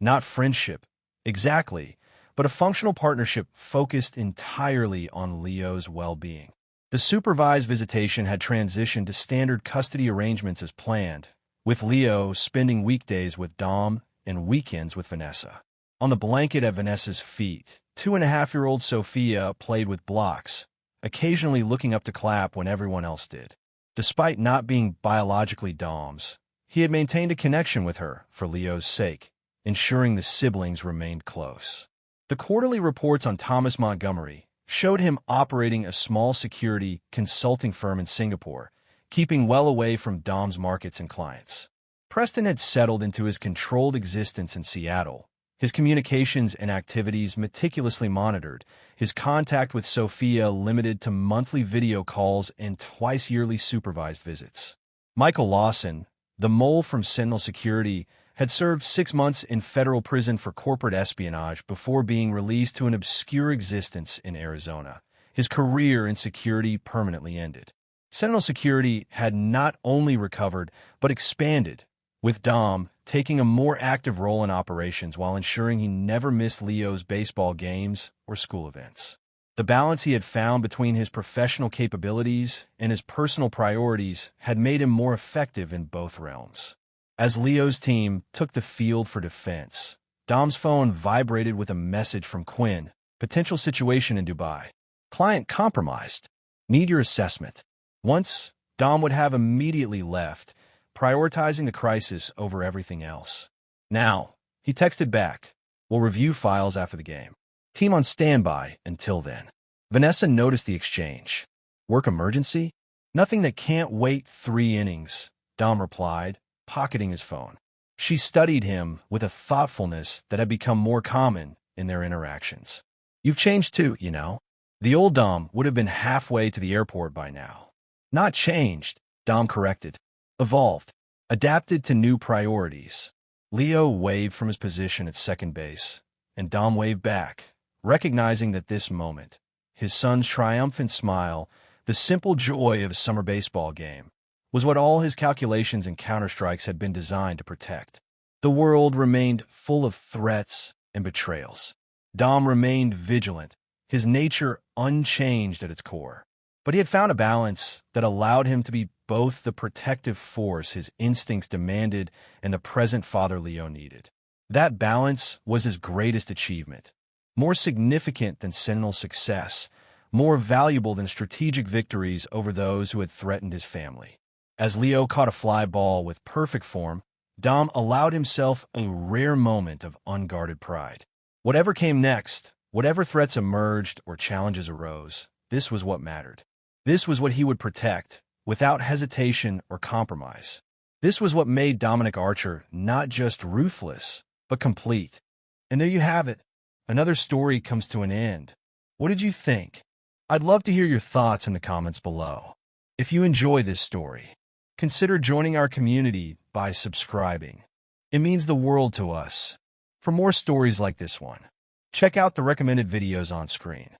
Not friendship, exactly, but a functional partnership focused entirely on Leo's well-being. The supervised visitation had transitioned to standard custody arrangements as planned, with Leo spending weekdays with Dom and weekends with Vanessa. On the blanket at Vanessa's feet, 2.5-year-old Sophia played with blocks, occasionally looking up to clap when everyone else did. Despite not being biologically Dom's, he had maintained a connection with her for Leo's sake, ensuring the siblings remained close. The quarterly reports on Thomas Montgomery showed him operating a small security consulting firm in Singapore, keeping well away from Dom's markets and clients. Preston had settled into his controlled existence in Seattle, his communications and activities meticulously monitored, his contact with Sophia limited to monthly video calls and twice-yearly supervised visits. Michael Lawson, the mole from Sentinel Security, had served 6 months in federal prison for corporate espionage before being released to an obscure existence in Arizona. His career in security permanently ended. Sentinel Security had not only recovered, but expanded, with Dom taking a more active role in operations while ensuring he never missed Leo's baseball games or school events. The balance he had found between his professional capabilities and his personal priorities had made him more effective in both realms. As Leo's team took the field for defense, Dom's phone vibrated with a message from Quinn. Potential situation in Dubai. Client compromised. Need your assessment. Once, Dom would have immediately left, prioritizing the crisis over everything else. Now, he texted back, "We'll review files after the game. Team on standby until then." Vanessa noticed the exchange. "Work emergency? Nothing that can't wait 3 innings," Dom replied, pocketing his phone. She studied him with a thoughtfulness that had become more common in their interactions. "You've changed too, you know." The old Dom would have been halfway to the airport by now. "Not changed," Dom corrected. "Evolved. Adapted to new priorities." Leo waved from his position at second base, and Dom waved back, recognizing that this moment, his son's triumphant smile, the simple joy of a summer baseball game, was what all his calculations and counterstrikes had been designed to protect. The world remained full of threats and betrayals. Dom remained vigilant, his nature unchanged at its core. But he had found a balance that allowed him to be both the protective force his instincts demanded and the present father Leo needed. That balance was his greatest achievement, more significant than Sentinel's success, more valuable than strategic victories over those who had threatened his family. As Leo caught a fly ball with perfect form, Dom allowed himself a rare moment of unguarded pride. Whatever came next, whatever threats emerged or challenges arose, this was what mattered. This was what he would protect, without hesitation or compromise. This was what made Dominic Archer not just ruthless, but complete. And there you have it. Another story comes to an end. What did you think? I'd love to hear your thoughts in the comments below. If you enjoy this story, consider joining our community by subscribing. It means the world to us. For more stories like this one, check out the recommended videos on screen.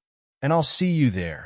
And I'll see you there.